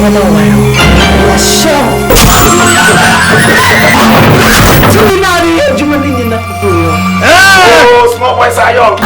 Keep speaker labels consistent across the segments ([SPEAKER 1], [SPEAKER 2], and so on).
[SPEAKER 1] Small boys are young.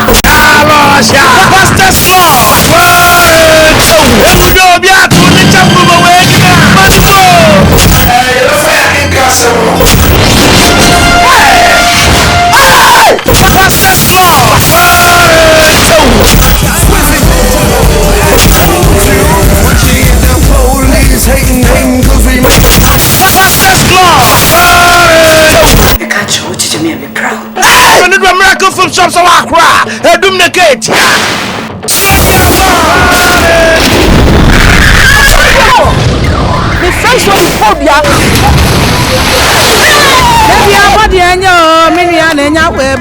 [SPEAKER 2] Miracle from shops of Accra, ADOM the gate. The French phobia. Maybe I'm not the angel, maybe I'm not where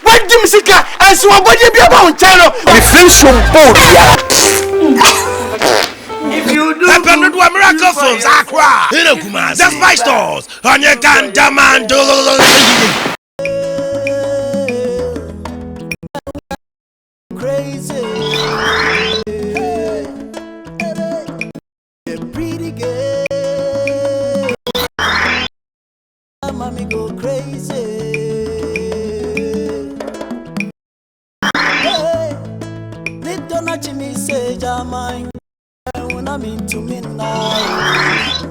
[SPEAKER 2] what the music and so what you be about channel the French if you do miracle films Accra just 5 stores on your cantaman crazy pretty girl mommy go crazy. Me say Jamai, when I'm into midnight.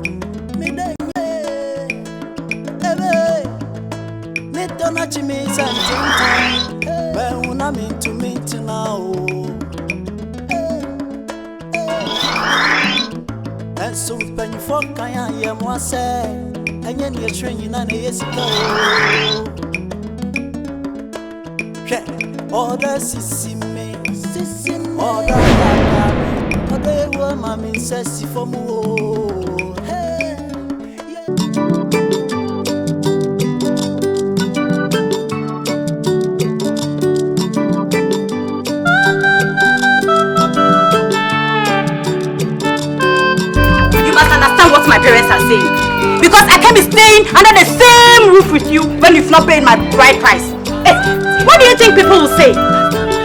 [SPEAKER 2] Me don't touch me something. When I'm into midnight now. And so when you fuck, I am one say, and then you're training and yes, all the sissy me. Oh, they were mommy says for more. Hey, you must understand what my parents are saying. Because I can't be staying under the same roof with you when you've not paid my bride price. Hey, what do you think people will say?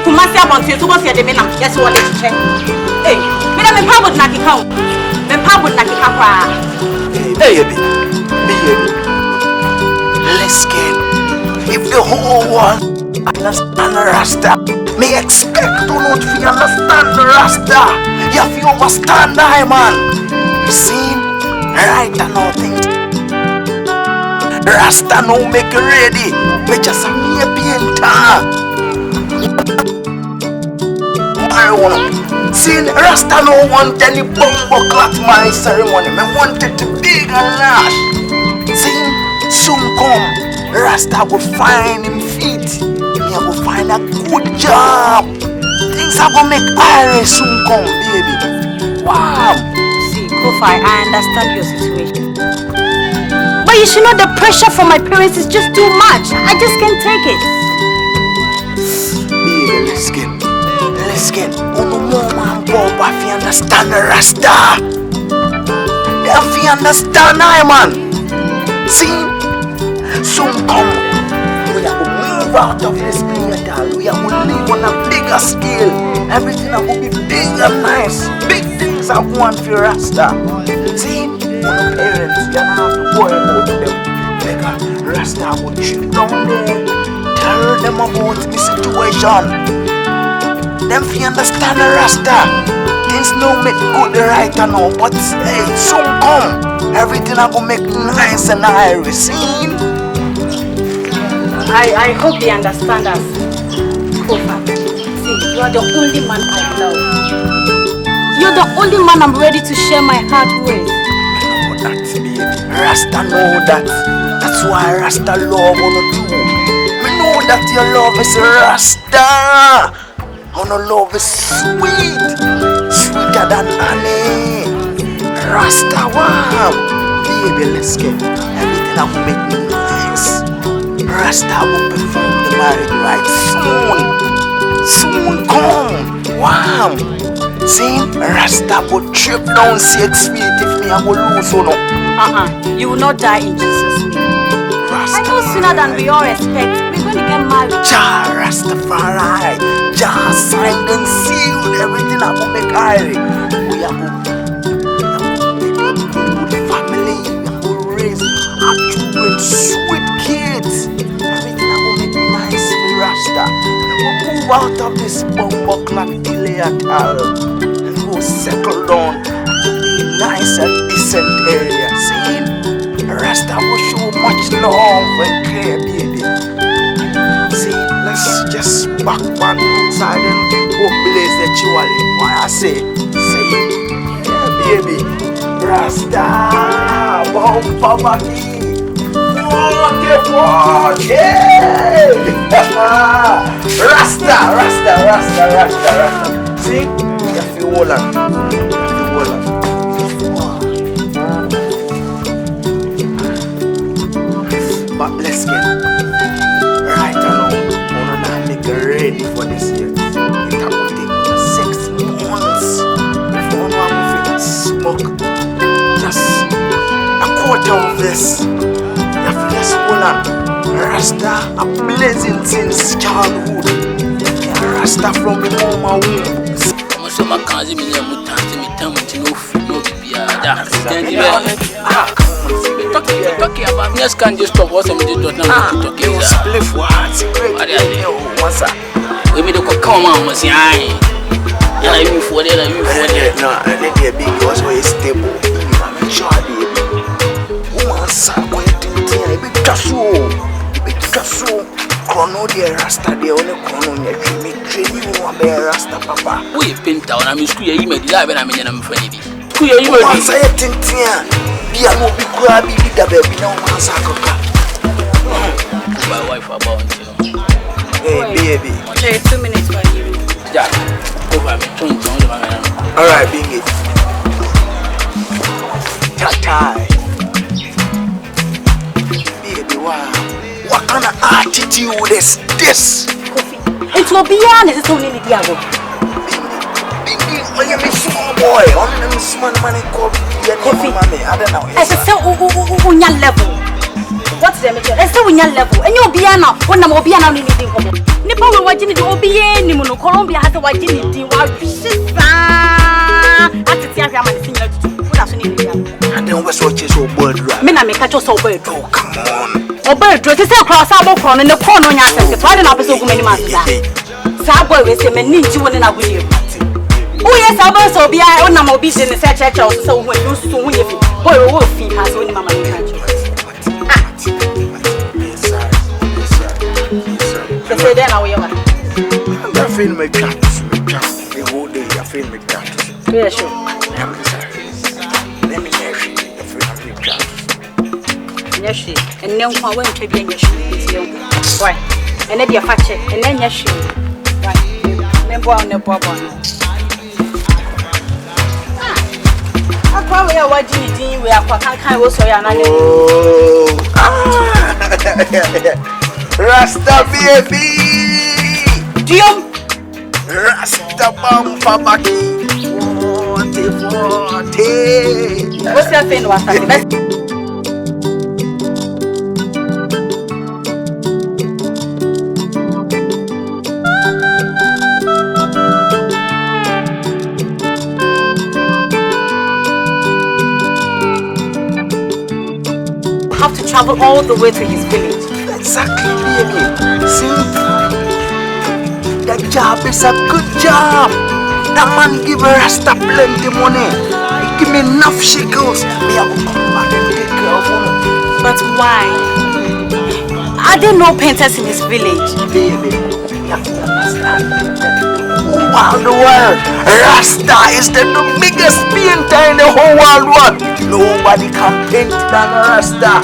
[SPEAKER 2] Kumasi abonti so bosi ade me na yes wo le chiche eh me na me pa bod na kika o me pa bod na kika kwa eh be let's get if the whole world understand Rasta me expect to not fi understand Rasta you have to understand that man you see right and all things Rasta no make ready me just a me painter see, Rasta no want any bumbo clock my ceremony. Me want it to big and lash. See, soon come, Rasta will find him feet. Me I will find a good job. Things are gonna make Iris soon come, baby. Wow.
[SPEAKER 3] See, Kofi, I understand your situation. But you should know the pressure from my parents is just too much. I just can't take it.
[SPEAKER 2] Baby, let's get. No more man Bob, if you understand the Rasta. If you understand I man. See, soon come. We are going to move out of this theater. We are going to live on a bigger scale. Everything are going to be big and nice. Big things are going for Rasta. See, when the parents, you don't have to worry about them. Like Rasta will shoot down there. Tell them about the situation. Them fi understand the Rasta. Things no make good right now, but hey, soon come. Everything I go make nice and Iris.
[SPEAKER 3] I hope they understand us. Kofa, see, you are the only man I love. You're the only man I'm ready to share my heart with.
[SPEAKER 2] I know that, baby. Rasta know that. That's why Rasta love wanna do. Me know that your love is Rasta. Oh, love is sweet, sweeter than honey. Rasta, wow. Baby, let's get everything I will make nice. Rasta will perform the marriage right soon. soon come. Wow. See, Rasta will trip down 6 feet if me I go lose or no.
[SPEAKER 3] You will not die in Jesus' name. I know sooner than we all expect. We're going to get married.
[SPEAKER 2] Jah Rastafari, Jah signed and sealed everything I will make Irie. We are going to family, we are going to raise our children, sweet kids. Everything I will make nice with Rasta. We will move out of this bumbo clock delay at all and go settle down to a nice and decent area. See? Rasta will show much love and care, baby. See, let's just back one inside and go blaze the chihuahua. Why I say, yeah, baby. Rasta, bumpa baki. Rasta. See, you feel all that. But let's get right along. We're make ready for this year. It will take 6 months before one will smoke just a quarter of this. You have to just hold on. Rasta a blazing since childhood. Rasta from the mama womb.
[SPEAKER 4] So my cousin me no talking about me. Can just stop what I'm doing now. Talking about
[SPEAKER 2] spliff words. What's up?
[SPEAKER 4] We made a come on, was I? And I move for it.
[SPEAKER 2] No, they're big. Was very stable. I'm sure they. Once I went in there, big castle. Chrono de Rasta, the only chrono. Me train you on the Rasta, Papa.
[SPEAKER 4] We pin down. I'm in school. You made the live and I'm in a friendly.
[SPEAKER 2] Once I think here, be a movie grabby, be the baby, no one's a coca.
[SPEAKER 4] My wife about you.
[SPEAKER 2] Hey, baby.
[SPEAKER 3] Okay, 2 minutes for you.
[SPEAKER 4] Yeah, over me, 20 on the man.
[SPEAKER 2] Alright, bing it. Tatai. Baby, wow. What kind of attitude is this?
[SPEAKER 3] It will be honest, it's only the diabo.
[SPEAKER 2] I am a small boy. Only them small money called Kofi. I don't know.
[SPEAKER 3] I said, unya level. What's the matter? I said, unya level. And you'll be now. When I'm be now, anything. Nipo will watch it. You'll be any mono. Colombia has a watch it. What is that? That's the thing I'm senior to. What else need to do?
[SPEAKER 2] And then what's what you so bird right?
[SPEAKER 3] Men, I make a just over.
[SPEAKER 2] Oh, come on.
[SPEAKER 3] Oh, bird, dress is across our corner in the corner. Why don't I be so many months? Sabo is a man need you when I will. Oh yes, I was so be I on my business in the church so when you soon if boy will feed has only mamma. Say then I will.
[SPEAKER 2] I feel my cat. The whole day I feel my cat.
[SPEAKER 3] Yeah, sure.
[SPEAKER 2] Let me hear you. I feel my cat.
[SPEAKER 3] Yes, she and no one went to be in your shoe. Why? And then your fat check and then your shoe. Right. Remember on the bubble. We are watching it. We are can't also.
[SPEAKER 2] Rasta baby,
[SPEAKER 3] Diom
[SPEAKER 2] Rasta bumpa baki.
[SPEAKER 3] What's your thing? What's that? Have to travel all the way to his village.
[SPEAKER 2] Exactly, baby. See, that job is a good job. That man give Rasta plenty money. He give me enough shekels. Me I will come back and take care of him.
[SPEAKER 3] But why? Are there no painters in his village?
[SPEAKER 2] Baby, you have to understand. All the world, Rasta is the biggest painter in the whole world. Nobody can paint than Rasta.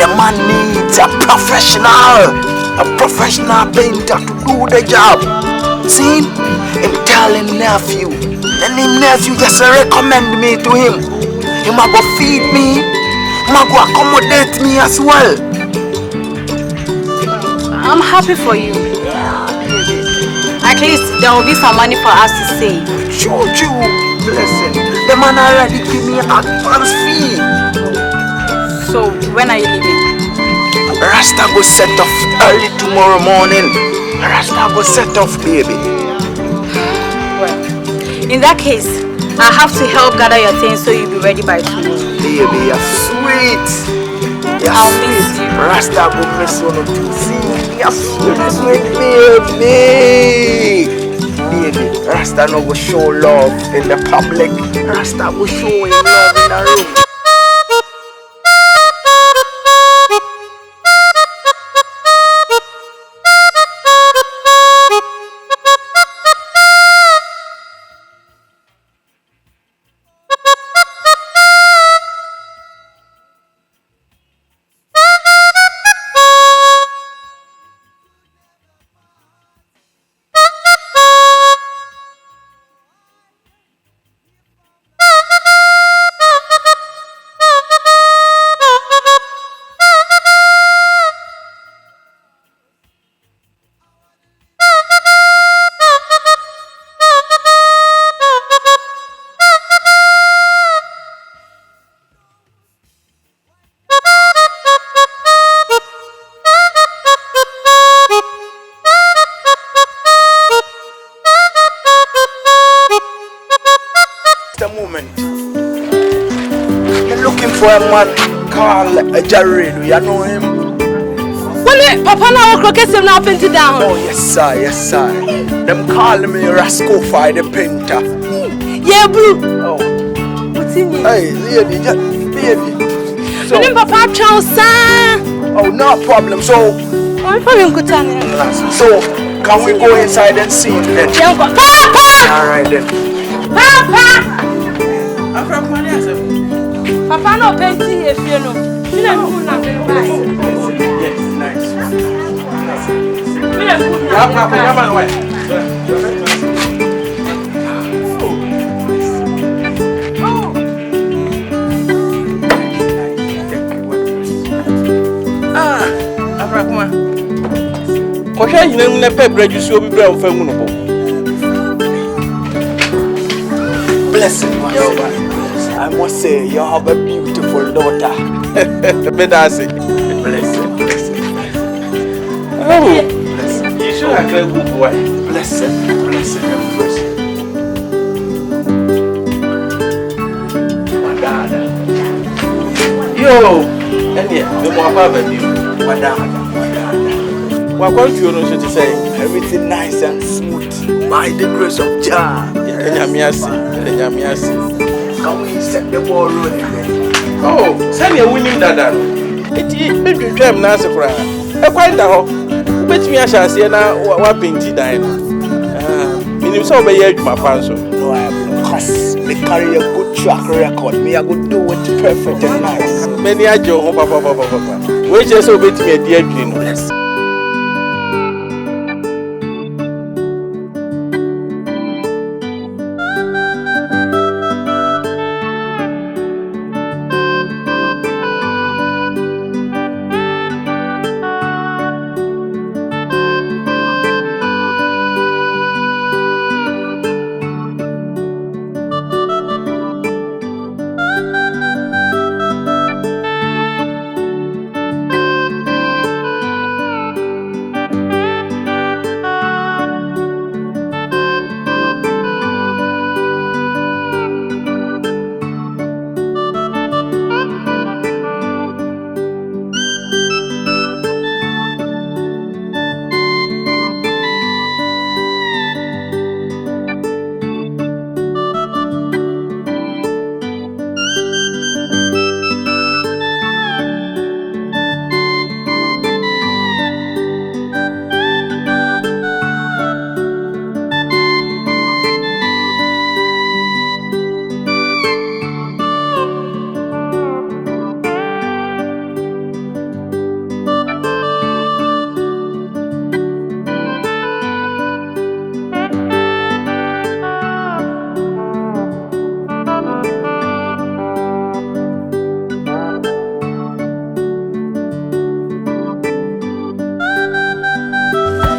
[SPEAKER 2] The man needs a professional painter to do the job. See, him telling nephew, and him nephew just recommend me to him. He might go feed me, he might go accommodate me as well.
[SPEAKER 3] I'm happy for you.
[SPEAKER 2] Yeah, baby.
[SPEAKER 3] I At least there will be some money for us to save.
[SPEAKER 2] Juju, listen. The man already give me advance fee.
[SPEAKER 3] So when are you leaving?
[SPEAKER 2] Rasta go set off early tomorrow morning. Rasta go set off, baby.
[SPEAKER 3] Well, in that case, I have to help gather your things so you'll be ready by tomorrow.
[SPEAKER 2] Baby, you're sweet.
[SPEAKER 3] I'll miss you.
[SPEAKER 2] Rasta go miss one of you. See, you're sweet, baby. Baby, Rasta no go show love in the public. Rasta go show him love in the room. For a man called Jared, you know him?
[SPEAKER 3] Well, Papa, now I'll croquet him now painted down.
[SPEAKER 2] Oh, yes, sir, yes, sir. Them call me Rascal for the painter.
[SPEAKER 3] Yeah, blue.
[SPEAKER 2] Oh,
[SPEAKER 3] what's in it?
[SPEAKER 2] Hey, lady, lady.
[SPEAKER 3] So, Papa, chow, son.
[SPEAKER 2] Oh, no problem. So,
[SPEAKER 3] I'm probably good time.
[SPEAKER 2] So, can we go inside and see him then?
[SPEAKER 3] Papa!
[SPEAKER 2] All right then.
[SPEAKER 3] Papa! Papa no painting if you know.
[SPEAKER 2] Yes, nice.
[SPEAKER 4] Afrakuma. Kohwe yinam na pebra jusu obi bra mfa mu no bo.
[SPEAKER 2] Blessing, my son. I must say, you have a beautiful daughter.
[SPEAKER 4] Bedasi.
[SPEAKER 2] Blessing, blessing.
[SPEAKER 4] Oh, blessing. You should have a good boy.
[SPEAKER 2] Blessing, blessing, and blessing. My dad.
[SPEAKER 4] Yo, and yeah, the more father you.
[SPEAKER 2] My dad.
[SPEAKER 4] What can't you know to say?
[SPEAKER 2] Everything nice and smooth. By the grace of Jah. Can we set the ball rolling then?
[SPEAKER 4] Oh, send you winning that. It's been dream now, Sakura. A quite a hole. Bet me I shall see now what painted dine. Meaning so by my fancy.
[SPEAKER 2] No, I have no cuss. Me carry a good track record. Me, I could do it perfect and nice.
[SPEAKER 4] Many are Joe, Papa. Wait, just so bet me a dear dream.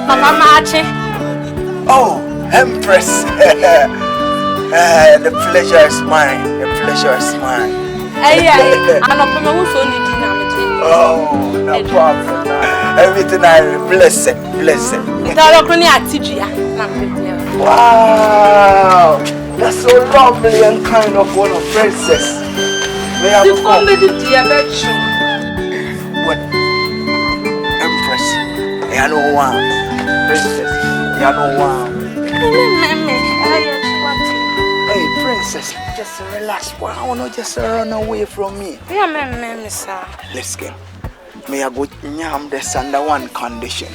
[SPEAKER 3] Mama Machi.
[SPEAKER 2] Oh, Empress. The pleasure is mine. The pleasure is mine.
[SPEAKER 3] Hey, I'm not promoting so need dinner.
[SPEAKER 2] Oh, no problem. Everything I bless it. Wow, that's so lovely and kind of one of princess. May I have what? Empress, I know one. Princess, I know one. Hey, princess, just relax. Why don't just run away from me?
[SPEAKER 3] Yeah, sir.
[SPEAKER 2] Let's go. May I go nyam this under one condition.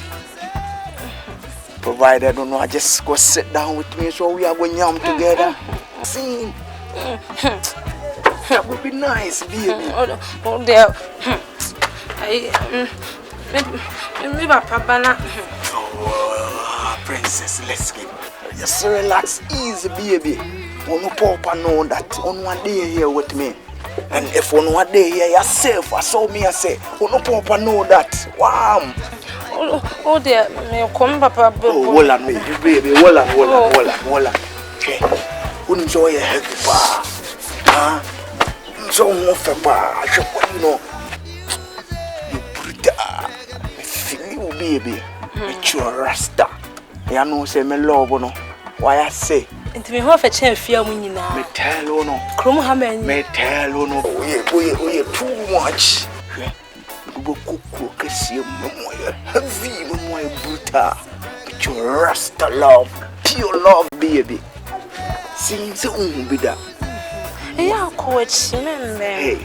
[SPEAKER 2] Provided I just go sit down with me so we are going yam together. See, that would be nice, baby.
[SPEAKER 3] Oh, dear.
[SPEAKER 2] Oh, princess, let's get. Just relax, easy, baby. Onu papa know that on one day here with me. And if on one day here yourself, I saw me, I say, onu papa know that. Wow.
[SPEAKER 3] Oh dear, me come papa.
[SPEAKER 2] Oh, hold on, baby, hold on. Okay. Enjoy a heavy bar. Huh? So much bar. You know. You put I feel you, baby. It's your rasta. You know, say me love, no. Why I say?
[SPEAKER 3] Into me half a chair fear when you know.
[SPEAKER 2] Me tell you no.
[SPEAKER 3] Chrome hammer.
[SPEAKER 2] Me tell you no. Oh, yeah, too much. You go kiss you, Moya. Heavy, Moya Buta. But your rasta love. Pure love, baby. Sing so be that.
[SPEAKER 3] Yeah, coach.
[SPEAKER 2] Hey,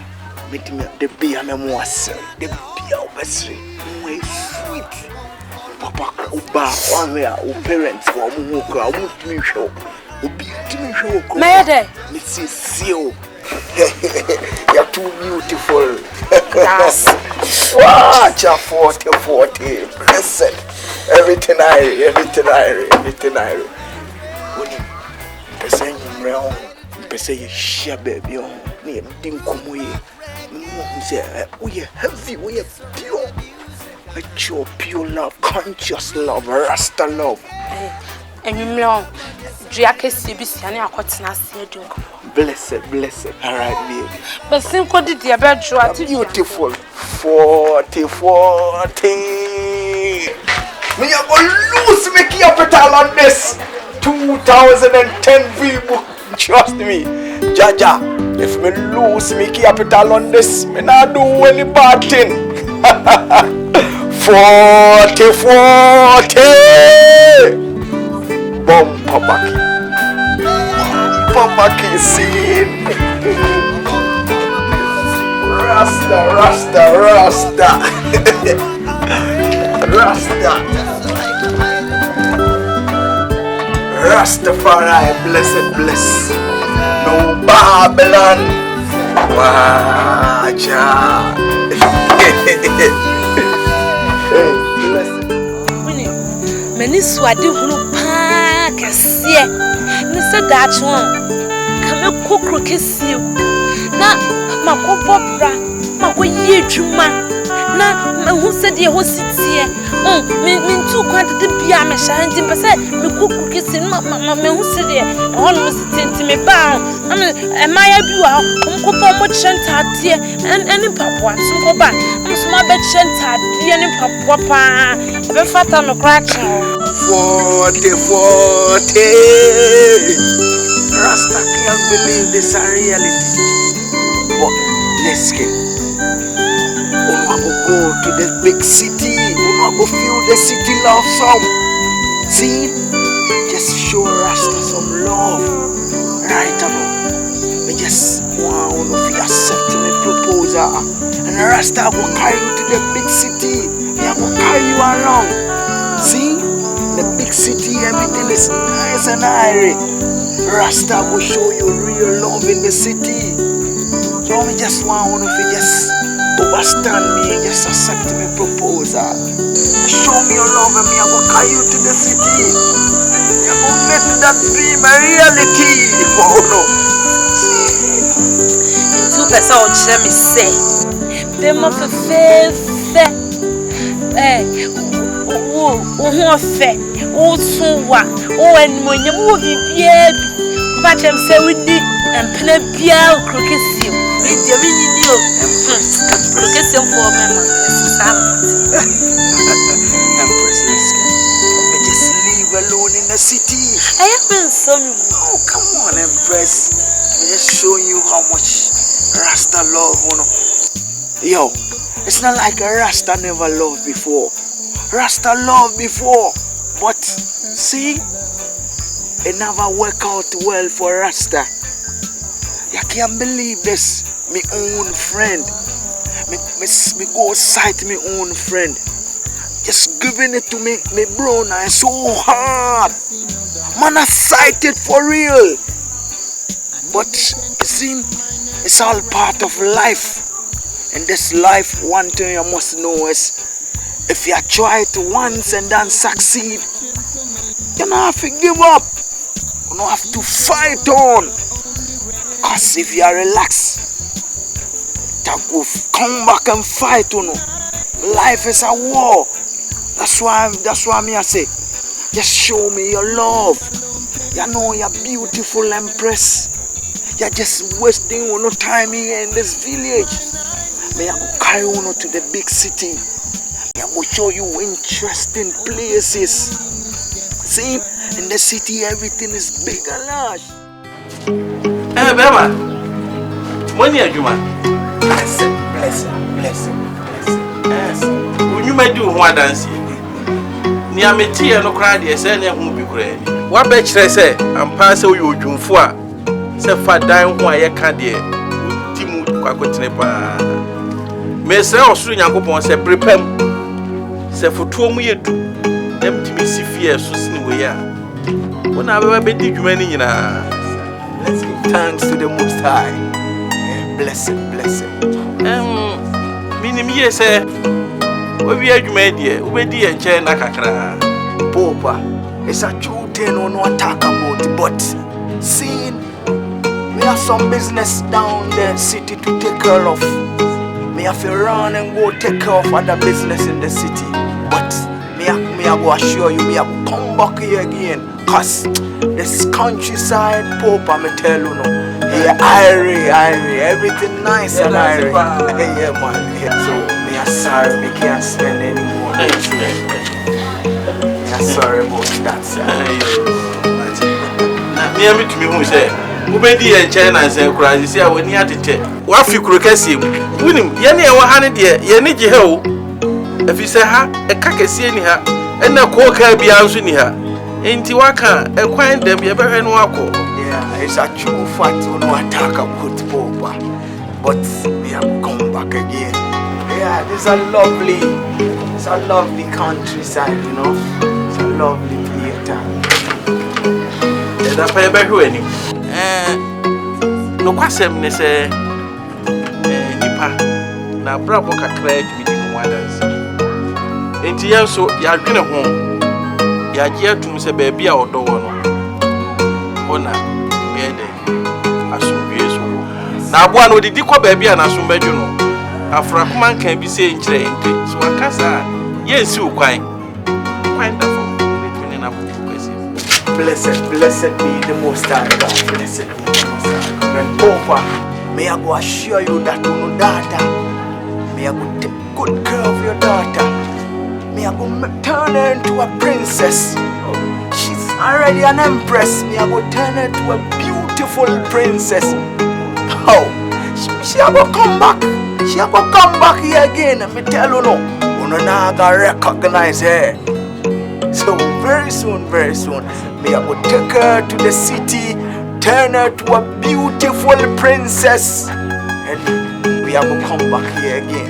[SPEAKER 2] meet me the beer memoirs. The beer obviously. My sweet. Papa, Uba, one way, our parents, or Muka, me show.
[SPEAKER 3] Mother,
[SPEAKER 2] Mrs. You. You're too beautiful.
[SPEAKER 3] Yes.
[SPEAKER 2] Watch a 40. Listen. Everything I when you person you round, person you share baby on, me didn't come away. Say, we are heavy, we are pure. Mature, pure love, conscious love, rasta love.
[SPEAKER 3] And you know, Jack is CBC and I got to
[SPEAKER 2] Blessed. All right, baby.
[SPEAKER 3] But think what did the bed draw?
[SPEAKER 2] Beautiful. 40. Me I go lose me capital on this 2010 V-book. Trust me, Jaja. If me lose me capital on this, me not do any bad thing. 40. Bumper back scene. Rastafari, bless. No Babylon. Waja.
[SPEAKER 3] Many swadi hulu pa kasiye. Nisa dachon. Kame kukru kisiyo. Na makopopra. Makoye juma. Na mahusadi hositiye. Mintu kwa tete biya me shahandi mpase me kukru kisiyo. Me husadi on musiti me ba. Emaya biwa umkopo mo chenta tie. Eni papwa sumkoba. Suma be chenta die ni papwa pa. Be fata me kracha.
[SPEAKER 2] 40. Rasta can't believe this a reality. But let's get. Uno go to the big city. Uno go feel the city love some. See? Just show Rasta some love. Right now. We just want to accept my proposal. And Rasta will carry you to the big city. We will carry you along. See? The big city, everything is nice and airy. Rasta will show you real love in the city. So we just want to just understand me and just accept my proposal. Show me your love and me, I will carry you to the city. I will make that dream a reality. Oh no.
[SPEAKER 3] Two person let me say. They must
[SPEAKER 5] who fed, oh, so what? Oh, and when you move the beard, but I'm say we did and Penapia crooked you. It's a mini new crooked for
[SPEAKER 2] Empress, we just live alone in the city.
[SPEAKER 5] I have been some.
[SPEAKER 2] Oh, come on, Empress. I just show you how much Rasta love, Yo, it's not like a Rasta never loved before. Rasta loved before, but see, it never worked out well for Rasta. You can't believe this. My own friend, me go sight my own friend, just giving it to me bro now so hard. Man, I sighted for real. But you see, it's all part of life. In this life, one thing you must know is, if you try it once and then succeed, you don't have to give up. You don't have to fight on. Because if you are relaxed, you go come back and fight. Life is a war. That's why I say, just show me your love. You know you're beautiful, Empress. You're just wasting no time here in this village. May I go carry you to the big city. I will show you interesting places. See, in the city everything is big and large.
[SPEAKER 4] Hey, Bema, money are you, man?
[SPEAKER 2] Bless.
[SPEAKER 4] Yes. When you may do one dance, near me tea and no cry, yes, and who be great. What bet I say, and pass away you, June 4. Say, for dying who I can't dear. Timu Quacotinepa. Miss Australian Yankopon said, prepare. Say, for 2 years, empty me see fear, so sin we are. When I ever be dig many,
[SPEAKER 2] Let's give thanks to the Most High. Bless it.
[SPEAKER 4] Meaning, yes, sir. We are you made here, we dear Chen Nakakra.
[SPEAKER 2] Popa, it's a true thing on what talk about, but seeing we have some business down the city to take care of. Me have to run and go take care of other business in the city. But me I go assure you, me I go come back here again. Cause this countryside, Popa, me tell you no. Yeah, Irie, everything nice and Irie. Yeah, man. Yeah. So me I'm sorry, me can't spend any more. I'm sorry about that, sir.
[SPEAKER 4] Near me to me who say, who may be in China and say, cry, see, I will near to check. What you could catch him? Winning, Yanni, 100 year, Yanni, ho. If you say, ha, a cacassy in her, and a coca be answering her. Ain't you waka, and quiet them, you better wako.
[SPEAKER 2] Yeah, it's a true fact to no attack about Popa. But we have come back again. Yeah, it's a lovely countryside, you know. It's a lovely theater.
[SPEAKER 4] That's why I bear you. No question, say, Nipa, now bravo can crack me in one dance. And you so you are going home. You are here to say, baby, or do one. Now, one of the deco baby and assume bedroom. Afrakuma can be saying, so I can't say, yes, you quite wonderful.
[SPEAKER 2] Blessed be the Most High God. Blessed be the Most High God. And Popa, may I go assure you that your daughter, may I go take good care of your daughter. May I go turn her into a princess. She's already an empress. May I go turn her into a beautiful princess. Oh, she will come back. She will come back here again. And me tell you no, you not gonna recognize her. So very soon, me I will take her to the city, turn her to a beautiful princess, and we will come back here again.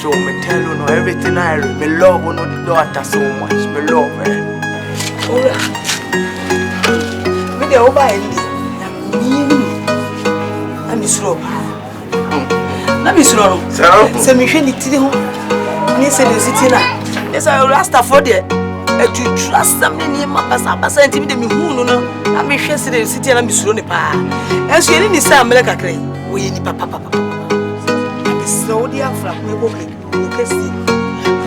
[SPEAKER 2] So me tell you no, everything I read, me love you no daughter so much, me love her.
[SPEAKER 6] Me dey over endi, na mi suro. Na mi suro no. Se mi hwe ni tiri ho, ni se ni city na. Esa rasta for there. And you trust something in my pasa and me who no. I may share the city and I'm sure ne pa. And so any say America cray. We ni papa. So the Afrakuma go see.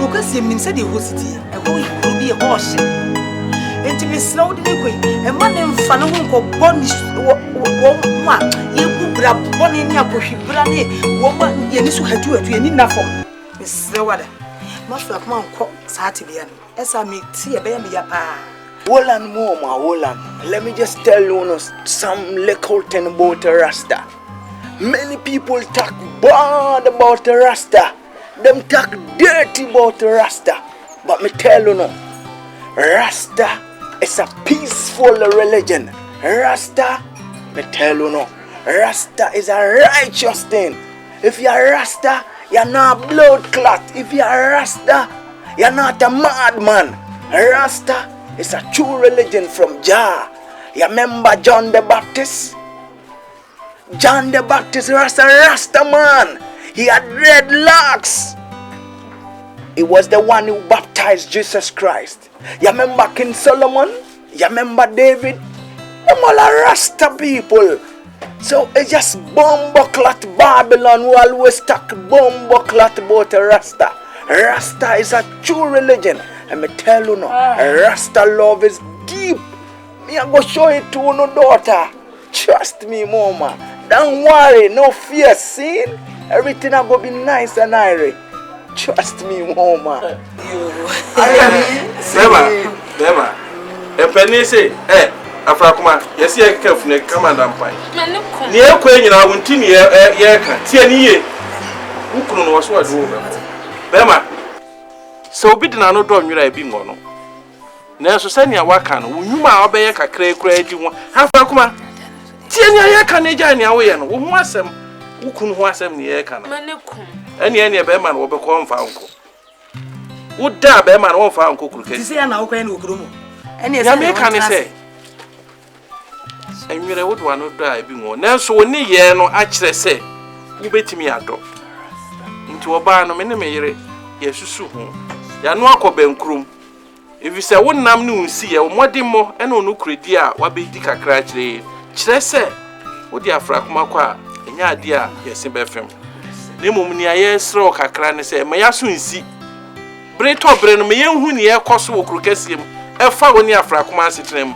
[SPEAKER 6] Crocus, you mean said the whole city, and who will be a horse. And to be slowed in the way, and one and fan won't bonish one. You could grab one in your pushy brandy, woman, Yenisu had to any enough for Miss Slowada. Must have come on, Saturday, as I meet see a baby.
[SPEAKER 2] Wolan Moma, Wolan, let me just tell you some little thing about the Rasta. Many people talk bad about the Rasta. Them talk dirty about the Rasta. But me tell you no, Rasta is a peaceful religion. Rasta, me tell you no, Rasta is a righteous thing. If you are Rasta, you're not blood clot. If you are Rasta, you're not a madman. Rasta is a true religion from Jah. You remember John the Baptist? John the Baptist was a Rasta man. He had red locks. He was the one who baptized Jesus Christ. You remember King Solomon? You remember David? Them all are Rasta people. So it's just bumbleclot Babylon who always talk bumbleclot about the Rasta. Rasta is a true religion. And me tell you no, Rasta love is deep. Me I go show it to no daughter. Trust me, mama. Don't worry, no fear, see? Everything I go be nice and airy. Trust me, mama.
[SPEAKER 4] Bema. A penny say, Afrakuma, yes, you carefully come and umpire. Near Queen, I won't tell you, who couldn't was what Bema. So bidden no drum you have been on. Now, Susania Wakan, who might obey a crazy one. Afrakuma. Tiania Canadian away and who was them who couldn't was them near Can. Any bearman will become for uncle. Would that bearman won't for uncle? Is there now when we grow? And yes, I can say. And you would want to die being one. Now, so near year no actually say, you bet me a dog into a barn of many. Yes, you ya no akoben krum if you say won nam no nsi ya modimo e no no kredi a wa be di kakra kire se wo di Afrakuma kwa enya ade a yesi be fem ne mum ni aye sro kakra ne se me ya so nsi bre to bre no me yenhu ne ekoso wo krokasiem e fa wo ni Afrakuma asetrem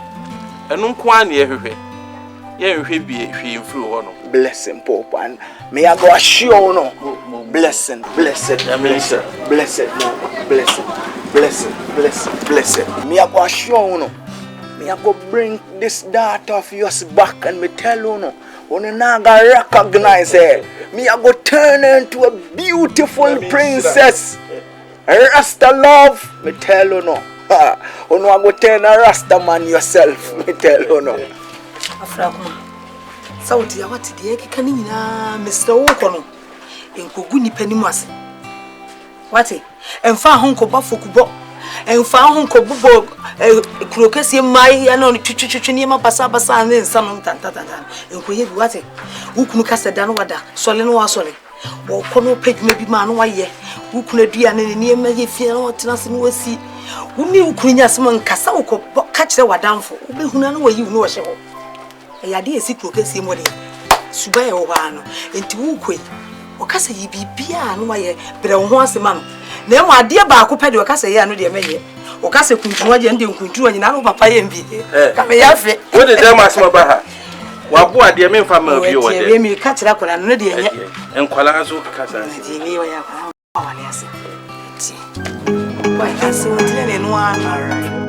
[SPEAKER 4] enu nko a ne ehwehwe ye hwehwe bi hwe mfiri ho no
[SPEAKER 2] blessing Pope and may I go assure no blessing blessed blessed blessed may I go assure no may I go bring this daughter of yours back and me tell you no when I go recognize her me I go turn her into a beautiful princess Rasta love me tell you no when I go turn a Rasta man yourself me tell you no
[SPEAKER 6] Afrakuma Sauti ya wati diye kikani na Mr. Okono enkogu nipa nimu ase wati emfa honko bafo kubo emfa honko bubo krokesi mai ya no twitwitwi ne ma basa ne nsano ntantata enkoye bi wati ukunu kase da no wada sole no wasole wo kono pedwuma bi ma no waye ukunu adua ne ne ma ye fie no tena se no wasi wuni ukunu nya se man kasa wo ka kire wadamfo ubehuna no wayi no wo hye ho yade esi krokesi mo de suba ye wo no enti wukwe okasa yi bibia no waye bre wo ho asema no na emu ade ba ko pede okasa ye anu de meye okasa kuntuwa je nde kuntuwa nyina no papa ye mbi ka me yafe
[SPEAKER 4] wo de dem asema ba ha wa bo ade me mfa ma bi wo de
[SPEAKER 6] ye mi ka kira kola no de enye
[SPEAKER 4] enkwala aso kasa
[SPEAKER 6] de mi wo ya kwa wale ase ti wa ase wo de ne no ara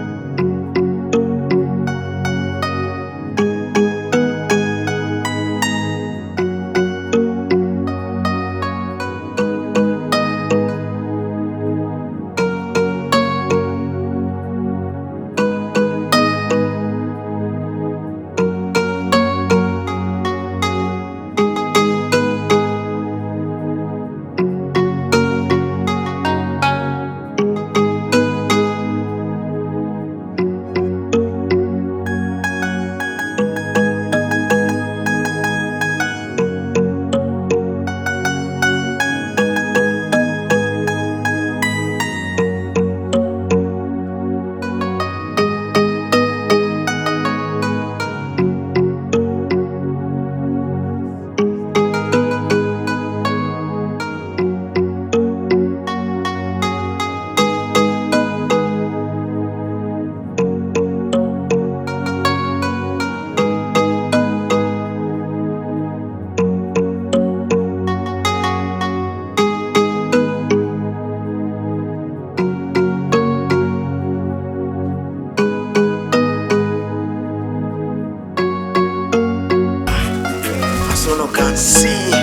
[SPEAKER 2] see,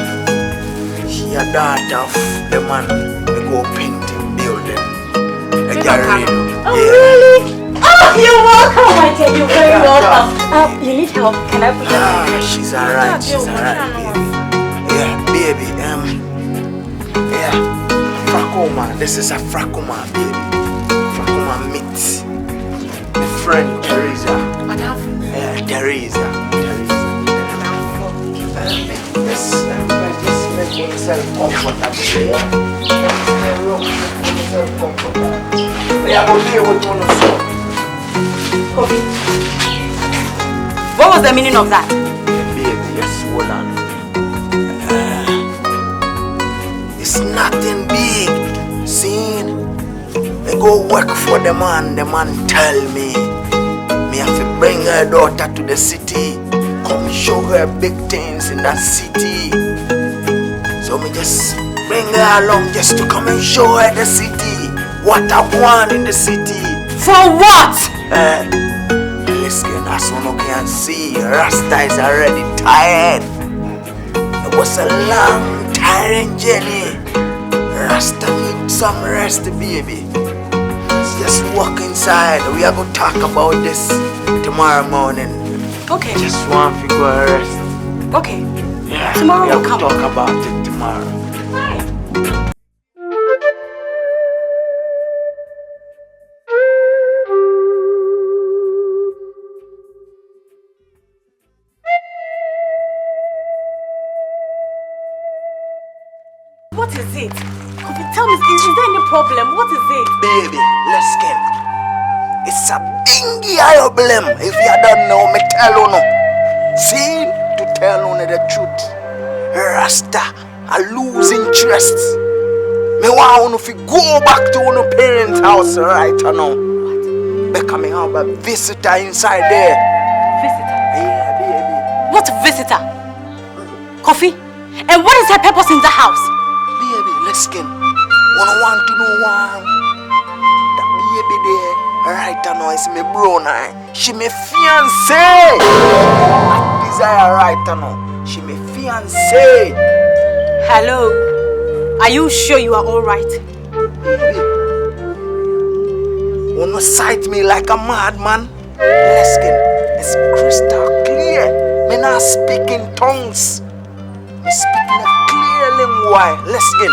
[SPEAKER 2] she a daughter of the man we go painting building. The gallery.
[SPEAKER 3] Oh, really? Oh, you're welcome, my dear. You're very welcome. You need help? Can I put you
[SPEAKER 2] she's alright. She's alright, baby. Yeah, baby. Yeah, Afrakuma. This is Afrakuma, baby. Afrakuma meet my friend Teresa. Yeah, Teresa. Just make yourself comfortable. We are okay with one of you.
[SPEAKER 3] What was the meaning of that?
[SPEAKER 2] Baby, yes, hold on. It's nothing big. See, I go work for the man tell me have to bring her daughter to the city. Come show her big things in that city. So me just bring her along just to come and show her the city. What I want in the city.
[SPEAKER 3] For what?
[SPEAKER 2] Listen, as one can see, Rasta is already tired. It was a long, tiring journey. Rasta needs some rest, baby. Just walk inside. We are going to talk about this tomorrow morning.
[SPEAKER 3] Okay.
[SPEAKER 2] Just want to go and rest.
[SPEAKER 3] Okay.
[SPEAKER 2] Yeah.
[SPEAKER 3] Tomorrow
[SPEAKER 2] we'll
[SPEAKER 3] come.
[SPEAKER 2] talk about it tomorrow.
[SPEAKER 3] What is it? Tell me, is there any problem? What is it?
[SPEAKER 2] Baby, let's get. It's a bingy problem. If you don't know, me tell you no. See, to tell you the truth, Rasta are losing interest. Me want you to go back to your parents' house right now. Because me have a visitor inside there.
[SPEAKER 3] Visitor?
[SPEAKER 2] Yeah, baby.
[SPEAKER 3] What visitor? Coffee? And what is her purpose in the house?
[SPEAKER 2] Baby, let's get. Want to know why that baby there right now is my bro now. She my fiancé. I desire right now. She my fiancé.
[SPEAKER 3] Hello. Are you sure you are all right?
[SPEAKER 2] Baby, wanna sight me like a madman? Leskin, it's crystal clear. Me not speaking tongues. Me speaking a clear lingua. Leskin.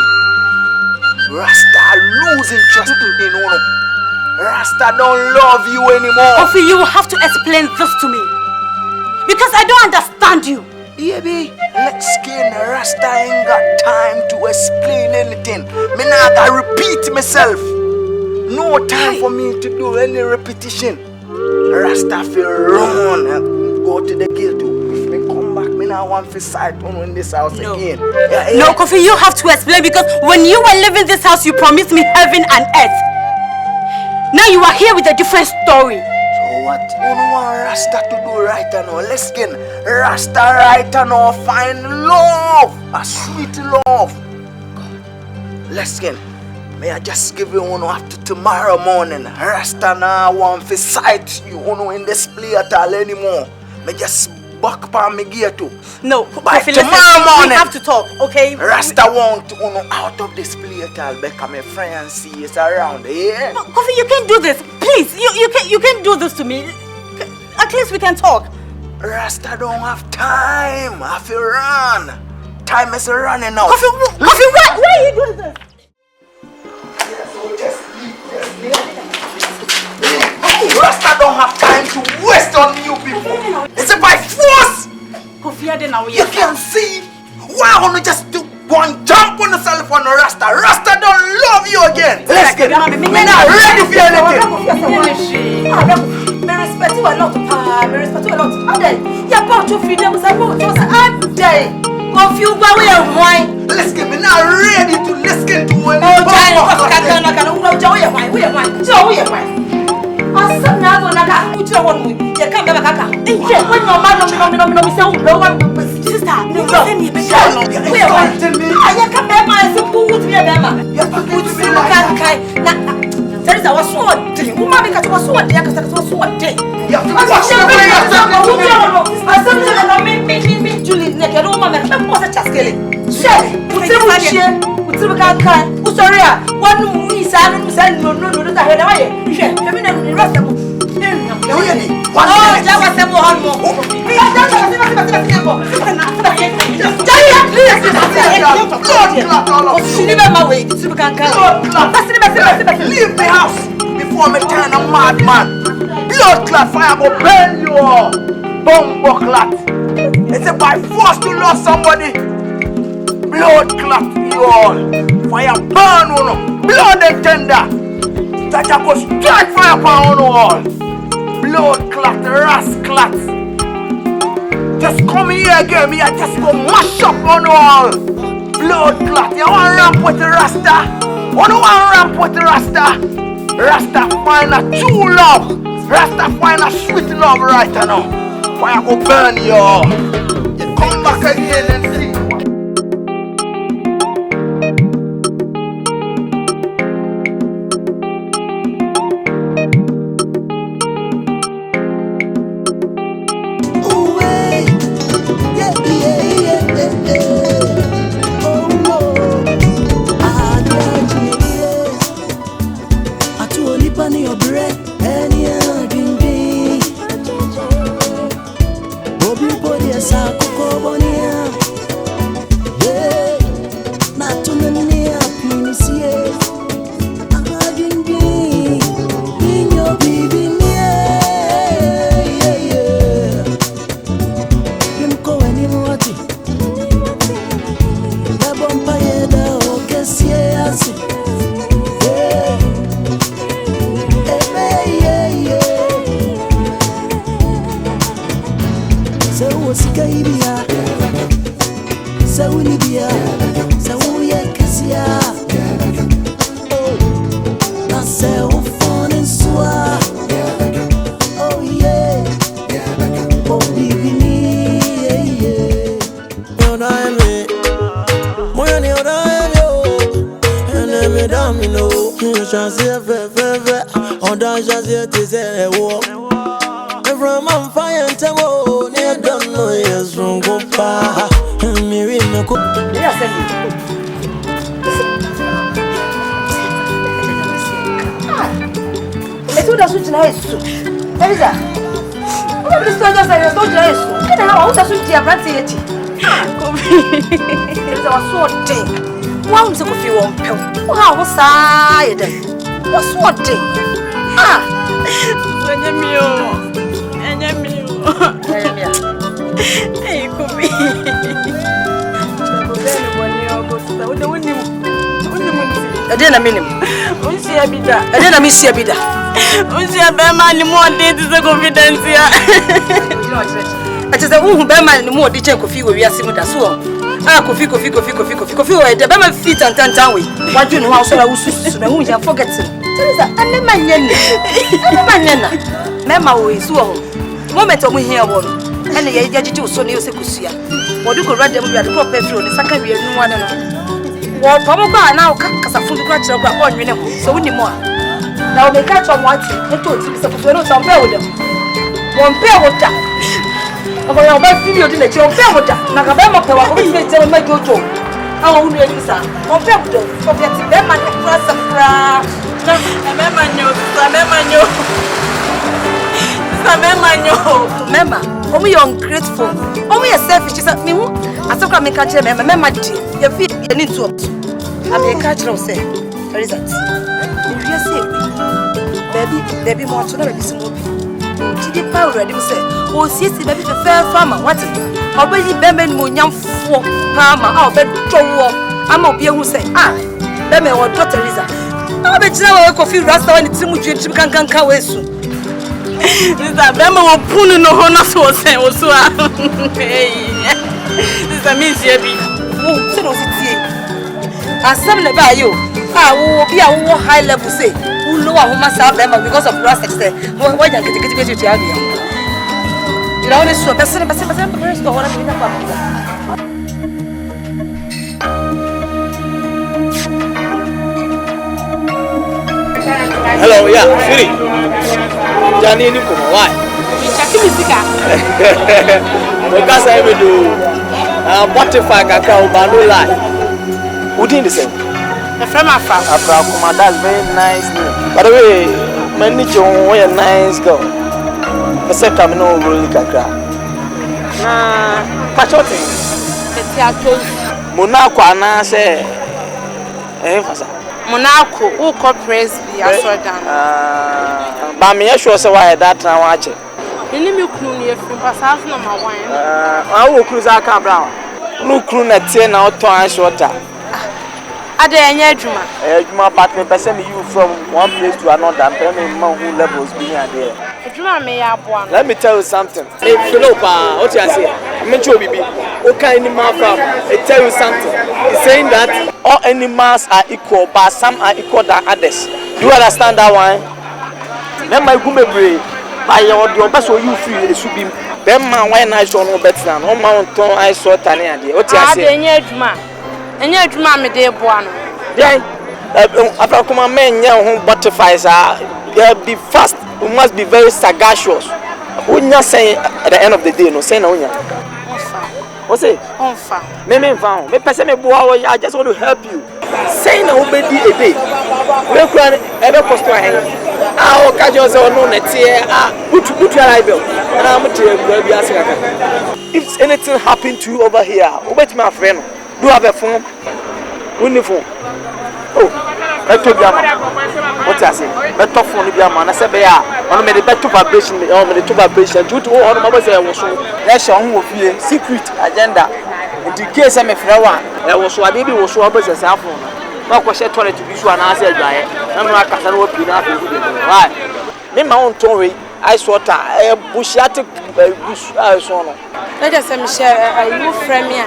[SPEAKER 2] Rasta losing trust in you. Rasta don't love you anymore.
[SPEAKER 3] Coffee, you will have to explain this to me. Because I don't understand you.
[SPEAKER 2] Baby, let's skin. Rasta ain't got time to explain anything. Me not gotta repeat myself. No time for me to do any repetition. Rasta feel run and go to the gate. If me come back, me not want to sight on in this house again.
[SPEAKER 3] No, Coffee, you have to explain because when you were living this house, you promised me heaven and earth. Now you are here with a different story.
[SPEAKER 2] So what you want Rasta to do right now? Let's get Rasta right now. Find love, a sweet love. Let's get. May I just give you one after tomorrow morning? Rasta now want to sight you in this play at all anymore. May just back upon me gear too.
[SPEAKER 3] No,
[SPEAKER 2] by
[SPEAKER 3] Coffee,
[SPEAKER 2] tomorrow morning.
[SPEAKER 3] We have to talk, okay?
[SPEAKER 2] Rasta want to out of this play at all because my friend see is around here.
[SPEAKER 3] No, Coffee, you can't do this. Please, you can't do this to me. At least we can talk.
[SPEAKER 2] Rasta don't have time. I have to run. Time is running out.
[SPEAKER 3] Coffee, why are you doing this?
[SPEAKER 2] Rasta don't have time to waste on you people. It's by force. You can see why I want to just do one jump on the cell phone. Rasta don't love you again. Let's get it. We're not ready for anything.
[SPEAKER 6] Me respect you a lot. Me respect you a lot. How dare you about your freedom? How dare confused by way of wine.
[SPEAKER 2] Let's get me not ready to listen to one.
[SPEAKER 6] Oh, Johnny, Teresa was so deep. Who might make us so deep? Because I was so deep.
[SPEAKER 2] Yeah,
[SPEAKER 6] Julie, neck, I don't want to make a cascade. Say, what's the sorry? One movie, son, no, I had a way. The rest of them. Oh, that was the more.
[SPEAKER 2] Leave the house before me turn a madman. Blood clot fire go burn you all. Bumbo clot. It's a by force to lose somebody. Blood clot you all. Fire burn you. Blood and tender. That I go straight fire upon you all. Blood clot, ras clot. Just come here again, me I just go mash up on you all. Blood clot, you want ramp with the Rasta? You want ramp with the Rasta? Rasta find a true love. Rasta find a sweet love right now. Why I go burn you all? Come back again and see.
[SPEAKER 6] What's what thing?
[SPEAKER 5] Hey, Kobe.
[SPEAKER 6] I didn't mean him. I didn't miss your bidder.
[SPEAKER 5] Beman, more days is a confidence here.
[SPEAKER 6] I just a woman, Beman, more ditch coffee we are similar. So, coffee, the Beman feet and tantawi. What do you know how so I was forgetting? Teresa, and the man, Mamma, who is so moment of me here one, and the agitated so near Secusia. What you could read them at the proper through the second year, no one. Well, Papa now cast a full scratch of one minute, so we need more. Now they catch on what they told you, suppose some pair with them. One pair with that. About my video didn't your pair with that. Nakabama, I tell my Jojo. How will you do that? One pair with them, forgetting them and cross a crash. Remember, only ungrateful, only a selfish is at me. I took a make a chair, Mamma, you feel you need to. I may catch no say. There is that. If you say, baby, more to know this movie. TYPEWRITER, you say, oh, see, baby, the fair farmer, what is it? Already, Bemen, young for farmer, I'll bet I'm up here who say, Bemen or daughter Teresa. I bet you know coffee rasta when it's much you can go soon.
[SPEAKER 5] This a Bema will pull no honor so say also. This a miss Yabby.
[SPEAKER 6] Oh, so no city. I said about you. I will be a high level say. Who know how much I Bema because of rasta say. Why don't get to Yabi? You know, this so person, but I want to be the Hello, yeah, Siri. Johnny, you come why? Because I will do Spotify kakao bano lie. Who did the same?
[SPEAKER 5] The friend
[SPEAKER 6] Afrakuma, that's very nice name. By the way, many children a nice girl. The second no really kakra. Pachote.
[SPEAKER 5] It's your toes.
[SPEAKER 6] Monaco ana say fasa.
[SPEAKER 5] Monaco, who corporates be a sort down.
[SPEAKER 6] But me sure say why that now watch it.
[SPEAKER 5] You need me to from Passage number 1.
[SPEAKER 6] I will cruise our car brown. No crew na tie na auto and shorter.
[SPEAKER 5] Ade enye adwuma.
[SPEAKER 6] Adwuma but me person you from one place to another. Tell me man who levels be there.
[SPEAKER 5] Adwuma me ya aboa.
[SPEAKER 6] Let me tell you something. Hey Philip, what you say? Me cho bibi. O kan animal farm. I tell you something. It's saying that all animals are equal, but some are equal than others. Do you understand that one? Let my gume brave. By your best you feel it should be. Them man when I saw no better than on mountain I saw Tani and what you say?
[SPEAKER 5] Enye adwuma. Enye adwuma me dey boa no.
[SPEAKER 6] Then Afrakuma men who butterflies are be fast. We must be very sagacious. We not say at the end of the day no say no nya. What's it?
[SPEAKER 5] Onfa.
[SPEAKER 6] Me found. Me person me boa I just want to help you. Say no obedi a day. We can ever cost to hang. Ah, okajo say no na tie put your libel. And I'm tell you be asking. If anything happen to you over here, obet my friend. Do you have a phone? Uniform. Oh, I told you, what I say? Better phone, be a man. I said, Bear, on the better vibration, on the two vibration. Due to all my mother was so. That's your own secret agenda. In the case I'm a flower, I was so a baby was so obvious as a phone. No question toilet to be so an answer. I'm not a castle of enough. Why? Me, my own Tory, I saw a bushatic bush.
[SPEAKER 5] Let us share a new friend here.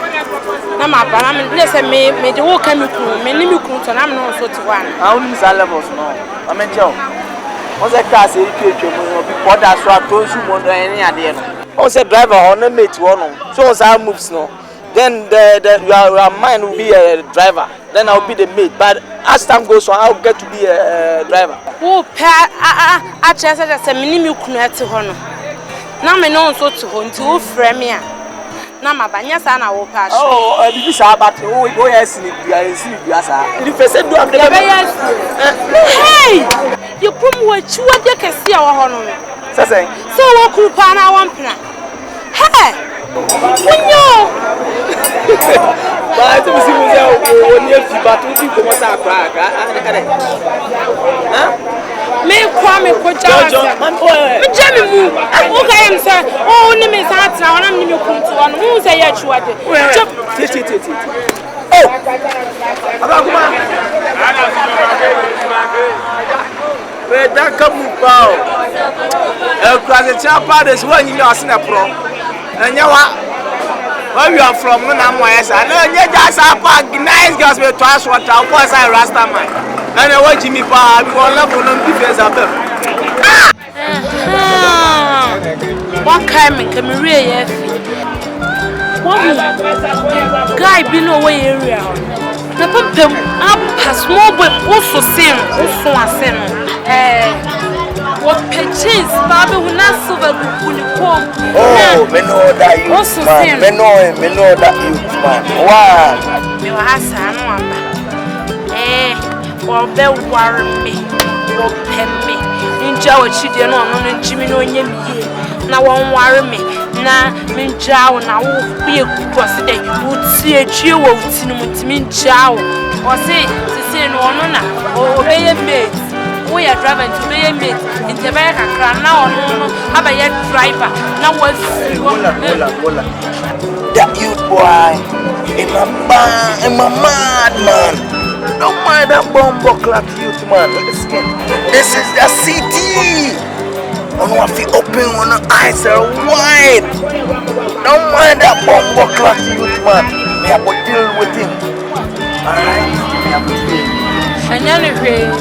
[SPEAKER 5] Na ma ba na me say me dey wo ka me kunu me ni me kunu to na me no so ti wa na
[SPEAKER 6] I only miss levels no I mean tell once I can say you no be border so atonsu mo no any ade no once driver on na mate one no so once I moves no then the your mind will be a driver then I'll be the mate but as time goes on I'll get to be a driver
[SPEAKER 5] wo pa a chese say me ni me kunu ate ho no na me no so ti ho nti wo frɛ me a na mabanya sa na wo pa
[SPEAKER 6] oh bibi sa but oh yes ni bia sa the first do am the
[SPEAKER 5] hey you come wa chiwa de kase a wo ho no
[SPEAKER 6] say
[SPEAKER 5] so wo ku pa na wo mpena hey wonyo
[SPEAKER 6] ba ti musi mu say wo ni afi but wo di ko mo sa akra
[SPEAKER 5] me kwa me ko jawa me jami mu o ka yem say o ni me sa atra wona ni me kuntu wona mu say ya chiwa de
[SPEAKER 6] oh Afrakuma we da kamu pao e kwa se chapa de so anyi me ase na pro enya wa where you are from no na mo yesa na nya just apa nice girls we trash water o boy say rasta man and I watch me pa we go level no defense abem
[SPEAKER 5] one time in Cameroon yeah one guy be no way area na pem up small boy also same also asen what purchase baby we na silver group oh
[SPEAKER 2] me know that you man me know that you man wow
[SPEAKER 5] me wa asa no aba or be war me or pem me nja wa chide no no nchimi no nya mi na won war me na me nja wo na wo be cross dey wo tie tue wo ti no mutimi nja wo o se no no na o be ye mate we are driver to be a mate in the America car now no have a driver now was
[SPEAKER 2] that you boy I'm a mad man. Don't mind that bomb clock youth man. Listen, this is the city. I want to open when the eyes are wide. Don't mind that bomb clock youth man. We have to deal with him. Alright? We have to deal.
[SPEAKER 5] I never hear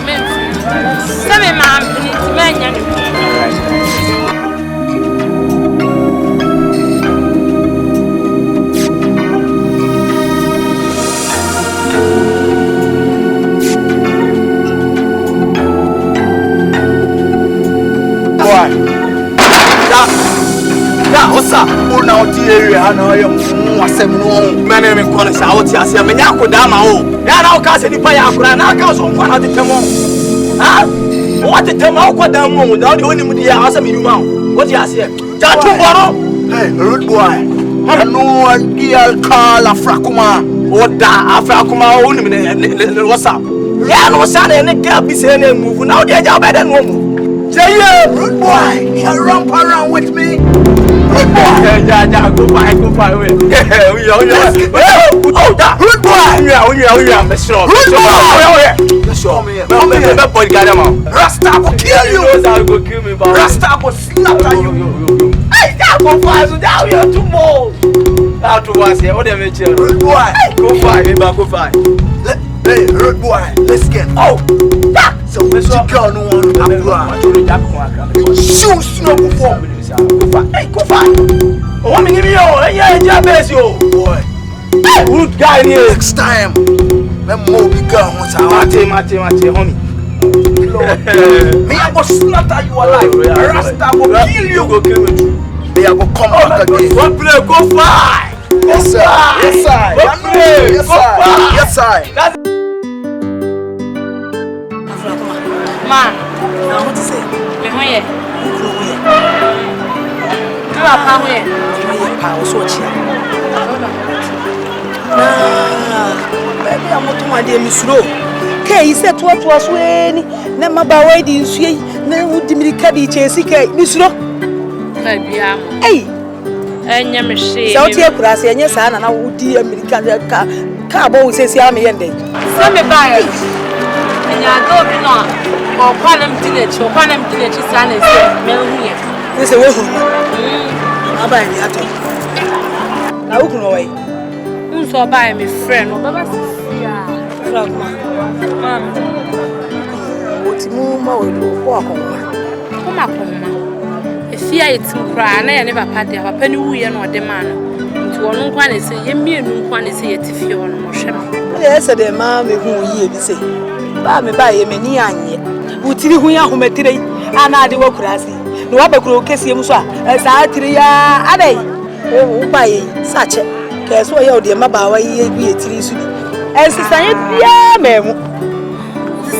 [SPEAKER 5] some man,
[SPEAKER 2] Osa, who now the area, I know you was a man in corners out here. I say, Menako Dama. Now, Cassie, the Payakura, now comes on one of the Tamo. Ah, what the Tamo, Damo, without the only with the house of you. What you say? Jatu, hey, rude boy. I know one girl call Afrakuma. What da Afrakuma only what's up? Yeah, no, Sunday, and the girl be saying, move now, they're better than normal. Jay, rude boy, you romp around with me. Rude boy, yeah, go by, yeah, we are, rude boy, yeah, Miss Shaw, show me, no boy, got him out. Rasta will kill you, will kill me, Rasta will slap you. Hey, that go fire, so now you're too bold. Now to us here, what am I telling you? Rude boy, go fire. Hey, rude boy, let's get out. So let's go no one shoes no go for. Hey, go fight. Oh, me give you. Yeah, yeah, you. Boy. Hey, rude guy here. Next time, me more big gun once I homie. Me I go slaughter you alive. Rasta go kill you. Go kill me too. Me I go come back again. One play, go fight. Yes sir. Yes sir. Yes sir. Yes sir.
[SPEAKER 5] Man,
[SPEAKER 6] what to say?
[SPEAKER 5] me hoye.
[SPEAKER 6] You
[SPEAKER 5] are pa hoye.
[SPEAKER 6] You pa so chia. Baby, I'm not my dear Miss Rowe. Kay, he said what was when Nema Bawadi is she, never would me caddy chase Miss Rowe. Hey,
[SPEAKER 5] and Yamishi.
[SPEAKER 6] South here, Grassy, and yes, and I would dear American carbo says Yami and day.
[SPEAKER 5] Send me by it. And you go be not. Or Panam Dinage, or Panam Dinage, son is here.
[SPEAKER 6] This is a woman. I'll buy me at all. Now, who away?
[SPEAKER 5] Who's so buy me friend?
[SPEAKER 6] What's more will walk on.
[SPEAKER 5] Come up, if fear it's cry, and I never party of a penny or the man. To one one is a year, one is a if you're on motion.
[SPEAKER 6] Yes, the mammy who ye say. Buy me by a many anye. Utiri huya humetire ana de wakurasi no abakuro kesi muso a saa tiri ya adai o baye sache keso ya ode mabawa yi bi etiri su bi ensisanye bia memu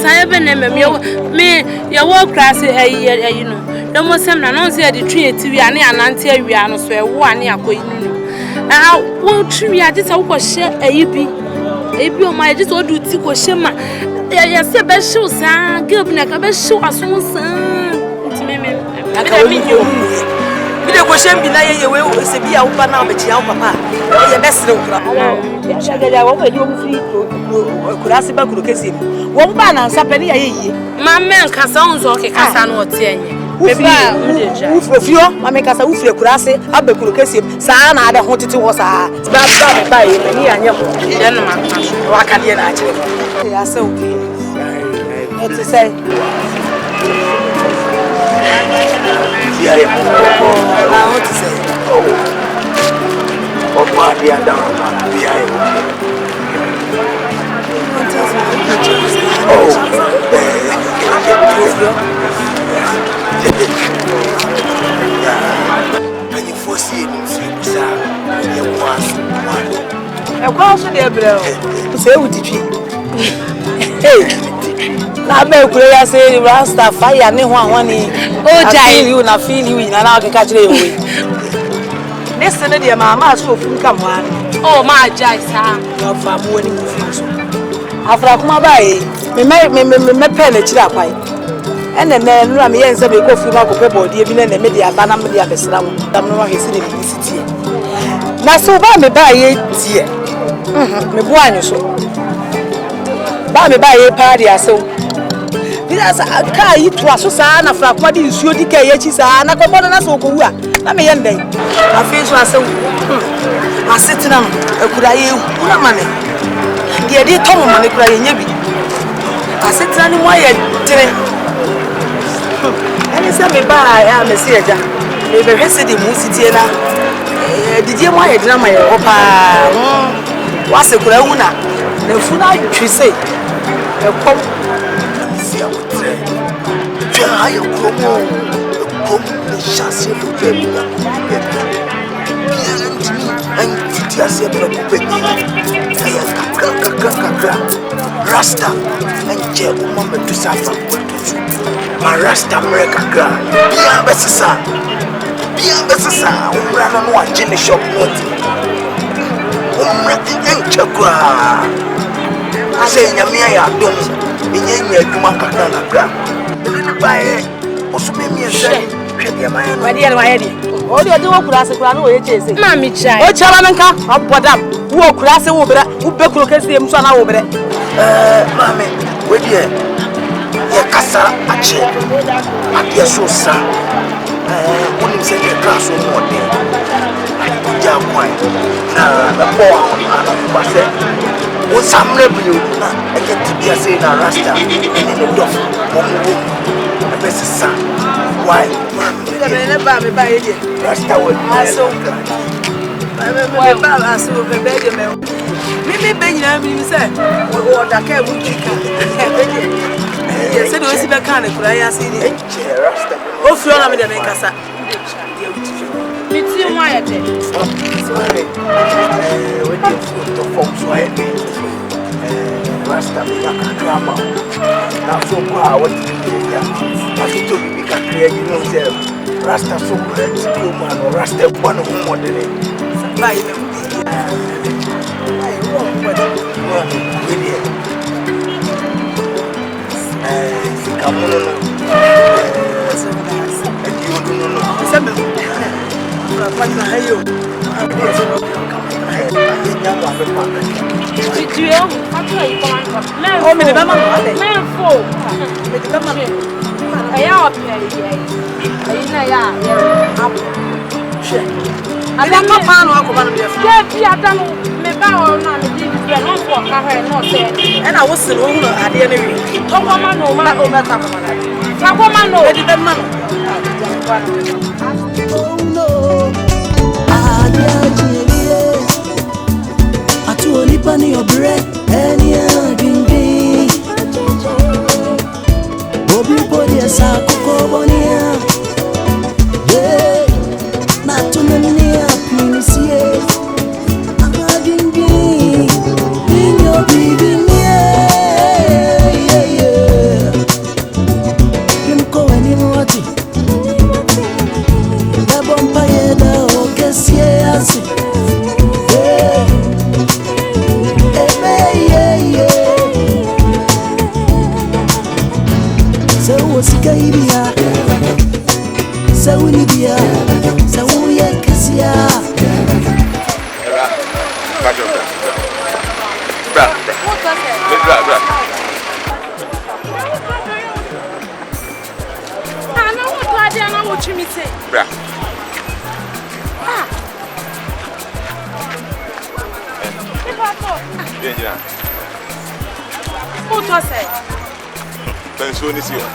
[SPEAKER 5] sanye be ne memu me ya wakurasi ayi no no mo sem na no se de twi etiri ane anante awia no so e wo ane akoyi no ah wo twi ya de sa wo hye ayi bi ebi o ma je so do ti ko hye ma ya se be show sa give na ka be show aso sa ntimeme
[SPEAKER 6] aka mi yo mi de ko shem bi na ye we se bi a wo ba na obechi a wo papa ye be sere ukra ya shagaja wo ko di wo free kura se ba kuro kesi wo ba na nsa pe ni ya ye
[SPEAKER 5] ma men kasa unzo ke kasa no ote enye beba
[SPEAKER 6] ufio ma me kasa ufre kura se abekuro kesi sa na ade ho tete wo sa ba me ba ye ni anya ho
[SPEAKER 5] ye no ma
[SPEAKER 6] wa ka de na a kire ya se okay to say
[SPEAKER 2] Yeah, I want to say, oh, my dear, can you foresee
[SPEAKER 6] of course, dear bro. Say, what did you? Hey. Na be kure say Rasta fire ne ho ahwani o jai you na feel you na na ka kire we listen de mama so fun kam wa
[SPEAKER 5] oh ma jai sa
[SPEAKER 6] no fa mo ni ku fi so Afrakuma bai me pe na kire akwai ene na nura me yense be ko fi ma ko pe body bi na me dia ba na me dia besra mo dam no wa hesi de bi sitie na so ba me ba ye tie me bo anyo so ba me ba ye pa dia so Yes, I can't to Susana from what is your decay, and I come on as Okua. Let me end day. My face was so. I sit down, I could I you, money. The idea Tom money crying, maybe. I sit down in my head today. And it's a me by I am a theatre. Maybe hesitate Musitiana. Did you want a drama? Opa, what's a Grauna? The food I say.
[SPEAKER 2] I am como le chasse le Rasta and Jeb Mama to suffer. My Rasta America, beyond Bessasa, run on one gin shop, Chakra. I say, Yamia, don't in your Dumaka. Buy it, also make me a shame. My dear, my head. All the other class of Crano, Mammy Chai. Oh, Chalamanka, I'm put up. Who class over who Beckle can see him son over it. Mammy, with you. Yakasa, a chair. I guess so, sir. Wouldn't say a class or more day. Jam wine. The boy, was it. What's some revenue? I get to be a saying a rasta and the dog. The best son. Why? Never buy it. Rasta would also. My Baba so the bedroom. Maybe Benjamin said, what I can't would you come. Yes, it was even kind of cry. I see it. Oh, Fiona, I'm in the Casa. It's in my day. Sorry. With the foot of folks, why? Rasta drama. Now, so what to be creating yourself. Rasta so great, human, or Rasta one of more than it. Buy them. Come I don't know how and I was still at the enemy. Talk on my no man over Talk on my no, oh no, I do only bunny or bread, any drinking. Bobby body as a cocoa not to near please, yes. I'm having been in your baby, yeah. You go anymore. The bumpire, the guess, yes. So what's the idea? So we need ya. So we are Cassia.
[SPEAKER 5] I know what you say. What was it?
[SPEAKER 1] Pension is here.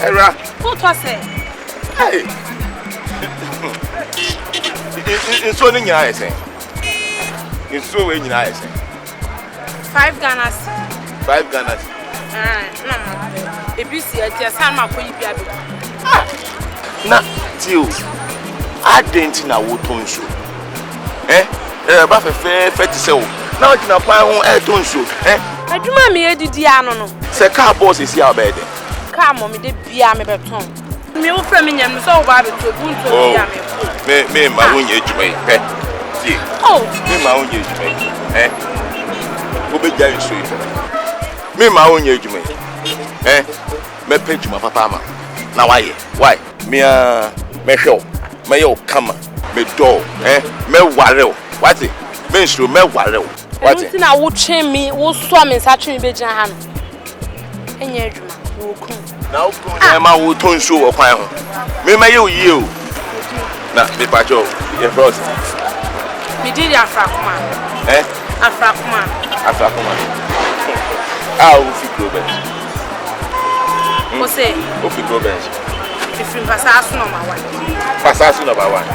[SPEAKER 1] Era.
[SPEAKER 5] What was it?
[SPEAKER 1] Hey. It's so in your eyes. It's so in your eyes.
[SPEAKER 5] 5 Ghanas.
[SPEAKER 1] 5 Ghanas.
[SPEAKER 5] No. If you see it, just how much will you be able?
[SPEAKER 1] Na, Tio. I didn't know what to show. But fair to say, now it's not my own air to show.
[SPEAKER 5] I do my mere Diano.
[SPEAKER 1] Say, car boss is here, baby.
[SPEAKER 5] Come on, me, the Biame Beton. Me, old friend, and so bad to
[SPEAKER 1] me, my own age, mate. Oh, me, my own age, mate. Who be going straight? Me, my own age, mate. Me, page my papa. Now, why? Me, show. Me, oh, come on. Me, door, me, warrior. What's it? Me, show me, warrior. What's it?
[SPEAKER 5] I would chain me, will swam in such a big hand. And yet,
[SPEAKER 1] now, I will turn show of my own. Me, may you. Now, the patrol, your brother.
[SPEAKER 5] Me did Afrakuma. Afrakuma.
[SPEAKER 1] Ah, who fi grow bench?
[SPEAKER 5] Who say?
[SPEAKER 1] Who fi grow bench?
[SPEAKER 5] If you pass number 1.
[SPEAKER 1] Pass number 1.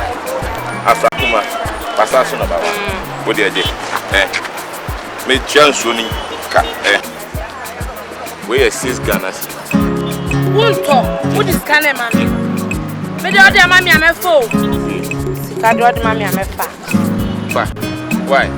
[SPEAKER 1] Afrakuma. Pass number 1. What do you do? Me chance only. We are 6 Ghanas.
[SPEAKER 5] Won't talk. What is Ghana, mammy? Me the other mammy, I'm a fool. Sikadi odi mami amefa.
[SPEAKER 4] Fa. Why?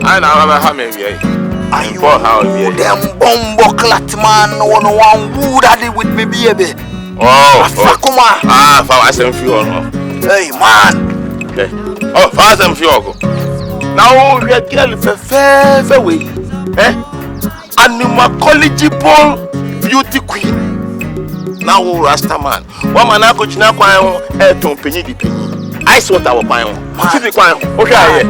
[SPEAKER 4] I know how many
[SPEAKER 2] Are you them bombo clat man? One wood at it with me, baby.
[SPEAKER 1] Oh,
[SPEAKER 2] Afrakuma.
[SPEAKER 1] Ah, fast and few.
[SPEAKER 2] Hey, man.
[SPEAKER 1] Okay. Oh, fast and few. Now we are girl fair way. Animal beauty queen. Now Rasta man. One man I coach now kwai to penny di penny. Ice water wa kwai. Sisi kwai. Okay.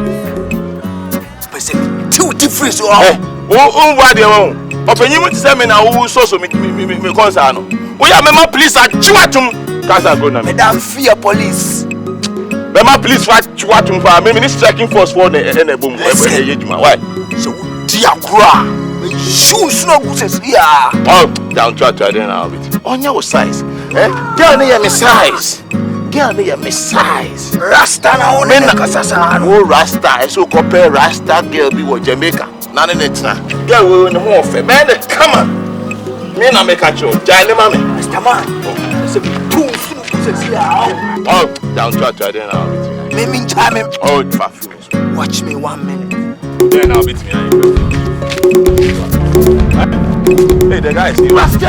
[SPEAKER 2] Two different so
[SPEAKER 1] what they want. Open you to say me now who so me concern. We are member police at Chuatum. Casa go na me.
[SPEAKER 2] Madam fear police.
[SPEAKER 1] Member police at Chuatum for me striking force for the boom. Why?
[SPEAKER 2] So dear gra. Me shoes no go say yeah.
[SPEAKER 1] Oh, down try then I'll bit. On your size. Girl me size. Girl me size.
[SPEAKER 2] Rasta na one na kasasa.
[SPEAKER 1] Oh Rasta, so compare Rasta girl be with Jamaica. None in it now. Girl we no more fair. Man, come on. Me na make a show. Jale mama.
[SPEAKER 2] Mr. Man. Say two say yeah.
[SPEAKER 1] Oh, down try then I'll bit.
[SPEAKER 2] Me mean time.
[SPEAKER 1] Oh, perfume.
[SPEAKER 2] Watch me 1 minute.
[SPEAKER 1] Then I'll beat me. Hey, the guy is still Rasta.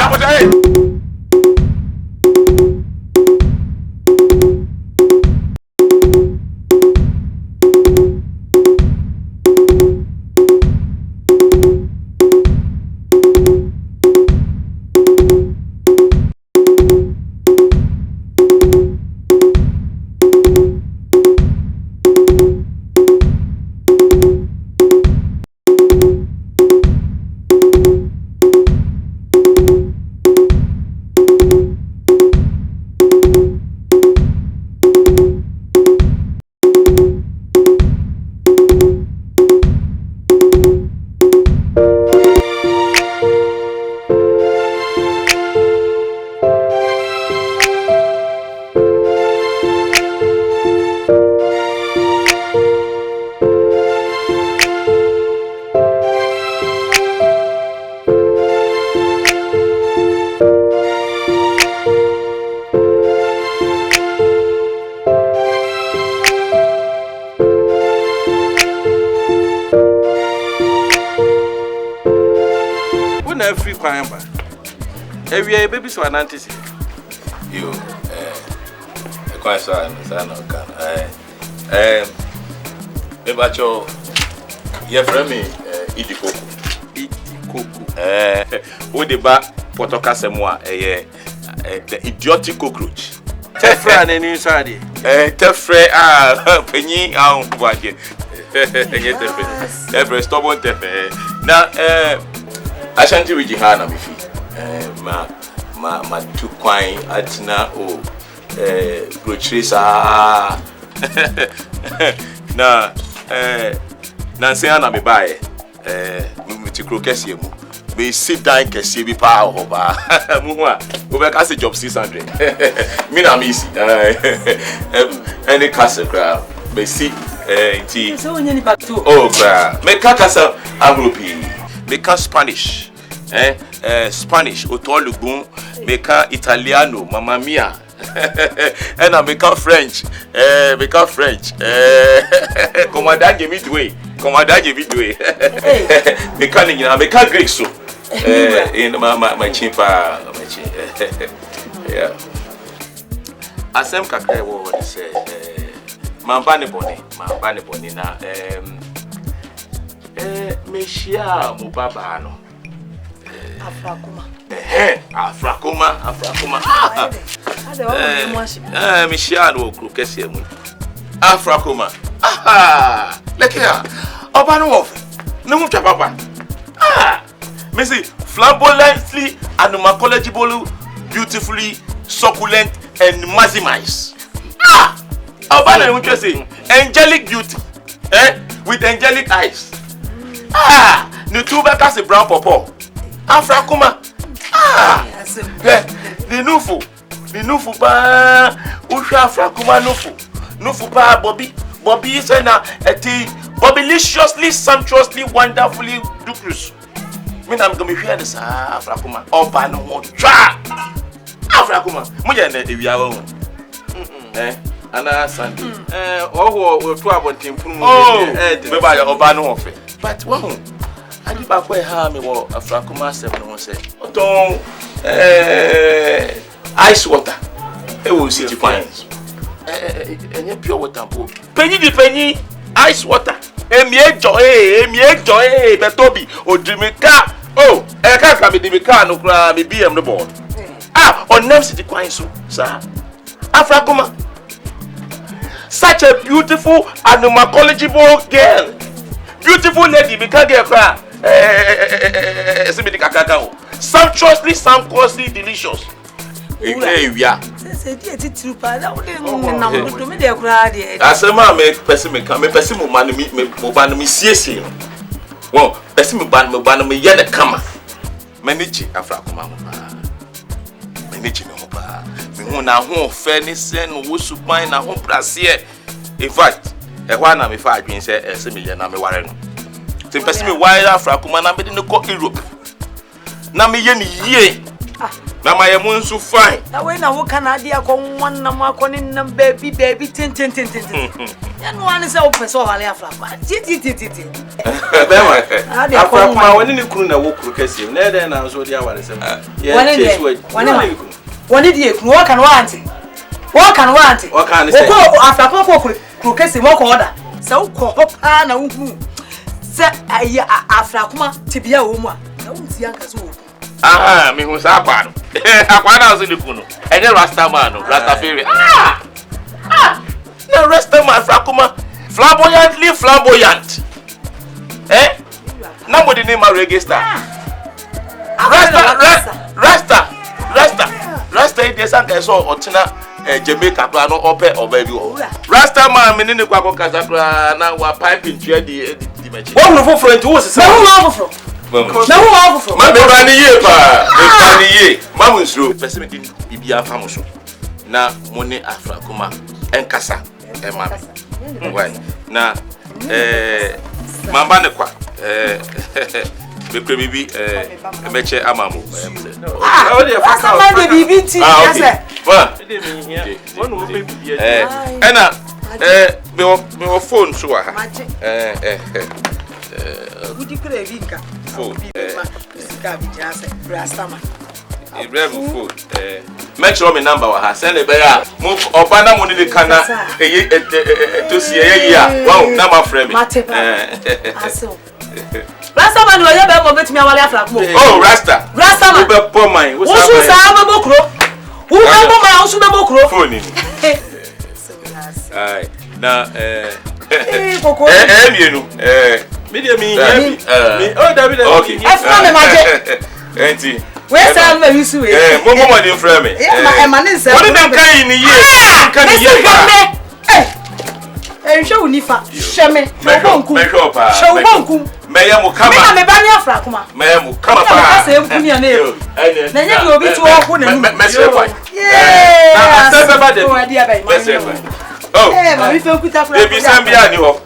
[SPEAKER 1] Free crime, every year baby so anantis. You, quite so no can. Ebacho, you friend me, Idikoku. Who the back Potoka Semwa, the idiotic cockroach.
[SPEAKER 4] Tefra and inside it.
[SPEAKER 1] Tefra, penny, what yet? Tefra, stubborn Tefra. Now, I shan't be Jihana Mifi. Ma two quine atina groceries Nancy Anna me buy to crocessium. May sit down Cassie be power over a job 600. Mina miss any castle crowd. May see tea. Oh, make a castle Anglopi. Make Spanish. Spanish, Otolugun, make Italiano, Mamma Mia. And I make French. Commandant give it away. Make Greek so. In my chimpa. Yeah. Asem kakre what say. Mambane boni na Meshia Mubabano.
[SPEAKER 5] Afrakuma.
[SPEAKER 1] Afrakuma. Meshia no krokesi mu. Afrakuma. Look here. Obano of. No mu papa. Me say flamboyantly animalcollegible, beautifully succulent and maximized. Obana what you say? Angelic beauty, with angelic eyes. The two backers a brown pawpaw. Afrakuma. The nufu ba. Usha Afrakuma nufu ba Bobby is a Bobbyliciously, sumptuously, wonderfully ducrous. Me I'm gonna be here this Afrakuma. Obana mocha. Afrakuma. Mujane if you are Anna Sunday. We're 12 on team. But one, I did back where harm me or Afrakuma 7 say. Don't ice water. It will see fines. And pure water. Penny the penny, ice water. Emie joy, Betobi, or Jimika. Oh, I can't be the car, no cry, me be on the board. On them city quine so, sir. Afrakuma. Such a beautiful animalcollegible girl. Beautiful lady, we can't get cry. Sumptuously, sumptuously delicious. Yeah. As a man, make pessimism come, make pessimism man, me see. Well, pessimism ban me yet a camera. Manage Afrakuma. Manage no pa. Me na ho fairness and wo supan na ho prasie. In fact, e hwa na me fa adwen se $1 na me ware no. Te pessimism wire Afrakuma na me de no ko Europe. Na me ye ni yie. Na my moon so fine. Now when I walk an idea con one number baby tin. And one is open so I have Afrakuma when you couldn't walk Lucas, never and I was what you were saying. One idiot, walk and want it. What can I say? After Lucas, walk order. So call Pana who said Afrakuma to be a woman. Don't see Uncle. Me who's up on. I was in the Kuno. And then Rastaman, Rastafari. No, Rastaman, Afrakuma. Flamboyantly flamboyant. Nobody name a reggae star. Rasta, it is a so or Jamaica, plan or baby. Rastaman, meaning Quaco Casabra, now we're piping to the dimension. One friend who was so wonderful. Na money Afrakuma enkasa mama na mamba ne kwa bibi meche amamu o dey afaka o bibi ti ase ena me phone so ha Would you crave food? Make sure my number was send a bear. Move Obana money the canna to see a year. Wow, number frame. Rasta man, you ever met me a Afrakuma? Oh, Rasta. Rasta man, poor mine. Who's a bokro? Who remember my house? Phone. Aye, now, oh, David, okay. I found a magic. Auntie, where's Alma? You see, Momo didn't frame me. What did they carry in the year? Can you show Nifa? Show me, show Mayamu come on, Afrakuma. Mayamu come on, I say, put me a nail. Then you will be too often and mess up. Yeah, oh, we feel good after baby Zambia you off.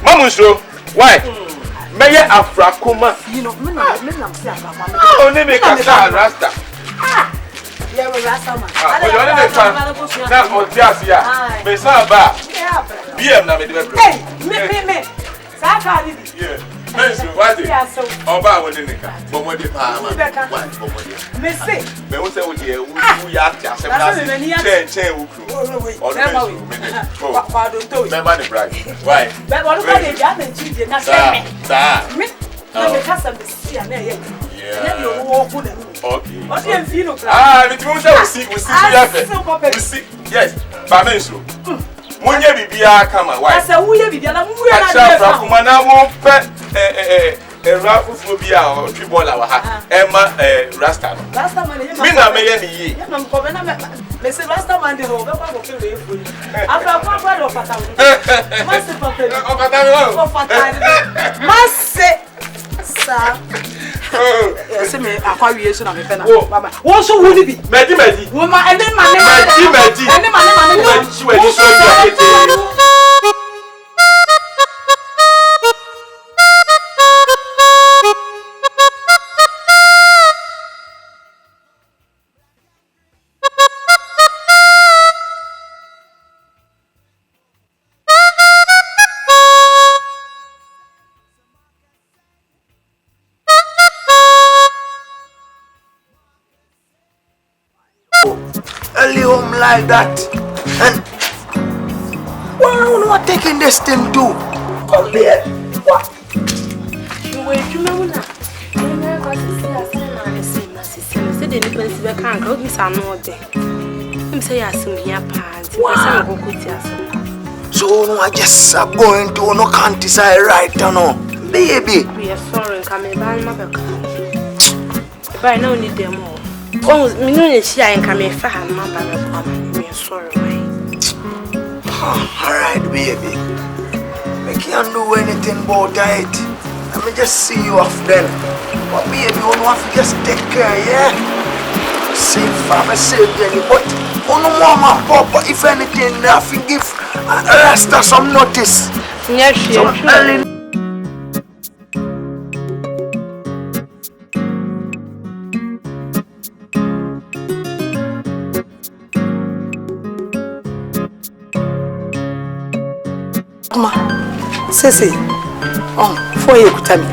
[SPEAKER 1] Mamusho, why? May Afrakuma, you know, oh, name it Rasta. Yeah, Rasta man. Oh, just yeah. Miss Abba. BM na me. Yeah. What is Oba within the car? Bomodi Palma. Missy. May we say with you, we are just remember the bride. Why? But what about the damage? Okay. Yes, Bamenso. Munye bibia kama why?
[SPEAKER 6] Asa wuye bibia na muwe na
[SPEAKER 1] Afrakuma na mo pe rafu phobia or tribola wa ha. Emma Rasta.
[SPEAKER 6] Rasta man e
[SPEAKER 1] me na me ye ni yi.
[SPEAKER 6] Na mko be na me se Rasta man de ho be kwa go ke we fu. Afrakuma kwa do fata wo. Mase papa.
[SPEAKER 1] O fata mi
[SPEAKER 6] o fata. Mase sa. Se me akwa wiye so na me fe na. Mama. Wo so wu ni bi.
[SPEAKER 1] Medi.
[SPEAKER 6] Wo ma ene ma ne.
[SPEAKER 1] Medi.
[SPEAKER 6] Ene ma ne.
[SPEAKER 1] Wo so bi
[SPEAKER 2] like that, and why are you not taking this thing too? Come here. What?
[SPEAKER 5] You wait, you know now. You never see say the people see the can't go miss another. Him say I see me apart.
[SPEAKER 2] So no, I just going to no can't decide right now, baby.
[SPEAKER 5] We are sorry, come in by my back. But I don't need them all. Oh, me no she ain't come in for my back. Sorry,
[SPEAKER 2] alright, baby. I can't do anything about it. Let me just see you off then. But baby, you don't have to just take care, yeah? Save family, save you. But no more my papa, if anything, I have to give Rasta some notice.
[SPEAKER 5] Yes,
[SPEAKER 2] some early.
[SPEAKER 6] Sese, for you kutami.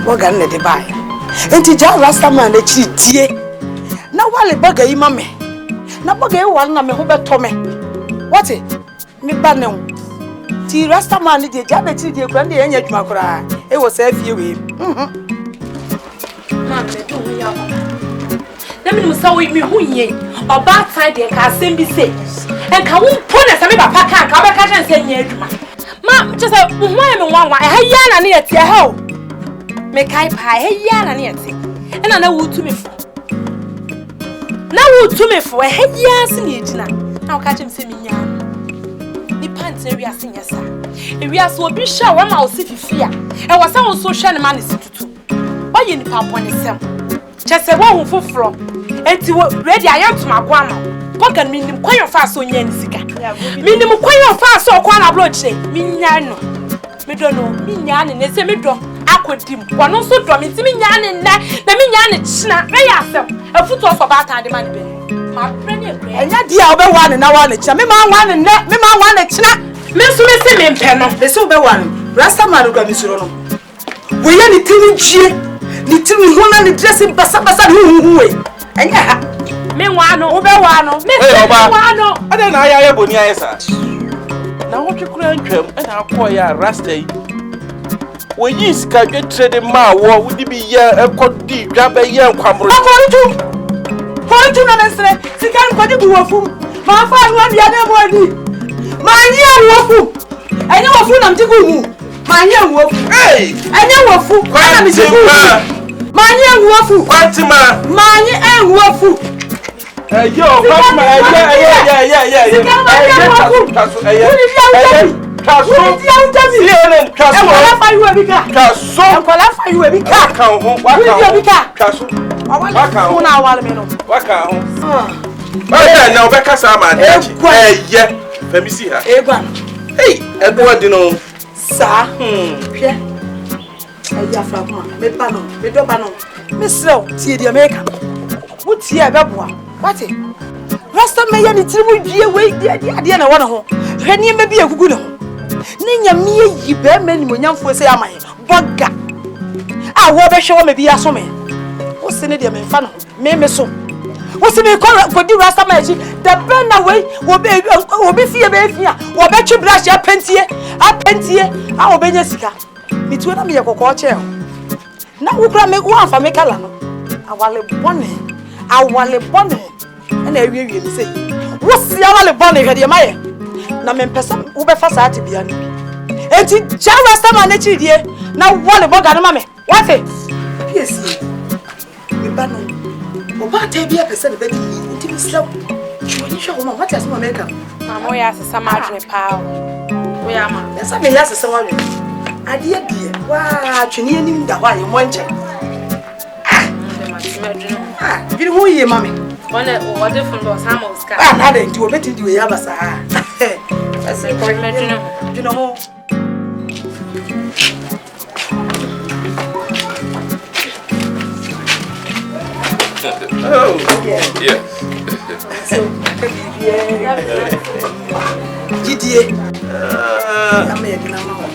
[SPEAKER 6] What can they buy? And Tija Rasta man, the cheat. Now, while a bugger, mammy. Now, bugger, one na me who bet Tommy. What it? Me banner. T Rasta man, the Janet, the grandy, and yet Macra. It was a few.
[SPEAKER 5] Let me know with me who ye or bad side and can send be safe. And can we put us a papa can't come back and say, Ma'am, just a woman, one, I yana near to help. Make I pie, yana near to. And I know who to me for. Now, who to me for a head yes in it now catch him saying, the pants area senior sir. If we are so be sure one mouse if you fear, and was our social man is to. Why you papa on the just a one who from. And to ready I am to my grandma. Pocket mean quite fast on Yensica. Minimum quite fast or quite a bloodshed. Minyano. Me don't know. Minyan and a semi-drop. I could dim. One also drum it. Minyan and that. The Minyan snap. May I a foot off about the money. My friend, and that dear over one and I want it. Me man one and that. Me man one and snap. Miss Missy and Penna. The silver one. Rasta Maruga. We are the TV. The TV one and the dressing Bassa who and yeah. Meanwhile, Obawano, Obawano.
[SPEAKER 4] I don't know. I have Bonia, sir. Now, what you couldn't come and I'll call ya Rasta. When you get trading my war, would you be here a cod deep, grab a young camera?
[SPEAKER 6] Point to an answer. See, can't go to a fool. My father, one other body. My young fool. I know a fool. I'm to go. My young wolf. Hey, I know a fool. My young waffle,
[SPEAKER 4] Fatima,
[SPEAKER 6] my young waffle.
[SPEAKER 4] Yo, Fatima,
[SPEAKER 6] Afrakuma, me pano, me do pano. Me slow, see the American. What here, Babua? What it? Rasta may any tribu be away, the idea I want to home. Renny may be a good home. Ninya me, ye bear men when young for say, am I? Bugga. I will show me be a summon. What's the name in fun? Me so. What's the name called for the Rasta magic? The burn away will be fear, baby. What bet you brush your penty? I will be Jessica. Between me a cocoa chair. Now we can make one for me, Calano. awale bonne na ewie wie bi say wo si awale bonne hwede maye na mempesa wo be fa saati bia no enti ja rasta man na chidie na wale boga no mame what yes me ba no o ba ta bia pesa ne be di enti mi slaw choni hwe wo what asema make am
[SPEAKER 5] mama ya sesa madwe pa wo ya ma
[SPEAKER 6] esa me ya sesa wadwe ade die wa choni anim da wa ye mo nche biri wo ye mame
[SPEAKER 5] One what different was Hamos car.
[SPEAKER 6] Na dey do beti di we ya basa I say for
[SPEAKER 5] imagine
[SPEAKER 6] you know
[SPEAKER 1] Oh, yes.
[SPEAKER 6] So, Gidie. I'm making a man.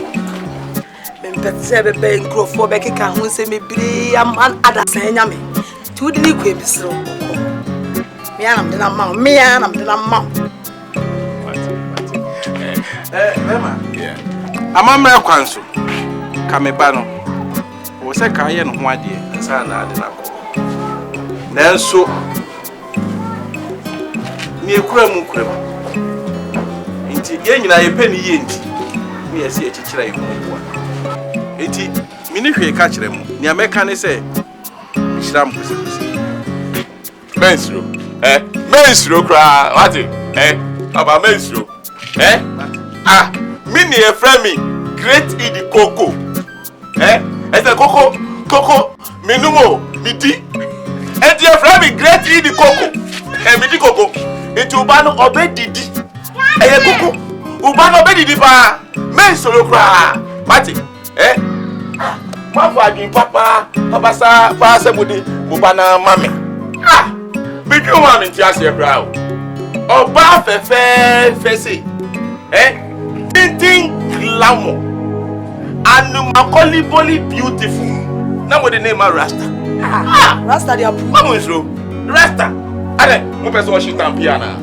[SPEAKER 6] Bempetse be nkrofo be keka ho se mebiri am ada san nya me. Ti wodi ni kwa bisro. Me anam de na ma.
[SPEAKER 4] Mama. Yeah. Amamra kwanso. Ka me ba no. Wo se ka ye no ho ade nsa na ade na ko. Nanso ni ekura mu. Nti ye nyina ye pani ye nti. Me ye se echichira ye mu boa. Enti mini hwe ka kire mu. Ni ameka ne se hira mpusi.
[SPEAKER 1] Mensro kra, what aba mensro. Mini e frame great idi coco. Ese coco minumo midi. Enti e frame great idi coco. Midi coco. Enti uba no obedidi. Coco. Uba no obedidi pa. Mensro kra. Mati. Mafa gi papa sa pa se budi uba na mame. Bidu mame ti ase kra o. Oba fefe se. Tinting glamour. Anumakoli boli beautiful. Now what the name of Rasta?
[SPEAKER 6] Rasta dia pu.
[SPEAKER 1] Mama is Rasta. Ale, mo pese wo shi tampiana.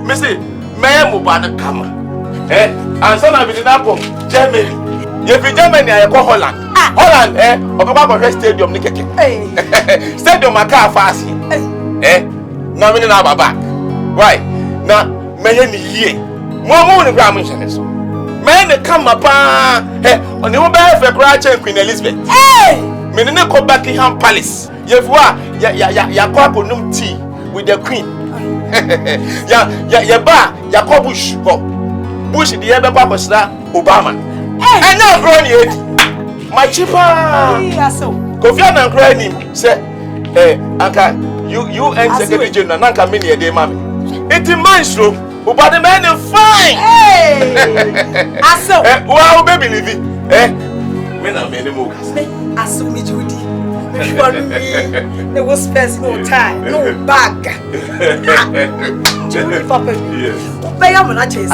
[SPEAKER 1] Me say, me mo ba na kama. Ansa na bi na po Germany. Ye fi Germany aye ko Holland. Holland okoba ko stadium ni keke. Stadium aka afasi. Na me na baba. Why? Na me ye ni yie. Mo ni gra mo nhene so. Me ne kama pa. Oni wo ba fe kra chen Queen Elizabeth. Me ne ko Buckingham Palace. Ye fua ya ko akonum tea with the queen. ya ba ya ko bush go. Bush di ye be kwa kwasra Obama. Na bro ni edi. My chipa. Kofi Annan kra ni say anka you and secretary general nanka me ne dey mami. Iti manstro Uba the man is fine.
[SPEAKER 6] Aso.
[SPEAKER 1] Wow, baby, Livy. Me na me ni mo kasi.
[SPEAKER 6] Aso mi Judy. There was space, no time, no bag. Papa.
[SPEAKER 1] Yes.
[SPEAKER 6] Pay am na chase.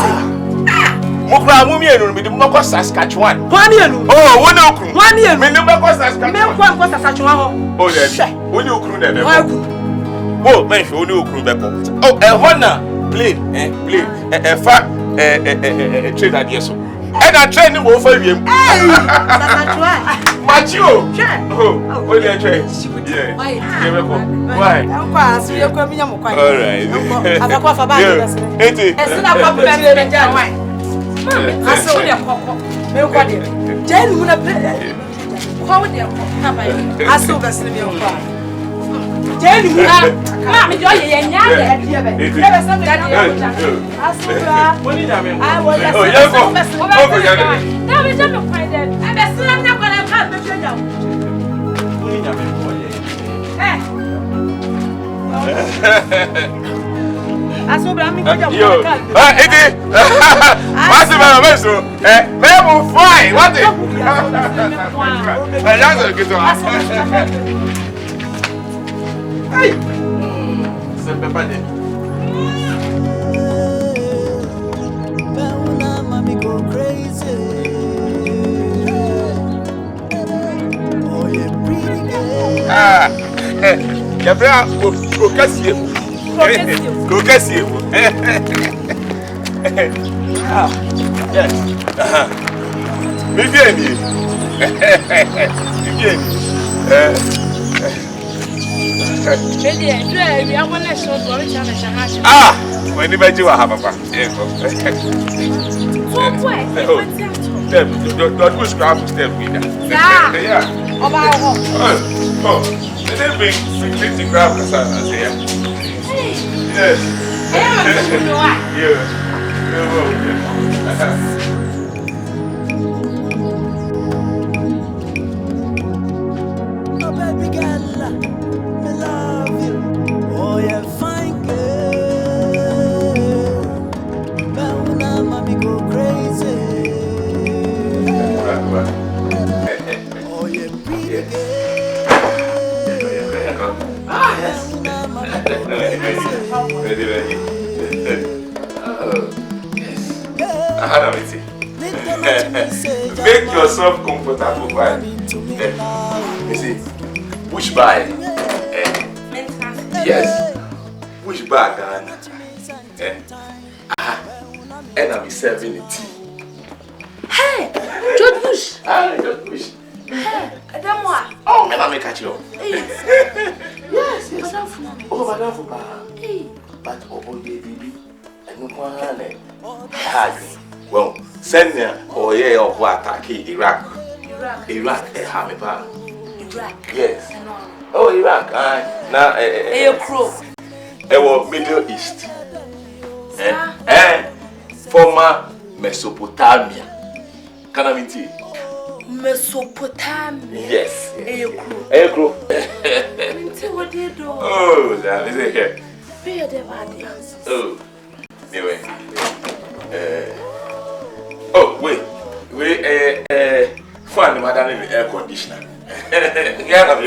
[SPEAKER 1] Mo kra mo mienu me di mo ko Saskatchewan.
[SPEAKER 6] Wanienu.
[SPEAKER 1] Oh, woni okru.
[SPEAKER 6] Wanienu.
[SPEAKER 1] Me ni mo ko Saskatchewan.
[SPEAKER 6] Me ko Saskatchewan ho.
[SPEAKER 1] Oh, yes. Woni okru na be.
[SPEAKER 6] Oh,
[SPEAKER 1] me fi woni okru be ko. Oh, hona. Plane, fa train at yeso. And I train him over him. Macho. Oh, only a train. Yeah. Why? All right.
[SPEAKER 5] Jenny, Mammy, you're a young
[SPEAKER 4] Hey! C'est pas de.
[SPEAKER 2] Mami go crazy. Oh, you're pretty good.
[SPEAKER 1] Ya bra go cassier. Go cassier. Yes. Me bien. Ah, when you bet you have a papa. Don't push crap to step with that. Yeah. Oh, they didn't bring 50 grams or something. Yes.
[SPEAKER 2] Oh, baby girl, me love you. Oh, yeah, fine girl. Now, mommy go crazy. Oh, yeah, pretty girl.
[SPEAKER 1] Ah, yes. I had a meeting. Make yourself comfortable, right? You see, push by. Yes, push back and I'll be serving the tea.
[SPEAKER 5] Hey, George Bush.
[SPEAKER 1] George Bush.
[SPEAKER 5] Hey, Adamwa.
[SPEAKER 1] Oh, man, I'll make you.
[SPEAKER 5] Yes, Madame Fuma.
[SPEAKER 1] Oh, Madame Fuma. But oh, baby, and no one. Well, send me or yeah, or what attack Iraq. Iraq, Hamipa.
[SPEAKER 5] Iraq.
[SPEAKER 1] Yes. Oh, Iraq. Now,
[SPEAKER 5] Crow.
[SPEAKER 1] Middle East. Former Mesopotamia. Can I mean tea?
[SPEAKER 5] Mesopotamia.
[SPEAKER 1] Yes. Crow.
[SPEAKER 5] What do you do?
[SPEAKER 1] Oh, that is it here.
[SPEAKER 5] Where the body?
[SPEAKER 1] Oh, anyway. Oh, wait. Find madam in the air conditioner. Yeah.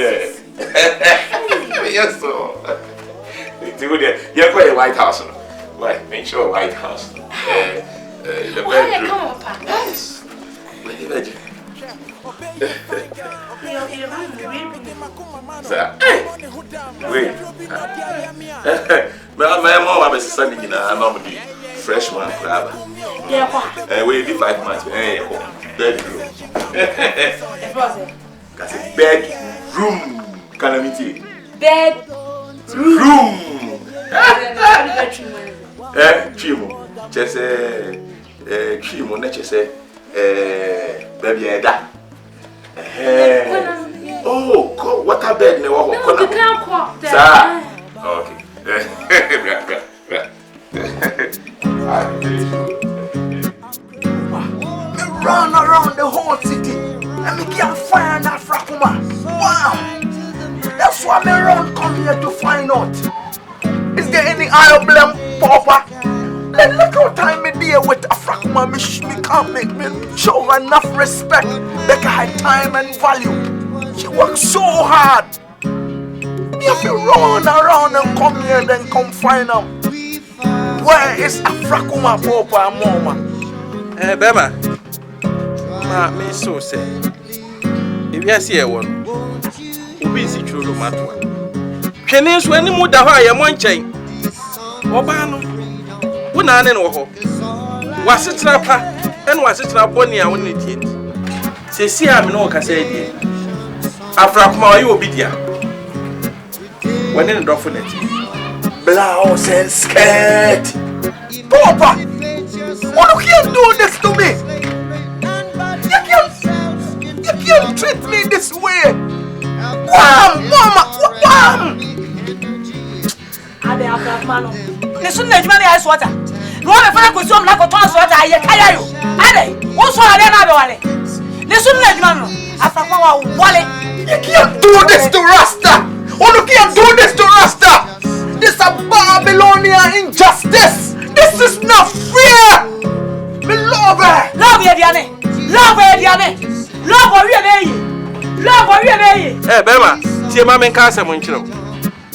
[SPEAKER 1] Yes, so. You're quite a White House. Right, make sure White House. The bedroom. Yes. Sir, wait. My mom was standing in a normally freshman crab. We did 5 months. Bedroom. That's a bedroom. Can I meet you? Bedroom. Chimo. Just Chimo, just baby Ada. Oh, what a bed. No, okay.
[SPEAKER 2] Run around the whole city and me can't find Afrakuma. Wow! That's why me run come here to find out. Is there any problem, Papa? Look how time me deal with Afrakuma. Me can't make me show enough respect. Like her time and value. She works so hard. Me have to run around and come here, then come find her. Where is Afrakuma, Papa and Mama?
[SPEAKER 4] Bema. Me so say. If you see a one, you be see true matter. Can you swing him with the higher monchain? Obano. When I know was it trapper and was it trap 1 year when it did? Say, see, I'm no Cassadi. Afrakuma, you will be there. When in the definite
[SPEAKER 2] blouse and skirt. Papa, what you can't do this to me? You can't treat me this way. Wham, Mama, wham!
[SPEAKER 6] Ade Afrakuma. Listen, let me ice water. No one ever goes home like a toss water. I carry you. Ade, also I don't know. Listen, let me know. Afrakuma, Wally.
[SPEAKER 2] You can't do this to Rasta. Oh, you can't do this to Rasta. This is a Babylonian injustice. This is not fair. Me love her.
[SPEAKER 6] Love you, Diane. Love her, Diane. Love her, you. Love her, you.
[SPEAKER 4] Hey, Bema, see, Mamma Casa Munchino.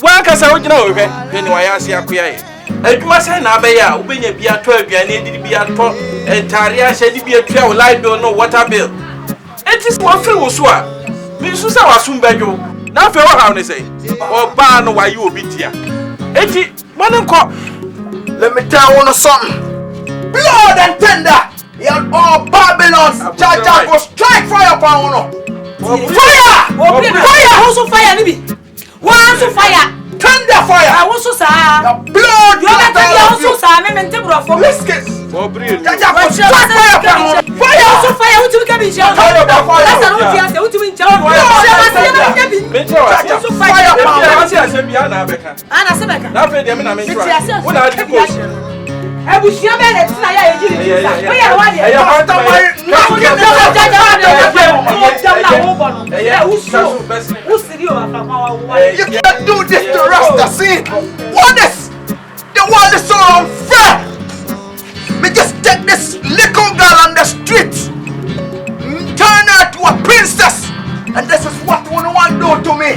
[SPEAKER 4] One Casa, you know, when you are see a queer. And you must say, Nabaya, when you be a 12, you need to be a 12, and Taria said you be a 12 light bill, no water bill. It is one free was swap. Miss Susa was soon by you. Now, for how they say, or ban why you will be here. 80 one cop.
[SPEAKER 2] Let me tell you something. Blood and tender. You're all Babylons. Jaja go strike fire upon you. Fire!
[SPEAKER 6] Fire, also fire, Libby. One so fire.
[SPEAKER 2] Thunder fire.
[SPEAKER 6] I also say.
[SPEAKER 2] Blood.
[SPEAKER 6] You also say. I'm a temper for
[SPEAKER 2] biscuits.
[SPEAKER 4] For bread.
[SPEAKER 2] Fire. Also
[SPEAKER 6] fire. Who to come in jail? That's not what you say. Who to in jail?
[SPEAKER 2] You can't do this to Rasta, see? What is? The world is so unfair. Me just take this little girl on the street, turn her to a princess, and this is what you want to do to me.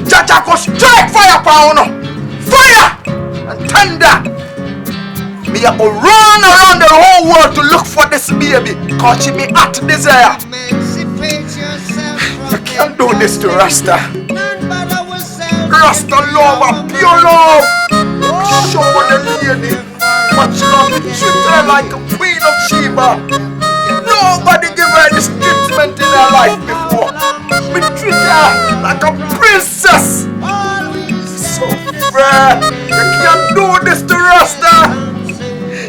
[SPEAKER 2] Jaja go strike fire power, fire and thunder. Me I go run around the whole world to look for this baby, cause she be at desire. You can't do this to Rasta. Rasta love and pure love. Show the lady much love. Treat her like a queen of Sheba. Nobody give her this treatment in her life before. We treat her like a princess. So fair. You can't do this to Rasta.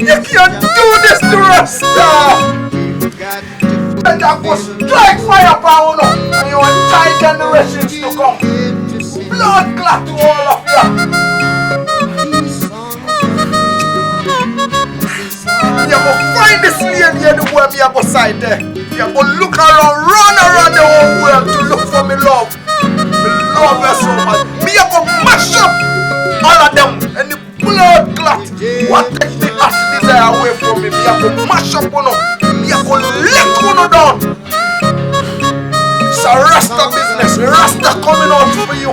[SPEAKER 2] You can't do this to Rasta. And I go strike fire power and your entire generations to come. Blood clot to all of you. You go find this lady anywhere me I go side there. You go look around, run around the whole world to look for me love. Me love her so much. Me I go mash up all of them and the blood clot. What take the heart desire away from me? Me I go mash up on them. Me I go lick one down. It's a Rasta business. Rasta coming out for you.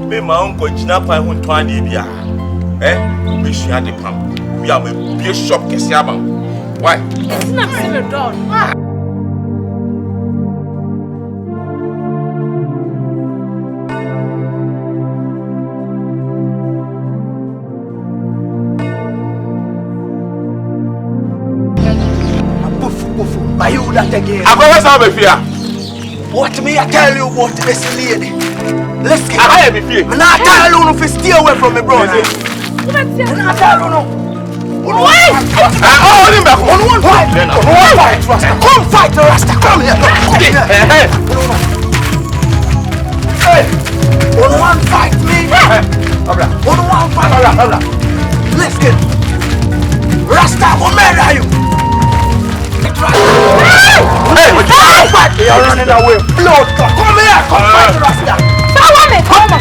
[SPEAKER 1] Me my uncle Jina Pai won 20 bia. Me she had the pump. We are a beer shop kesiaba. Why?
[SPEAKER 5] It's not in the door.
[SPEAKER 2] Are you that again?
[SPEAKER 1] I go what's up with you?
[SPEAKER 2] What me I tell you about this lady? Let's get
[SPEAKER 1] I am here.
[SPEAKER 2] I'm not tell you if you stay away from me, brother. I'm not tell you no.
[SPEAKER 1] Wait! Oh, him back.
[SPEAKER 2] On one fight. On one fight, Rasta. Come fight the Rasta. Come here. Come here. Hey. On one fight, me. On one fight. Let's get Rasta will murder you. Hey, you're running away. Blood. Come here. Come fight the Rasta.
[SPEAKER 5] Follow me.
[SPEAKER 2] Come on.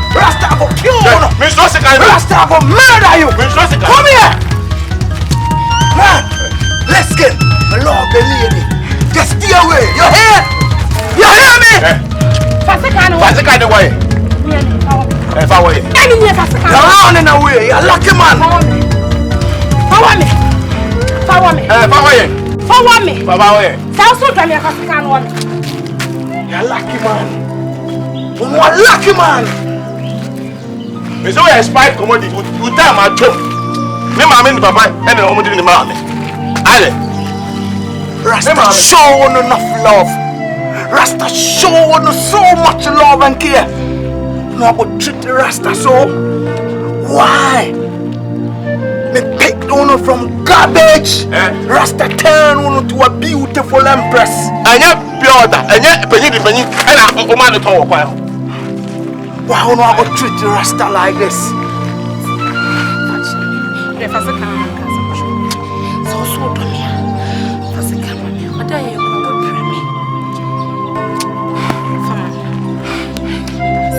[SPEAKER 2] Rasta will kill you. Rasta will murder you. Come here. Man, let's get the Lord, the lady. Just stay away. You hear? You hear me?
[SPEAKER 1] What's the kind of way? If I were you.
[SPEAKER 2] You're running away. You're lucky man.
[SPEAKER 5] Follow me. Follow me. Follow me.
[SPEAKER 2] You're lucky man. One lucky man.
[SPEAKER 1] Me so we spy commodity. You tell my chum. Me mama and papa and the woman in the man. Ale.
[SPEAKER 2] Rasta show enough love. Rasta show so much love and care. No go treat the Rasta so. Why? Me pick one from garbage. Rasta turn one to a beautiful empress.
[SPEAKER 1] Anya pure that. Anya penny and a woman to talk about.
[SPEAKER 2] Why would I go treat the Rasta like this?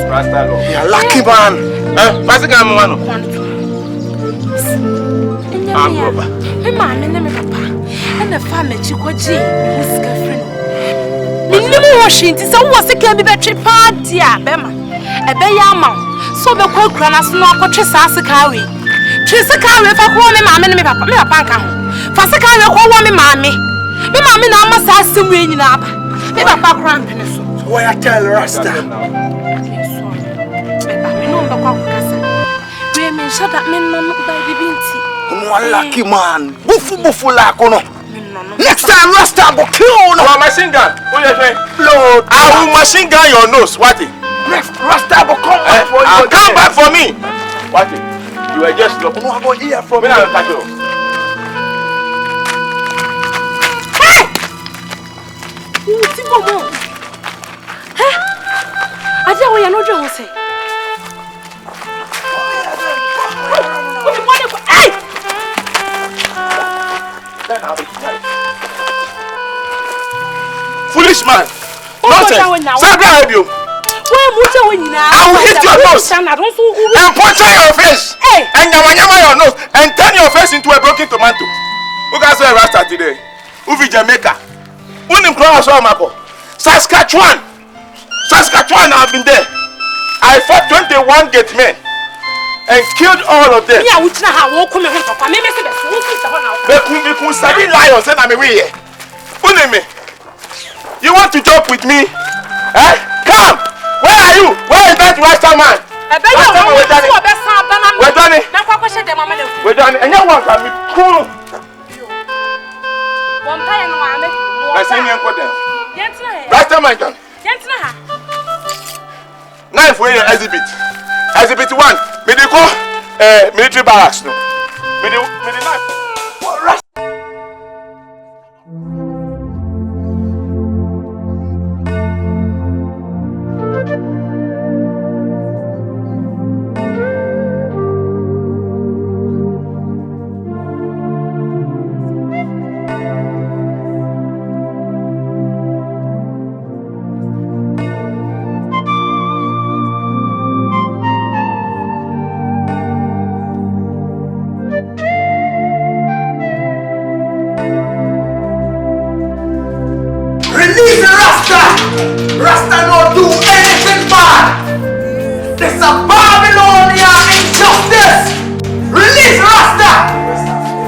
[SPEAKER 1] Rasta love.
[SPEAKER 2] You're lucky man.
[SPEAKER 1] What's the kind of man?
[SPEAKER 5] I'm Robert. My mom and my papa and the family Chikoji, Miss Catherine. Minimum washing is a was a candy battery party, Bema. A bayama, so the cook granas no purchase as a carry. Chase a carry for calling mamma and my papa, my bank. Fast a carry for one mammy. My mammy now must ask some rain up. My papa cramping.
[SPEAKER 2] Why I tell Rasta?
[SPEAKER 5] Shut up, men, baby, binti.
[SPEAKER 2] One lucky man. Bufu like ono. Next time, Rasta will kill no.
[SPEAKER 1] Machine gun.
[SPEAKER 2] Lord,
[SPEAKER 1] I will machine gun your nose. What it?
[SPEAKER 2] Rasta will come back for you.
[SPEAKER 1] I'll come back for me. What it? You are just looking.
[SPEAKER 2] No, I go hear from
[SPEAKER 1] me.
[SPEAKER 3] Hey! Timo. Hey! Aja wo ya no dwe ho se. Hey!
[SPEAKER 1] Foolish man. Nonsense. I will hit your nose and puncture your face and your nose and turn your face into a broken tomato. Who can say Rasta today? Uvi Jamaica. Unim cross all Mako. Saskatchewan, I've been there. I fought 21 gate men and killed all of them. You want to joke with me? Eh? Come! Where are you? Where is that Rasta man? We're done it. We're done it. And you want to be cool. Rasta man, John. Knife for your exhibit. Exhibit 1. Medical military barracks. No. Medical knife.
[SPEAKER 2] Rasta don't do anything bad. This is a Babylonian injustice. Release Rasta.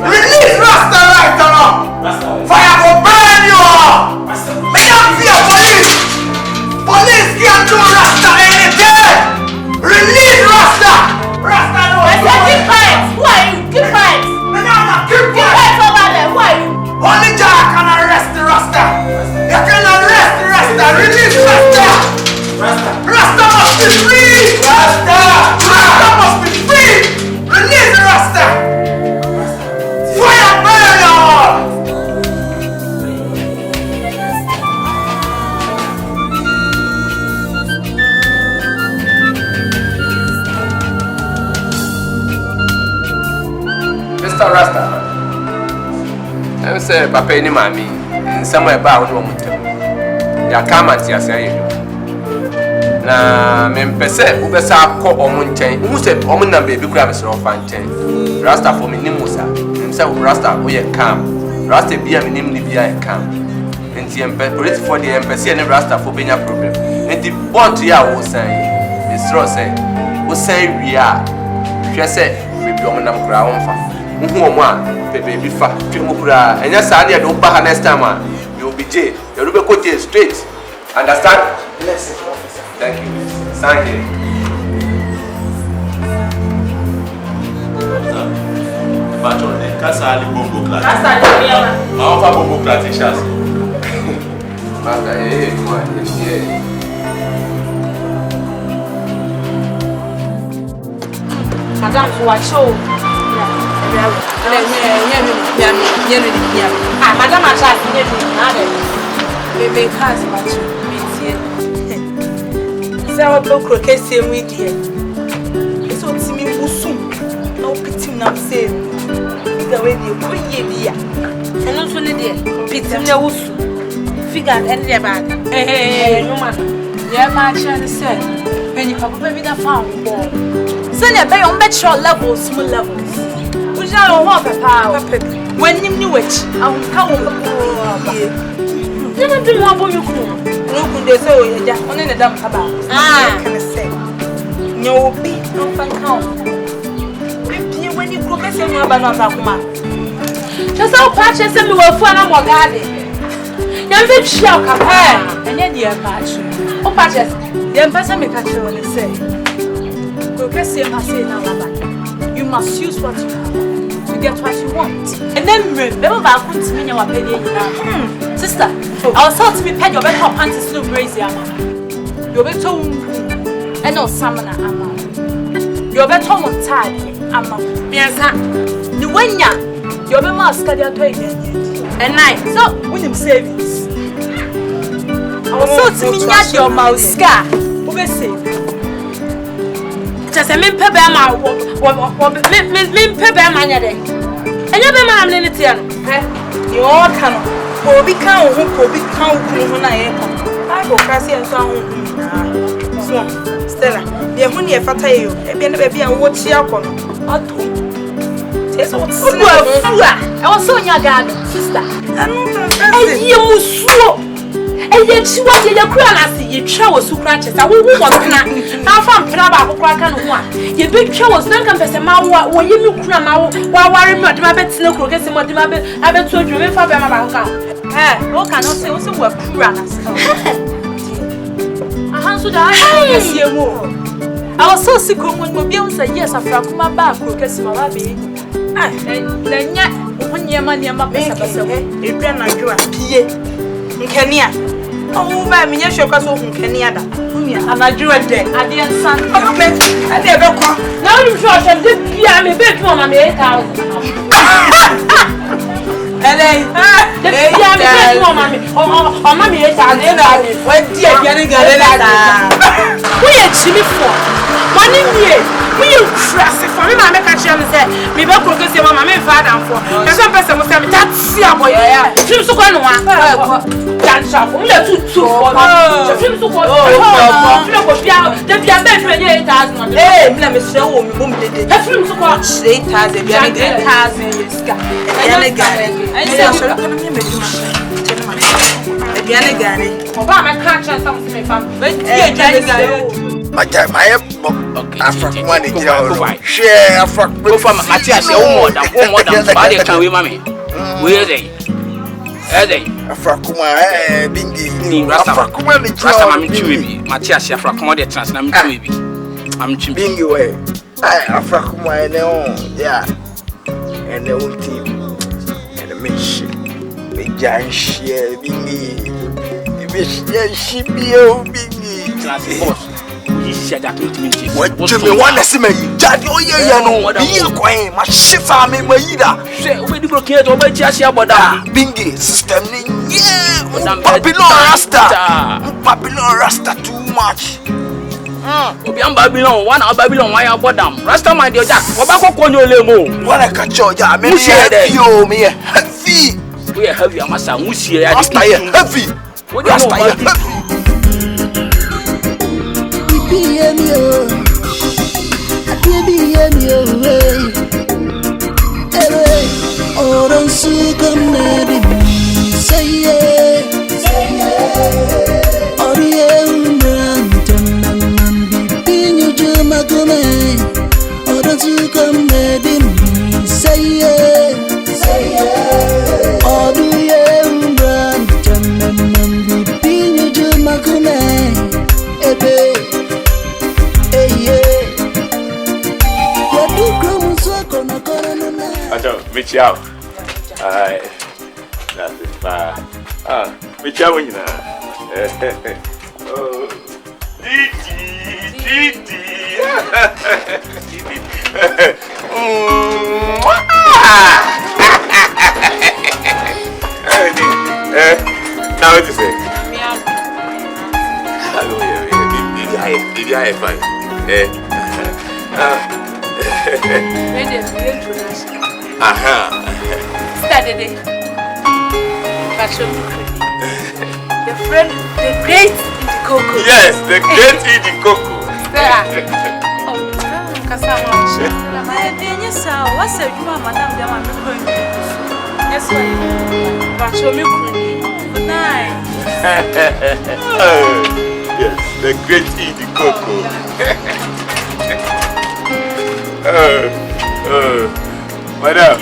[SPEAKER 2] Release Rasta right now. Fire will burn you all. Me not fear police. Police can't do Rasta anything. Release Rasta. Rasta don't do anything.
[SPEAKER 3] Who are you? Keep quiet.
[SPEAKER 2] Me not keep
[SPEAKER 3] quiet. Over there. Who are you?
[SPEAKER 2] Only Jah can arrest the Rasta. You can arrest the Rasta. Release Rasta. Rasta must be free. Rasta must be free. Release Rasta. Fire burn you all.
[SPEAKER 7] Mr. Rasta, I'm saying, Papa, any mammy, in somewhere about one time. Ya come at your say. Na me mpese ubesa akọ omunchen hu se omuna baby kura me soro fanchen Rasta for me nimusa himse Rasta oye calm Rasta bia me nim ni bia calm enti empe for the empese ne Rasta for benya problem enti bond ya wo san me soro say wo san wia hwe se baby omuna kura wonfa hu omo a baby fa twemu kura enya sa na do ba next time a you will be jail you will be go jail straight understand.
[SPEAKER 2] Bless it.
[SPEAKER 7] Thank you. Thank you.
[SPEAKER 1] Patrol, kasa ali bongo class.
[SPEAKER 3] Rasta ni biya.
[SPEAKER 1] Ma fa bongo class chas.
[SPEAKER 7] Master, come on,
[SPEAKER 3] Madam, so what show? Madam, I shall see you.
[SPEAKER 6] Baby, cast much. Say what block croquet say we dear. It's what see me busum. No pity na say. Figure we dey go ye dia.
[SPEAKER 3] And also ne dey pity na wusu. Figure and dey bad. No man.
[SPEAKER 6] Yeah, my child say. When you papa be da found ball. Say na be on bet short levels, small levels. We shall ho papa. When you knew it, I will come over.
[SPEAKER 3] You don't do more for you.
[SPEAKER 6] No kun dey say o ya only na dam aba. Can say. Nyo bi no fan count. Be when you go say no aba no Afrakuma.
[SPEAKER 3] Just how patch say me we fu na mo garden. Yan be twa kapa.
[SPEAKER 6] Enye dey patch.
[SPEAKER 3] O patch.
[SPEAKER 6] Dem person me catch you when say. Go say ma say na aba. You must use what you have.
[SPEAKER 5] get what you want. And then remember I couldn't mean your opinion now. Sister, I was told to be paid your better panties no crazy ama. Your better and no samana ama. Your better on tide ama. Bianca, the wenya, your better mask at your toy. And night, so when him savings. I was told to me at your mouse scar. Over say. Just a min pebe ma min pebe ma nya dey. Enya be ma am ne tie no.
[SPEAKER 6] You all can Kobi kan ho Kobi kan ho na ye ko. Ai ko kasi enso ho na. So Stella, be hu ne e fata ye yo. E be na be a wo chi akọ no. Ato. Tese wo fua.
[SPEAKER 5] I was so nya gad sister.
[SPEAKER 6] Anu na
[SPEAKER 5] e ye musuo. Eye chiwa ye kura na se ye twa wo su kura chesa wo wo na fa mpra ba akokora ka no ho a ye be twa wo na kan pese ma wo ye mi kura ma wo ware mi odima betine kuro kese mo odima be abetu odwo me fa be ma ba ka wo ka no se wo se wo kura na se aha so da ai ye mu I was so sick when we be on say yes Afrakuma ba kuro kese ma ba be na nya wo nyema pesa
[SPEAKER 6] e bia na dwo a pie nkania oh ba me nya shoka so nkania da
[SPEAKER 5] anadwo de ade nsan
[SPEAKER 6] oh me ade be ko
[SPEAKER 5] na you sure say de bia me be tu ma me 8,000
[SPEAKER 6] ele
[SPEAKER 5] de bia me be tu ma me o ma me 8,000 na
[SPEAKER 6] wa di bia ne gare la
[SPEAKER 5] wo ye chimi fo money me we you trust for me ma make a share me say me be ko kese ma me father for e so person mo say me that see aboy ya film so ko no wa dan sha for me le tu for film so ko film ko bia de bia be fe ye 8,000
[SPEAKER 6] me na me sure wo me bom dede
[SPEAKER 5] film so ko
[SPEAKER 6] 8,000 bia ne
[SPEAKER 5] 8,000 yeska
[SPEAKER 6] bia ne gare ai say so ko me me duma bia ne gare
[SPEAKER 5] o ba me catch something me fam be
[SPEAKER 6] bia ne gare
[SPEAKER 2] my Afrakuma ni jira share Afrakuma
[SPEAKER 8] go for Matthias more than body can we mommy we are they
[SPEAKER 2] Afrakuma bingi
[SPEAKER 8] Afrakuma ni jira mami chiwi Matthias Afrakuma de trans na mi chiwi am chiwi
[SPEAKER 2] bingi we Afrakuma ene on yeah ene on team ene meshi be janshie bingi be shibio bingi
[SPEAKER 8] trans boss you said that to me
[SPEAKER 2] what you want to see me daddy oh yeah no you going my shifa me maida
[SPEAKER 8] say we di broke to be chia boda
[SPEAKER 2] bingi system ni yeah Babylon rasta too much
[SPEAKER 8] obi am Babylon one am Babylon why bodam rasta man dey jack oba kokko ni ole mo
[SPEAKER 2] what I catch ya me heavy me heavy
[SPEAKER 8] we heavy amasa musie ya
[SPEAKER 2] rasta heavy rasta heavy
[SPEAKER 1] Michao. Ai. That's it. Michao ni na. Oh. Didi. Now what you say? Hello, did I fine? Aha.
[SPEAKER 5] Saturday. Fashion. The friend, the great Coco.
[SPEAKER 1] Yes, the great Coco.
[SPEAKER 5] Oh, Kasama. My dear, sir, what's a woman, Madame Dama? Yes, Fashion. Good night.
[SPEAKER 1] Yes, the great Coco. Madam,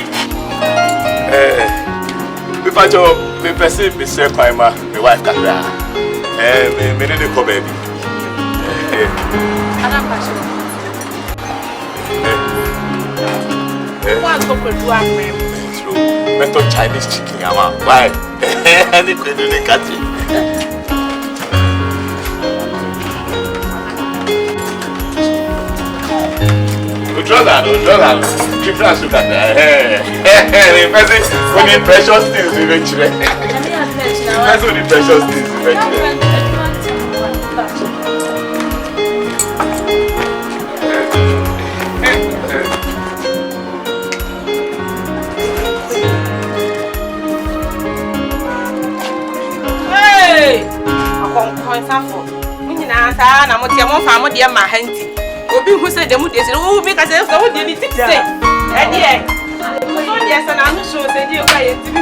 [SPEAKER 1] me person me say Kwaima, my wife Katra. Me need to come baby.
[SPEAKER 5] One cook do
[SPEAKER 1] Metal Chinese chicken, why? Any could do the catching. Udraga. Keep that sugar there. We need precious things eventually. That's what the precious things eventually.
[SPEAKER 5] Hey! I'm going na mo tie mo fa mo de ma hanti obi hu se de mu de se wo bi ka se so wo de ni tip say e de so de se na no show se de kwa ye ti bi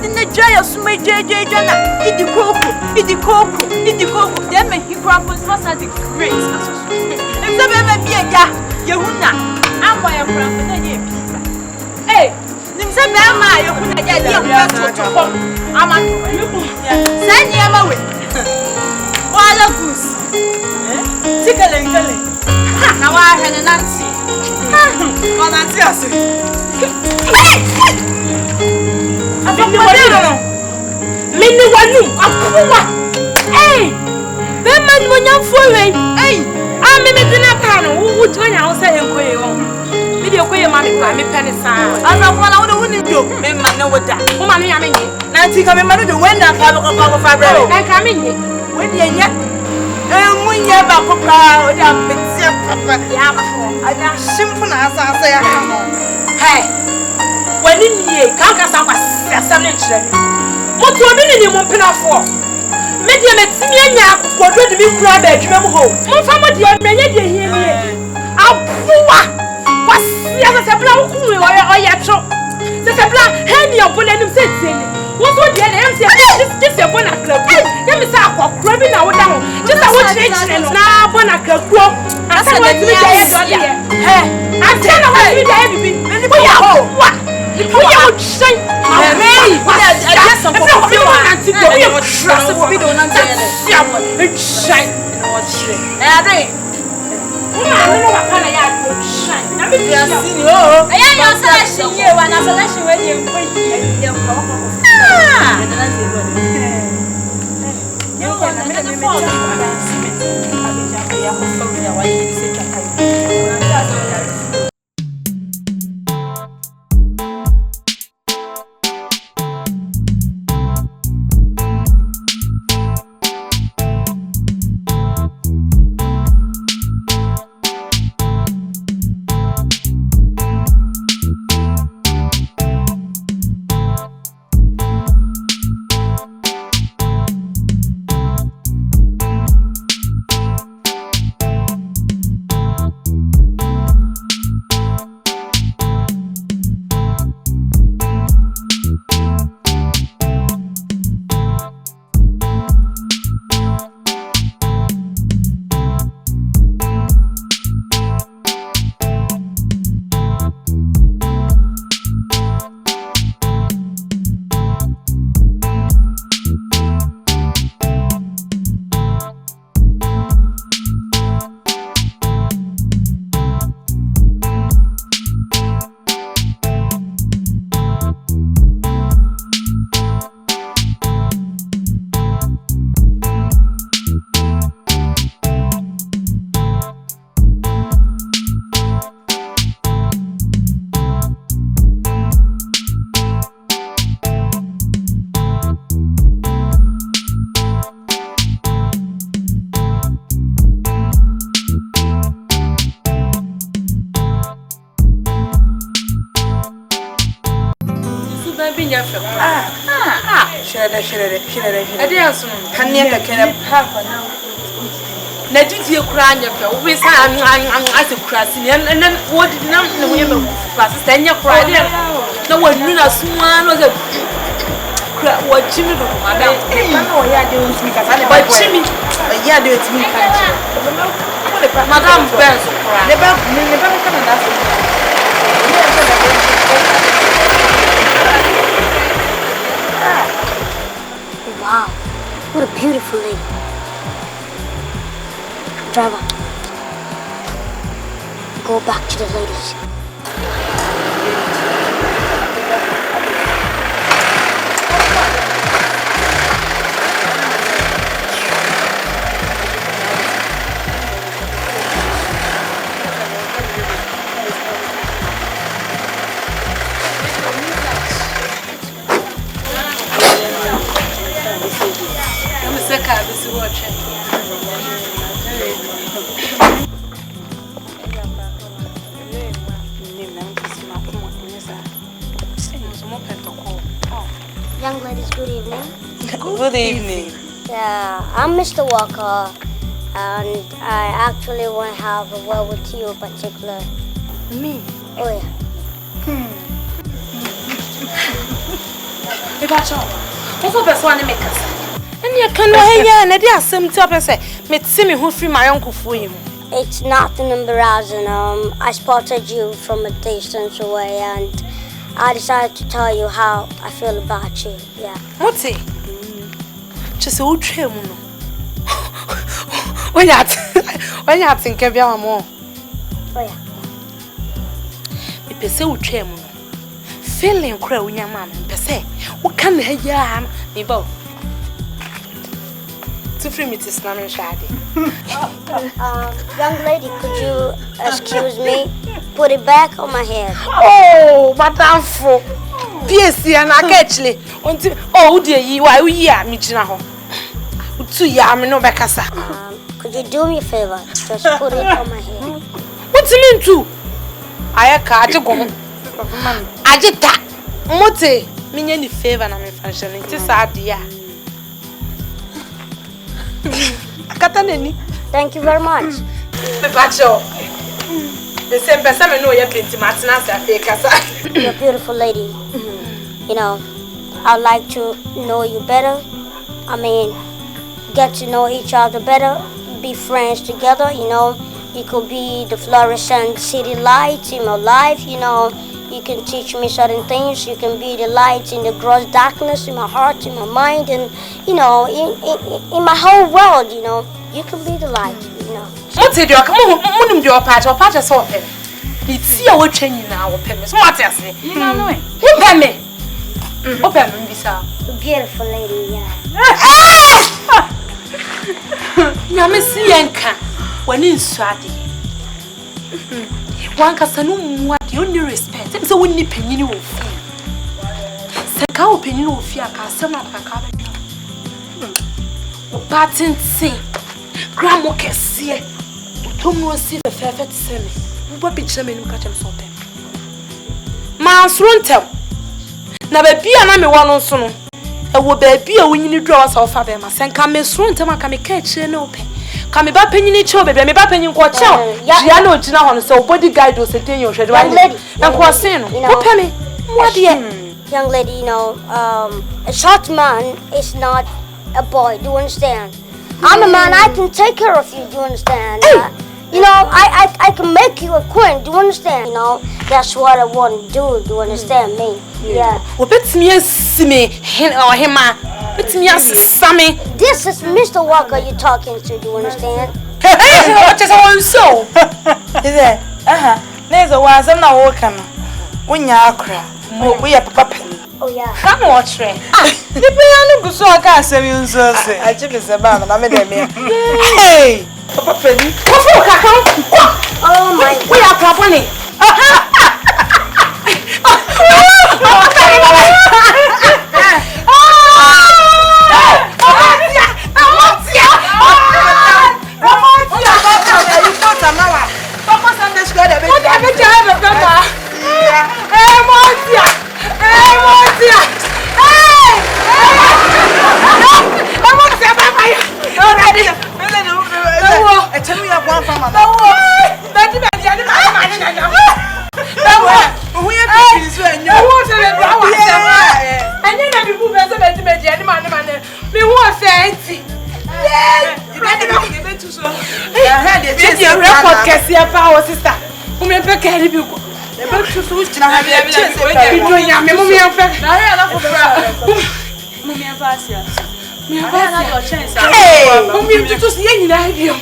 [SPEAKER 3] in the jail, smart JJ, eat the cocoa. Then make you crop was at the grace. If there ever be a guy, Yahuna, I'm by a crop and then you pizza. Hey, Nimsabama, Yahuna, I'm on you. Send him away. Wild goose. Tickling. Now I had a Nancy. Oh, Nancy.
[SPEAKER 5] Mini wanu akuwa. Hey! Be man mo nyam fowe. Hey! Ah me dina pa no wo twanya wo say enkoye wo. Me de koye ma me kwa me pene sa.
[SPEAKER 6] Asa kwa na wo de woni do. Me ma na woda.
[SPEAKER 5] Wo ma no ya me nyi.
[SPEAKER 6] Na ti ka me ma no de wenda ka ko fa brere.
[SPEAKER 5] Na ka me nyi.
[SPEAKER 6] We de nya. Munye ba ko pra o da petse papa.
[SPEAKER 5] Ya ko.
[SPEAKER 6] Ada shimfu na asa ya ka no.
[SPEAKER 5] Hey! Wani nie ka ka sa kwa asam ne kire me. Moto obi ni mo pena fo. Me de metimi anya kodo de mi kura ba adwuma mu ho. Mo fa mo de menye de hie nie. Abuwa. Kwasi asa se bla wo ku o ya tro. Se bla he ni obole nim se tieni. Wo so de na em se this se bona kraku. Ya me sa akokro bi na wo da ho. Just a wo kire no na bona kraku. Asa wo ti de ye do de. He. Asa na wo ti de ye bibi. Wo ya ho. Wa. Wo ya wo shan.
[SPEAKER 6] Hey, what are just some people who are anti go we trust for video na tell you.
[SPEAKER 5] Shine.
[SPEAKER 6] Eh,
[SPEAKER 5] Uma no wa kana ya go shine. Na me
[SPEAKER 6] we are seeing oh.
[SPEAKER 3] Aya your selection here, one selection when you
[SPEAKER 6] Shere. Ade asun. Kanya ka kena pa kwa na.
[SPEAKER 5] na didi ekura anya fe we say ase kura si and then what did na we me class say anya kura dey na wanu na suma no say kura what chimi do madam na o ya dey want me kasa but chimi ya dey want me kan madam benz kura ne ba come na so
[SPEAKER 9] wow, what a beautiful lady. Driver, go back to the ladies. Young ladies, good evening.
[SPEAKER 6] Good evening.
[SPEAKER 9] Yeah, I'm Mr. Walker, and I actually want to have a word with you in particular.
[SPEAKER 5] Me?
[SPEAKER 9] Oh, yeah.
[SPEAKER 5] What's the one make us? And you can hear and there are some top and say, me see me who free my uncle for him.
[SPEAKER 9] It's nothing embarrassing. I spotted you from a distance away, and I decided to tell you how I feel about you. Yeah.
[SPEAKER 5] What's it? Just old trim. When you think of your more.
[SPEAKER 9] Oh, yeah.
[SPEAKER 5] If you say old trim, feeling crow in your man, per se, what can they hear me both? To free me to slam and shady.
[SPEAKER 9] Young lady, could you excuse me? Put it back on my head.
[SPEAKER 5] Oh, madam fo. PSC and I actually. Oh dear, you are we are meeting now. Two yam no bekasa.
[SPEAKER 9] Could you do me a favor? Just put it on my head.
[SPEAKER 5] What's it mean to? I can't go. I did that. Mote, me any favor na me function. It is sad, yeah.
[SPEAKER 9] Thank you very much. You're a beautiful lady. You know, I'd like to know you better. I mean, get to know each other better, be friends together, you know. You could be the fluorescent city lights in my life, you know. You can teach me certain things. You can be the light in the gross darkness in my heart, in my mind, and, you know, in my whole world, you know. You can be the light, you know.
[SPEAKER 5] What's it? Come on, your patch or patch us open. It's your training now, open. So what's it? You know, open me. Open me, sir.
[SPEAKER 9] Beautiful lady, yeah.
[SPEAKER 5] Yamisi Yanka, when in Swati. One Casanu, what you only respect. So when you penny will fear. Saka opinion will fear Casama Pacaba. Patent sing. Grandma can see it. Tom will see the fair fat semi. What be chairman catch him something? Ma's run tell. Now, baby, and I'm one on soon. I will be a winning draws of father. My son come miss run tell my come catch and open. Come back penny each other, baby, back penny watch out. Giano Gina, so body guide was a 10 year old lady. And was saying, what penny? What
[SPEAKER 9] young lady, you know, a short man is not a boy, do you understand? I'm a man, I can take care of you, do you understand? You know, I can make you a queen, do you understand? You know, that's what I want to do you understand me? Yeah.
[SPEAKER 5] Well, bet me a simi, him or him, bet me a sammy.
[SPEAKER 9] This is Mr. Walker you're talking to, do you understand?
[SPEAKER 5] Hey, what is our so?
[SPEAKER 6] Is it? There's a one, I'm not walking. When you're cry, we are papa.
[SPEAKER 9] Oh, yeah.
[SPEAKER 5] Come watch me.
[SPEAKER 6] The piano goes so I can't say you so. I just miss a band and I made a hey, Papa Penny.
[SPEAKER 9] Oh, my God.
[SPEAKER 5] We are properly. your power, sister. Who may pick any people? The back to switch and have a chance. Mummy and Fair. Mummy and Vassia. Hey, Mummy, you just yelling at you.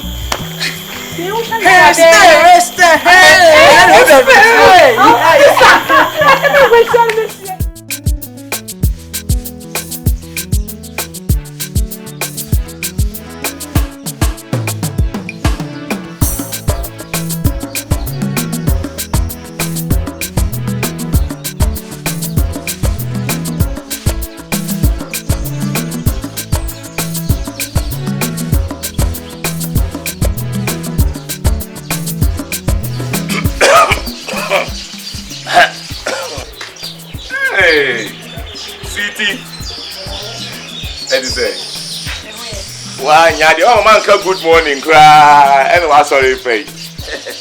[SPEAKER 1] Why, Yadi? Oh, man, good morning, cry. Anyway, sorry, pay.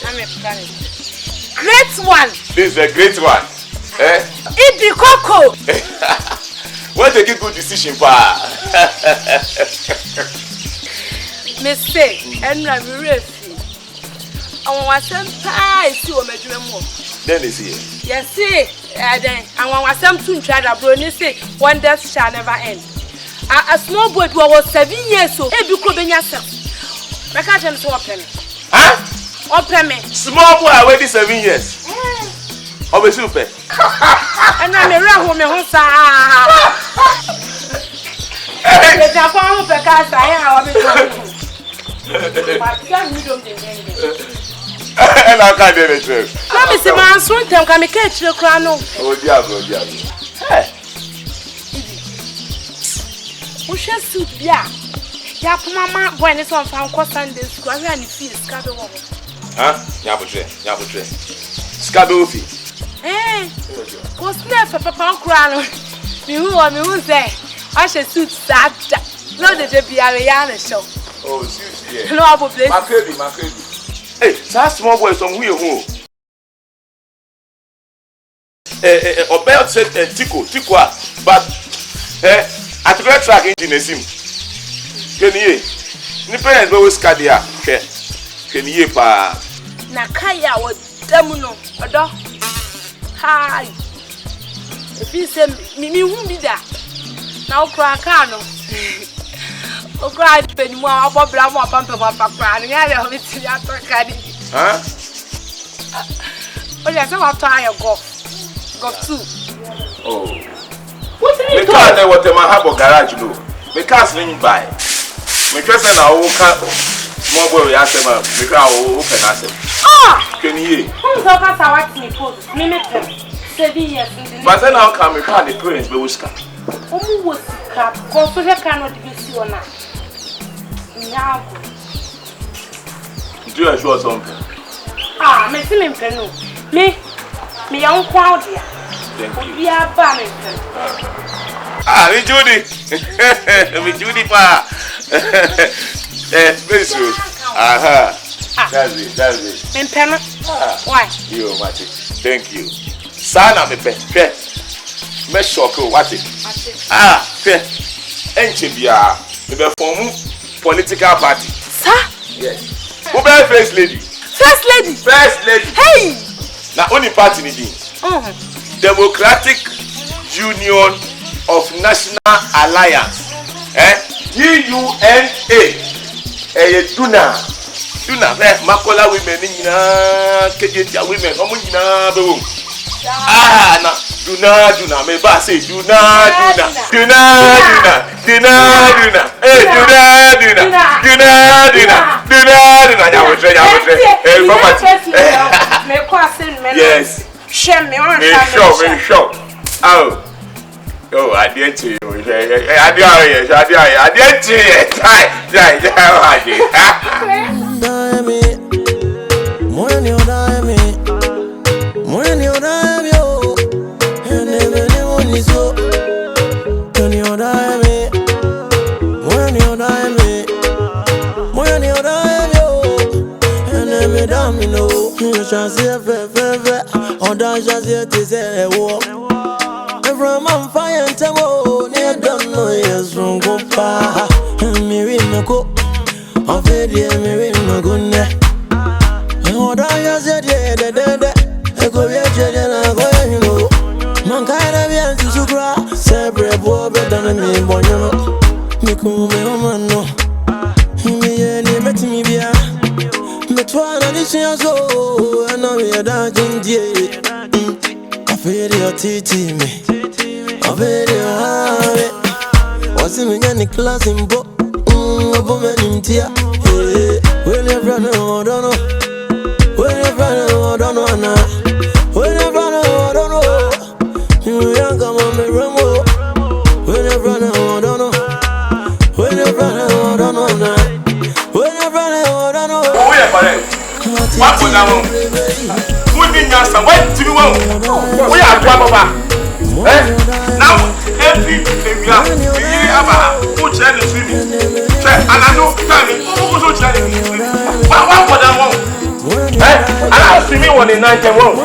[SPEAKER 5] I'm a mechanic. Great one.
[SPEAKER 1] This is a great one. Eh?
[SPEAKER 5] Eat the cocoa.
[SPEAKER 1] What a good decision, pa.
[SPEAKER 5] Mistake, and I'm ready. I want some pie to a medrum.
[SPEAKER 1] Then they see.
[SPEAKER 5] Yes, see, then I want some to try to brony say one death shall never end. A small boy who was 7 years old, every could be yourself. I can't tell you open.
[SPEAKER 1] Huh?
[SPEAKER 5] Open me.
[SPEAKER 1] Small boy, waiting 7 years. Oh, be super.
[SPEAKER 5] And I'm a round woman who saw. The Japan of the cast I have.
[SPEAKER 1] And I can't do it.
[SPEAKER 5] Let me see my son, can I catch your crown?
[SPEAKER 1] Oh, diablo, diablo. Hey.
[SPEAKER 5] We shall suit, yeah. Yeah, Mama, when it's on found Sunday school, I really feel scabby.
[SPEAKER 1] Huh? Yabutre. Scabby fee.
[SPEAKER 5] Eh? Was never Papa crown. You who say, I shall suit that. Not that there be a Rihanna show.
[SPEAKER 1] Oh, seriously.
[SPEAKER 5] No, I will bless.
[SPEAKER 1] My credit. Hey, that small boy from who? Obey said Tikwa, but at the track engine sim. Can you? The parents always cardia. Can you pa?
[SPEAKER 5] Nakaya was demono, a dog. Hi. If you say me won't be that. Now crackano. Oh, cried penny more about Brahma pump of a crying. I don't know it's
[SPEAKER 1] huh?
[SPEAKER 5] Oh, yes, I'm tired of Got two.
[SPEAKER 1] Oh. What did you do? I what my harbor garage do. We can't swing by. We just send our small boy. I said, we can't open us.
[SPEAKER 5] Ah!
[SPEAKER 1] Can you?
[SPEAKER 5] Who's the cast I want me for? Minute 7 years.
[SPEAKER 1] But then I'll come. We can't the parents, but we scan.
[SPEAKER 5] Who was cut? Because we cannot be sure now. Now,
[SPEAKER 1] do you assure something?
[SPEAKER 5] Ah, me see me no. Me young Claudia.
[SPEAKER 1] Thank you.
[SPEAKER 5] We are banning.
[SPEAKER 1] Ah, me Judy. Me Judy pa. Very soon. Aha. That's it.
[SPEAKER 5] Me penna. Why?
[SPEAKER 1] You Mati. Thank you. Sana me pe. Me shock what it. Ah, pe. Enche bia. Me be form political party.
[SPEAKER 5] Sir?
[SPEAKER 1] Yes. Who be first lady?
[SPEAKER 5] First lady. Hey.
[SPEAKER 1] Na only party ni din. Democratic Union of National Alliance. DUNA. Duna Makola women nyina kejetia women omo nyina be wo. Ah na Duna me ba say Duna. Eh Duna. Ya wotre. Eh property.
[SPEAKER 5] Me kwasen me.
[SPEAKER 1] Yes.
[SPEAKER 5] Shame me on.
[SPEAKER 1] Me show. Oh. Oh, I didn't see you. I didn't see it.
[SPEAKER 10] From on fire and tamo, near don't know yes from Gopa. Mary Mako, of Eddie, Mary Maguna. And what I said, yeah, I go here, I go, you know. Mankind, be able to cry. Separate, poor, better than me, boy, you know. Me come, me woman, no. Me, met me, be a. Me, try, and this is so. And now we are dancing, yeah. I feel your titty, me. I feel your heart. What's in the class in book? A woman in tear. When your brother, I don't know. When your brother, I don't know, now. When your brother, I don't know. You young, come on, me rumble. When your brother, I don't know. When your brother, I don't know, now. When your brother, I don't know.
[SPEAKER 1] Oh, yeah, but what was that? Good in your son, what do you want? We are Papa. Now, every we are who challenge me. And I know, who's so challenging me. What for that one? And I see me one in 91.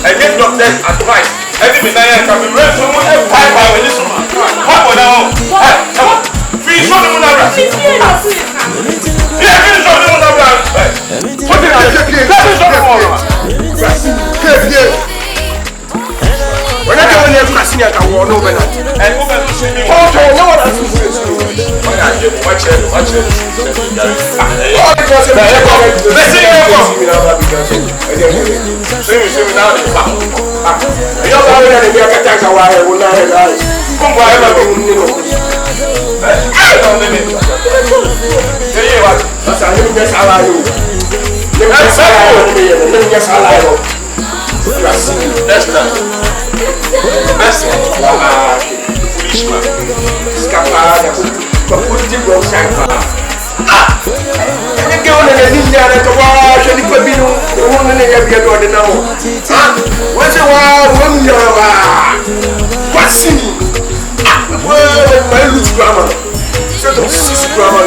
[SPEAKER 1] I get doctor's advice. Every midnight, I can be ready to move a 5 hours this one. What for that one? Free show the moon. Yeah, free show the moon. What did I say? Let me show the moon. When I go in there, I see I can walk over that. And over to see me. Oh, no one has to say so. Watch it. Oh, because let's see you now. You're going to be a attack a while. I will not have it. Come by everything. I don't know. Tell you what, that's a new guess. How are you? Let's allow you. That's done. Merci. Policeman. Scapard. Kapulti go shaka. Ah. Any girl in the ninja that wash any pabino. The woman in every other now. Ah. What's a wow? What's in? Ah. Well, my little grammar. Set of 6 grammar.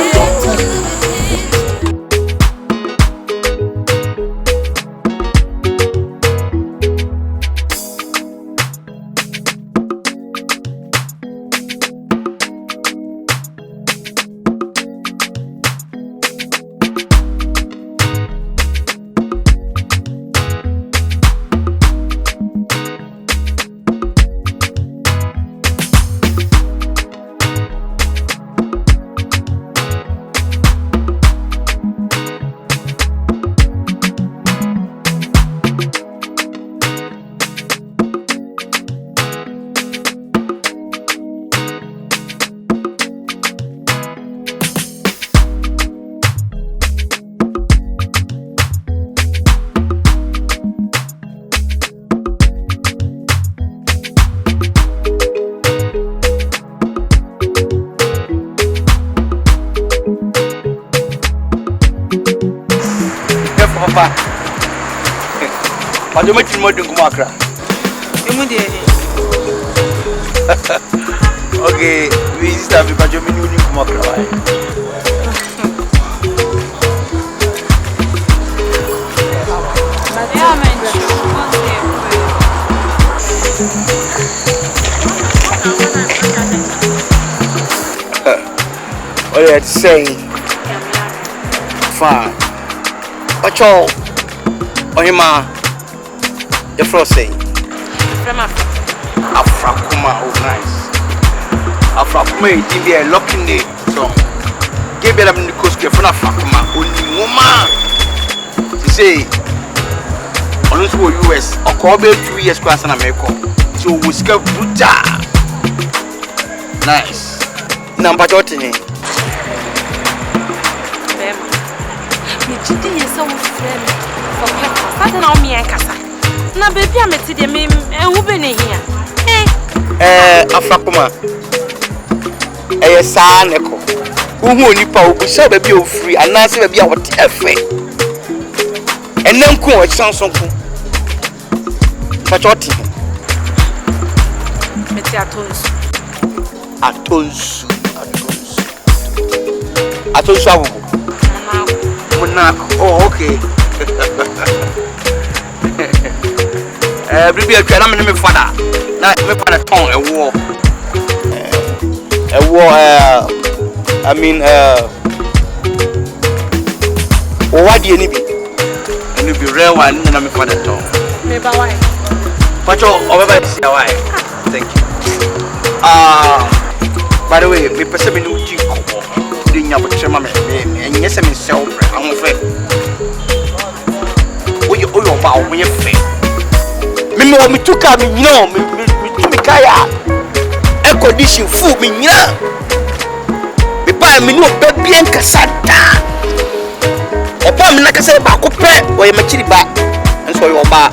[SPEAKER 8] You make him more than Kumakra. Okay, we start because you mean Kumakra. What are you saying? Fine. What's all? Ohima. The first say from Afrakuma, oh nice. Afrakuma is a locking day. So give them the coast from Afrakuma. Only woman to say on the US or Kobe 2 years class in America. So we scale brutal. Nice. Number 13. Na baby ameti de me hu be ne hia Afrakuma sa neko uhu onipa obusa baby o free anase baby a wote efe enanku o chansonku pachoti meti atonsu abubu muna oh okay Baby, I can't make me father. Now, me father tongue a war. I mean, O wa di eni bi. Eni bi rare one na me father to.
[SPEAKER 5] Me ba why?
[SPEAKER 8] Pacho obeba si why. Thank you. By the way, me pese me no ji kobo. Di nya bo trema me enye se me sell bre ahofre. Oyo ba o me fe. Me no me tuka me nyina me kaya. Air condition full me nyina. Me pa me no be bien kasada. Opa me na kase ba ko pe o ye machiri ba. Enso yo ba.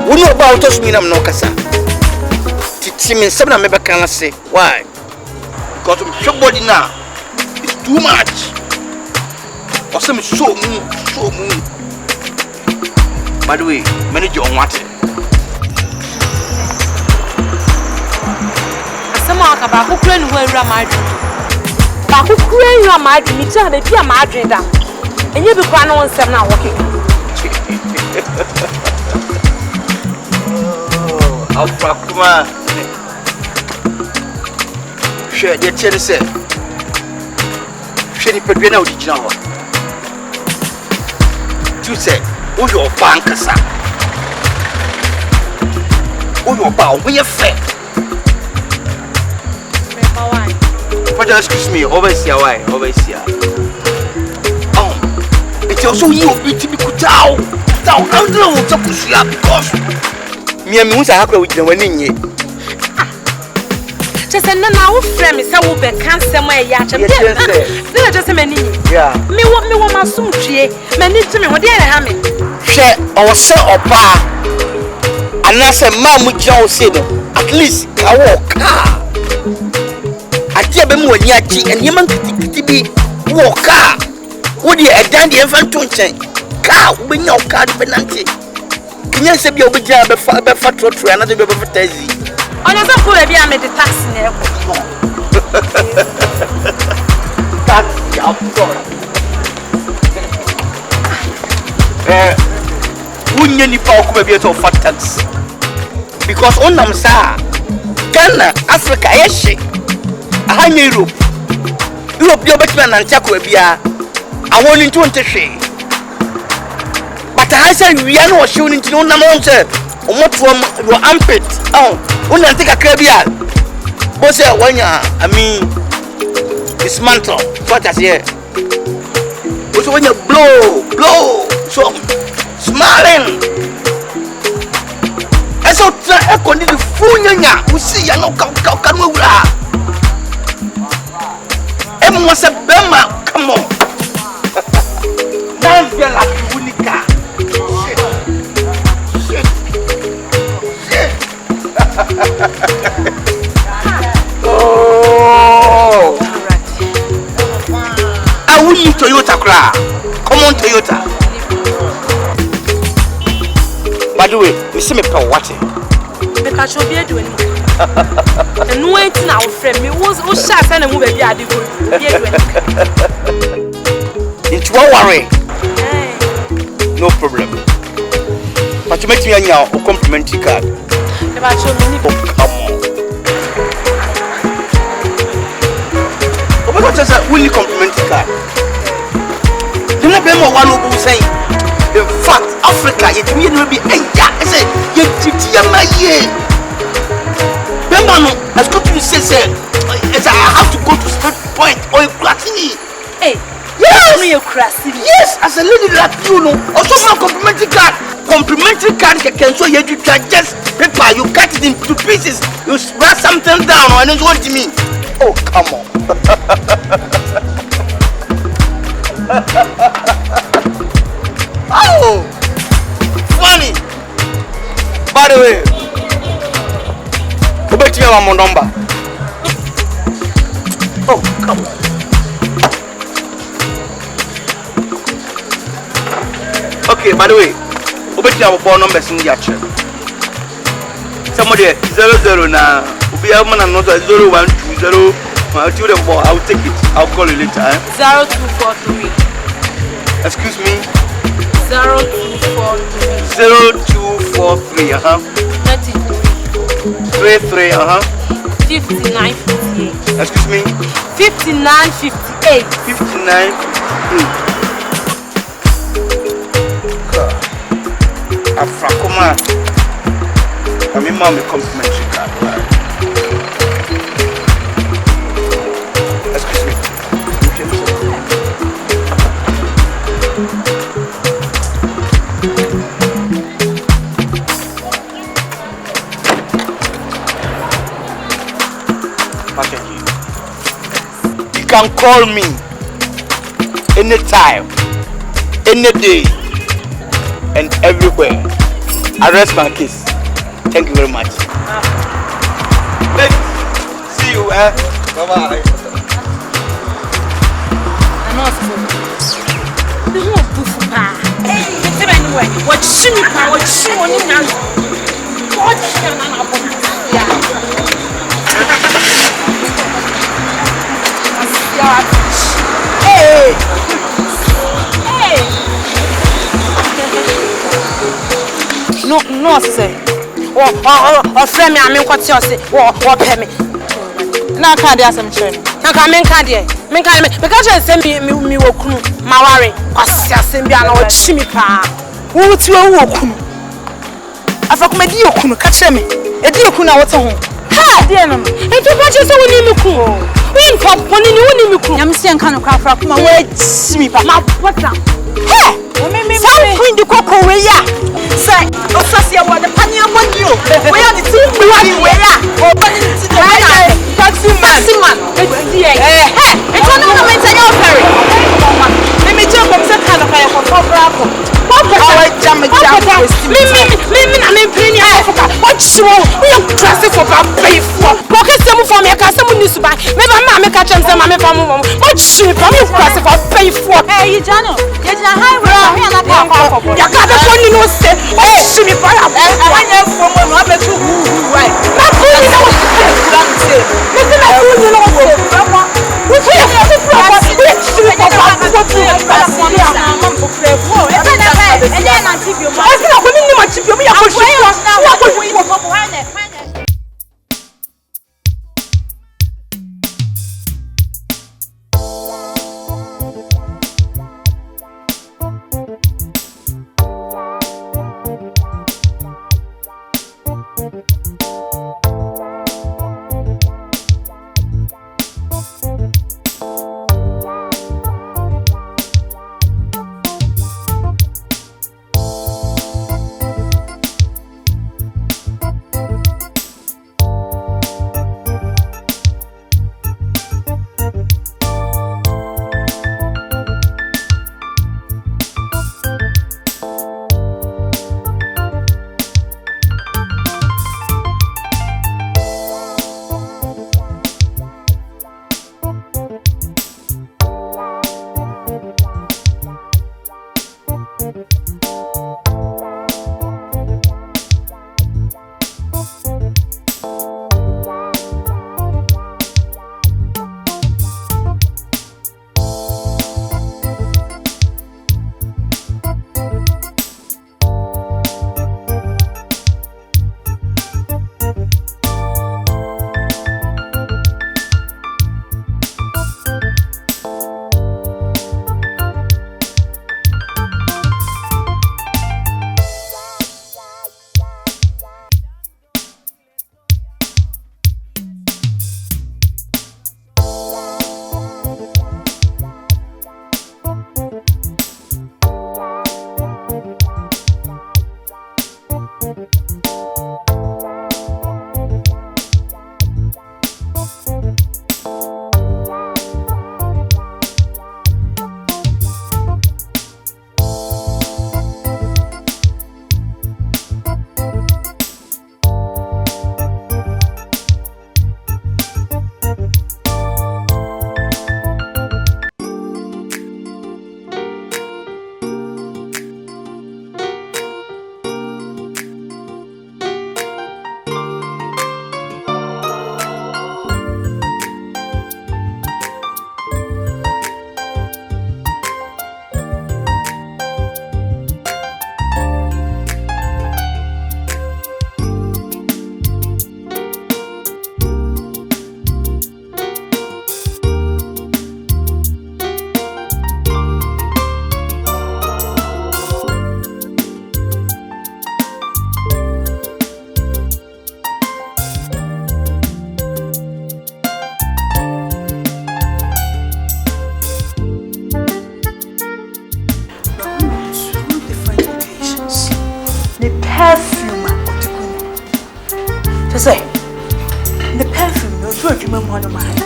[SPEAKER 8] Woni oba o to sumi na me no kasa. Titi me sebna me be kan say. Why? Because my body now is too much. Or some so moon. By the way, manage your what?
[SPEAKER 5] Someone about who couldn't wear a madrid. But who couldn't your madrid? Me tell the dear madrid. And you be crying on 7 now walking.
[SPEAKER 8] Afrakuma. Share the chance. Share the pedena original. You say, who your bankers are? Who your bow? We are fair. But excuse me, overseer, why? Overseer. Oh, it's also you, it's me, Kutao. Down, I don't know what's up with you because me and Musa have with the winning.
[SPEAKER 5] Just a now frame is how we can somewhere yet. Just a many.
[SPEAKER 8] Yeah.
[SPEAKER 5] Me want my soon tree. Many to me, what did I have?
[SPEAKER 8] Share our son or pa. And that's a man with John said, at least I walk. I tell them when you are and you man to be walk car. Would you a dandy infant to car when your car penalty? Can you say you'll be job before to another baby for Tazzy?
[SPEAKER 5] On your phone, I made the taxi now.
[SPEAKER 8] That's your story. Wouldn't any power be for tax? Because on them, sir, Ghana, Africa, yes, I Europe. Europe, your betman and Chakwabia. I want into a but I said, we are not showing into no number. What from your armpit? Oh, when I take a caribbean. What's that when I mean, dismantle. What I say? What's when you blow, so smiling. I saw I couldn't do funya. We see you know, come over. Emma was a bema, come on. Now you're like Unica. Oh, I will use Toyota car. Come on, Toyota. By the way, you see me per what?
[SPEAKER 5] Because you'll be doing it. And waiting our friend, me was shot and a movie.
[SPEAKER 8] It's one worry. No problem. But you make me a complimentary card. Oh, come on. What is a really complimentary card? Do not be more one who say, in fact, Africa, it will be a ya. I say, you did my year. Bemano has got to say, I have to go to State Point or Cratini.
[SPEAKER 5] Hey,
[SPEAKER 8] yes, as a lady like you know, also my complimentary card. Complimentary card can show you can just paper, you cut it into pieces, you spread something down, and it's what you mean. Oh, come on. Oh, funny. By the way, go back to your number. Oh, come on. Okay, by the way, obeti our phone numbers in the action. Somebody 00 now. We have man not 0120. I'll take it. I'll call you later.
[SPEAKER 5] 0243.
[SPEAKER 8] Excuse me.
[SPEAKER 5] 0243.
[SPEAKER 8] 0243. 33.
[SPEAKER 5] 5958.
[SPEAKER 8] Excuse me.
[SPEAKER 5] 5958.
[SPEAKER 8] 59. I mean, mommy complimentary card. Excuse me. You can call me anytime, any day, and everywhere. I rest my case. Thank you very much. See you, bye bye.
[SPEAKER 5] No, say. Or friend me, I mean, what's yours? Or pay me. Now, can't ask him, train. Now, come in, can't you? Because you send me, Wokum, Mawari, Assassin, or Chimipa. Who to a Wokum? Afrakuma, dear Kun, catch me. A dear Kuna, what's home? Ha, dear, and you watch us all in Muku. We ain't pop one in Unimuku. I'm seeing kind of Afrakuma, wait, Chimipa, what's up? Hey! Some queen the cocoa, say, Ossasia, what the Pania want you. We are the team, we are the way. Oh, taxi man. It's another mental ferry. Let me jump and set kind of fire for Bravo. I'm in Penny Africa. What you are dressing for pay for? Pocket some for me, I can't someone used to buy. Maybe I'm catch them, I'm a family. What you dressing for pay for? Hey, Jano, you're a highway. You got the phone, you know, say, oh, see me for a man from one of two right. Not really know what to say. Listen, I don't know what
[SPEAKER 6] say the perfume no to adwuma mu no man.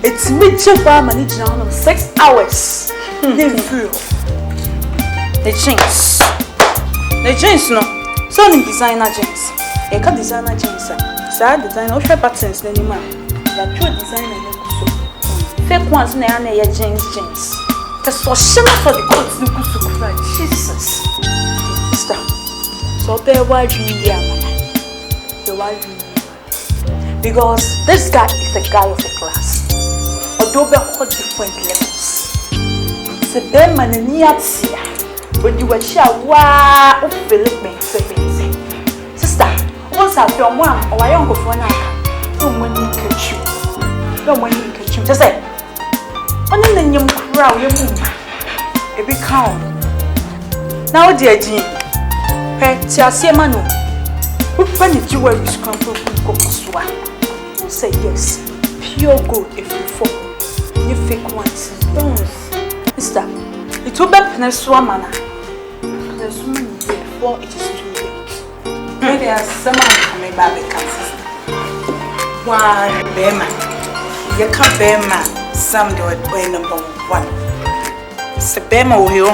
[SPEAKER 6] It's me check by manage now 6 hours. Then feel the jeans no. So the designer jeans. E ka designer jeans. Sa designer o hwe patterns na ni ma. Ya true designer na so. Fake ones na ya jeans. The so shimmer for the coats ni kusu cry. Jesus. Sister. So there why you because this guy is the guy of the class. Although we have different levels. So them man ni atia. When you were share wa Philip me say sister, once I feel one or I go for now. Don't want to catch you. Don't want to catch you. Just say on the nyum crowd you move. E be count. Now dear Jean. Tia Siemano. Who find the jewelry scramble Kokoswa? Who say yes? Pure gold if you fall. You fake ones. Don't. Mister, it will be Peninsula Manor. Peninsula before it is too late. Maybe there's someone coming back because sister. Why, Bema? You can't Bema. Some do it way number 1. It's a Bema will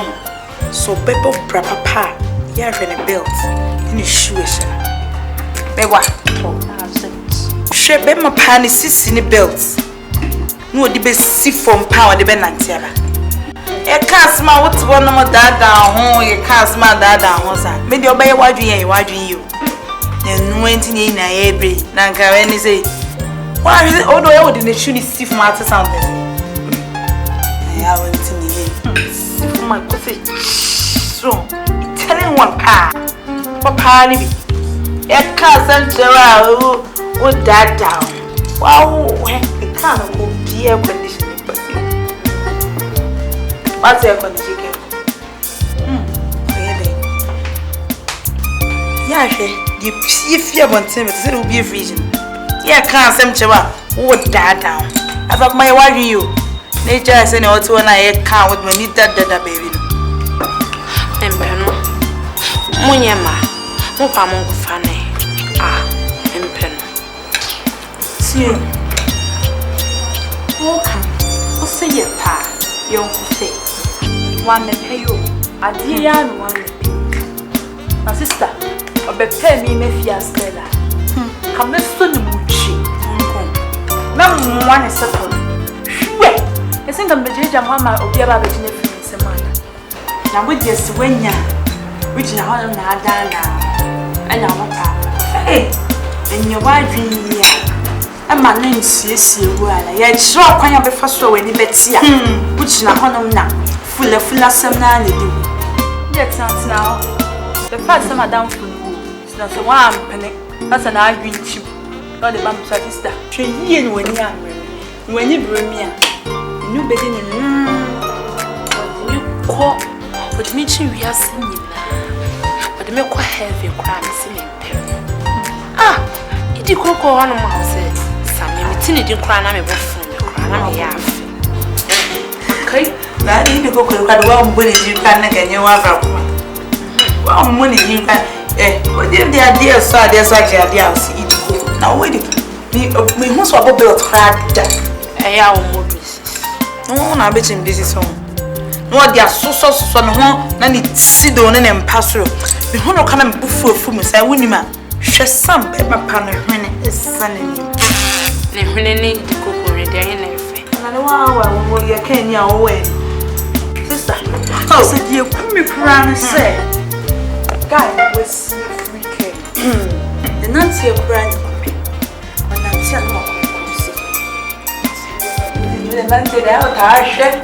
[SPEAKER 6] so people proper part. Yeah, really built in the shoes. Bewa, she be my pan sis in the belts. No, the best see from power the benantiaba. A cast my what's one more dad down home, you cast my dad down home. Maybe obey what you. Then went in a every Nanka say, why is it although I would in the shoe see from out something? I went in see from my coffee. So. Telling one pa, Papa Libby. A cousin Gerald would that down. Wow, the can't go be air conditioning. What's air conditioning? Really? Yeah, if you want to, it will be a vision. Yeah, can't some Gerald would that down. As of my wife, you nature has any auto and I can't with my need that baby. Munyama, Mupa Mungu Fane. Impeno. See, welcome. What's say your pa? Young say. One may pay you. A dear and one may pay. My sister, or better me, Mefia Stella. Come let's soon muchi. Now, one is settled. Wait, I think I'm the judge and mamma or be about the Jennifer. Now, with your swenya. Which is how I'm not done now. And I'm not. Hey, and your wife in here. And my name is well. Yet, sure, I can't be first when you bet here. Which is not on now. Full of some nanny. That's not now. The first time I down for you. It's not the one penny. That's an arguing chip. Not the bump sister. Train you when you are when you bring me. You begin you call. But me, we are singing. But make quite heavy crime singing. It did cook on my said. Some tiny didn't cry. I'm a buffon. Okay, that is the cook. Well, when you can again, you are well, money you can. But then the idea so there's actually idea of eat cook. Now, wait, we must have a built crack that. I am more business. No, I bet him this is home. No, they are so on one, none it's Sidon and Passo. The Hono come and buffo from us. I wouldn't man. She some paper pan is sunny. The Hunany cook or a day in everything. And I will you can your way. Sister, how said you put me crown and say, Guy was free care. The Nancy of brand of me. When Nancy and more.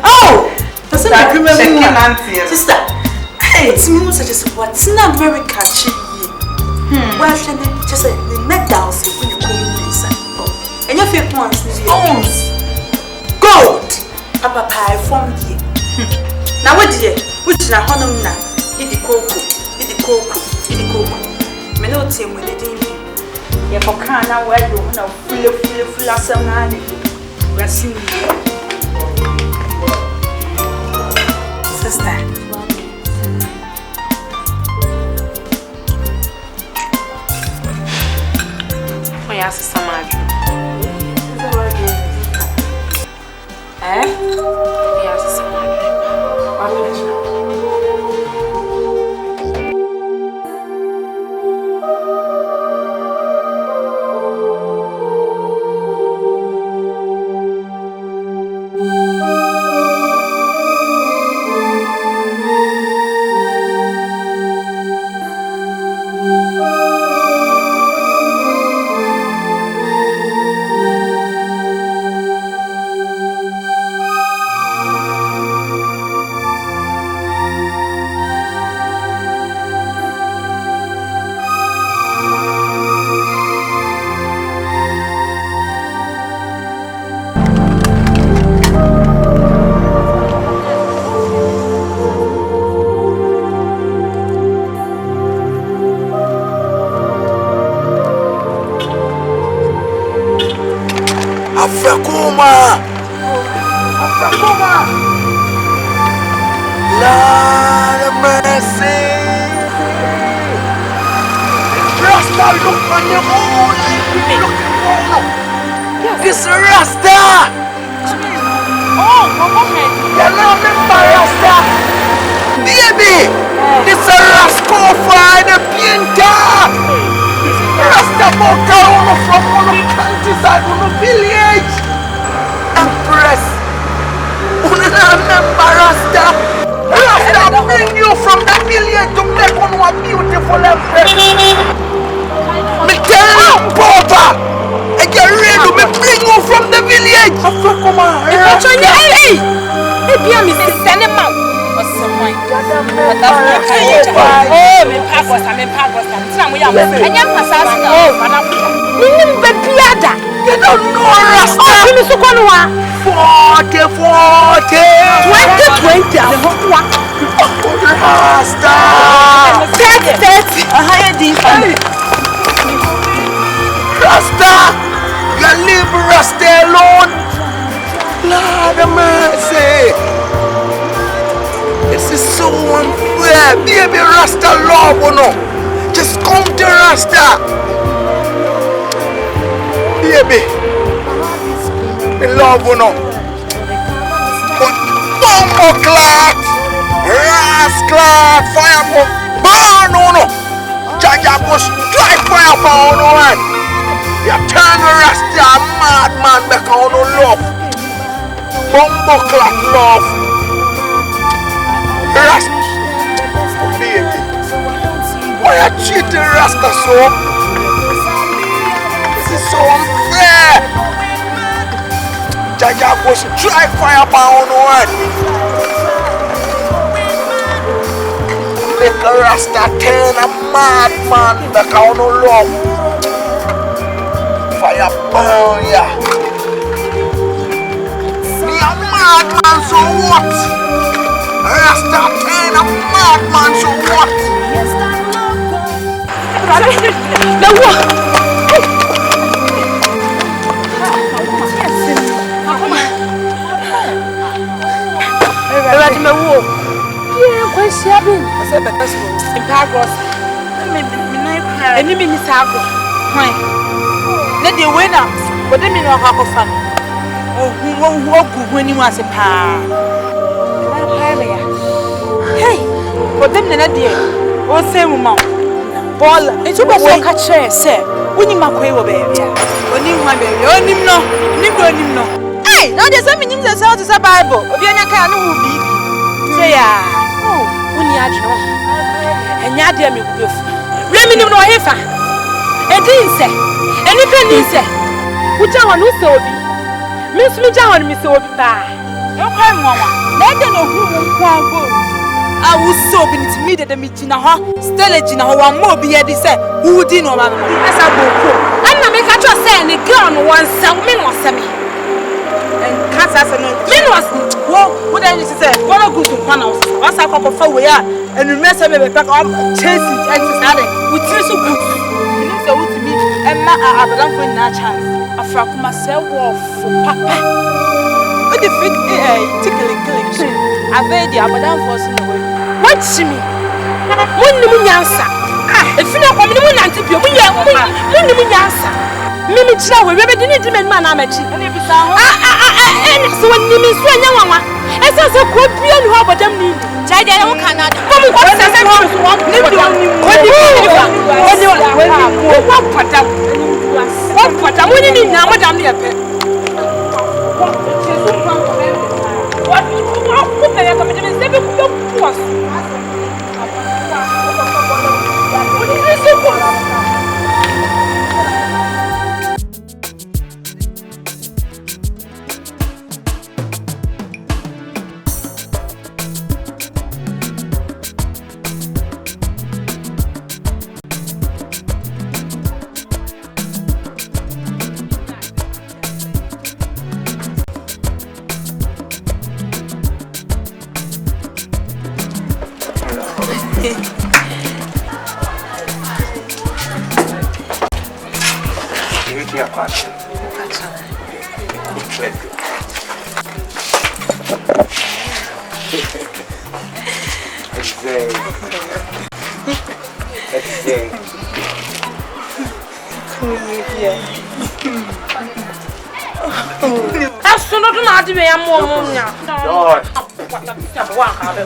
[SPEAKER 6] Oh! Sister, hey, it's me such as what's in America. Well, just the medals when you come inside. And your fake ones, owns gold. Papa pie from here. Now, what dear, which is a honor now? Eat the cocoa, eat the cocoa, eat the cocoa. Me no team with the team. You can't now wear you now full of some honey. We're seeing you. Sister.
[SPEAKER 5] has some magic. Eh? He has some magic.
[SPEAKER 2] Afrakuma! Afrakuma! Lord of mercy! Rasta, look on your own! Looking for this Rasta!
[SPEAKER 5] Oh,
[SPEAKER 2] you know me, Rasta! Baby! This is Rascal for the painter! Rasta Boka from one of the countryside, one of the village! Empress! Remember Rasta! Rasta bring you from the village to make one more beautiful empress! Me tell you, Papa! I get ready to bring you from the village! Afrakuma! Rasta!
[SPEAKER 5] Hey! Hey, be a Mrs. Seneman! What's the point? Oh, me pagos, I'm in pagos. I'm young. And young assassin. Oh, Madame. You don't know Rasta. Oh, you so call 40. 20.
[SPEAKER 2] Rasta.
[SPEAKER 6] 30. A higher defense.
[SPEAKER 2] Rasta. You leave Rasta alone. Lord of mercy. This is so unfair. Baby Rasta love or no. Just come to Rasta. Baby. Me love or no. But bombo clock. Rascal. Fire burn or no. Jaja go strike fire for no one. You turn Rasta madman back on no love. Bombo clock love. Rasta, baby, why are you cheating Rasta so? This is so unfair. Jaja go strike fire on one. Make a Rasta turn a madman back on no love. Fire burn ya. Me a madman, so what? Rasta turn a madman, so what?
[SPEAKER 5] The what? Ready, my walk. Yeah, what's happening? I said, but that's in Pagos. And you mean Miss Hago? Why? Let the winner, but they mean how fun. Oh, who walk when you was a pa. Hey, but them na dear. O say mama. Paul, it's what so catch say. Woni makwe wo baby. Oni nwa baby. Onim no. Nim no. Hey, now there's some nim say how to say Bible. Obi anya kai no wo bi. Say ya. Oh, woni age no. Enya de me gubefu. Remi nim no hefa. Edin say. Eni pe ni say. Uja wonu say obi. Me sumi ja wonu mi say obi ba. Yo kwai mwa. Na de no hu nkwa go. I will so be intimidated the meeting. Still a gina, one more be at the set. Who didn't know about me? As I go, I'm not making a say any girl on one some men was semi. And cats as a men was what I used to say. What a good to one house. What's a couple of we are and you mess up back up chasing exercise with three so good. You need to me and my Abraham for no chance. Afrakuma sell wolf for papa. What the freak tickling killing. I've heard the Abraham for some way. What's me? One answer. If you don't come in, one answer. Mimi chira we be dini dime man na machi. And so when Mimi so nya wanwa. Ese se ko bia ni ho bodam ni. Chai dey wo Canada. Come on, say say one. Ni bi oni. What patam. What patam we ni na madam ni epe. What put there come dey say be ku was. What is this for?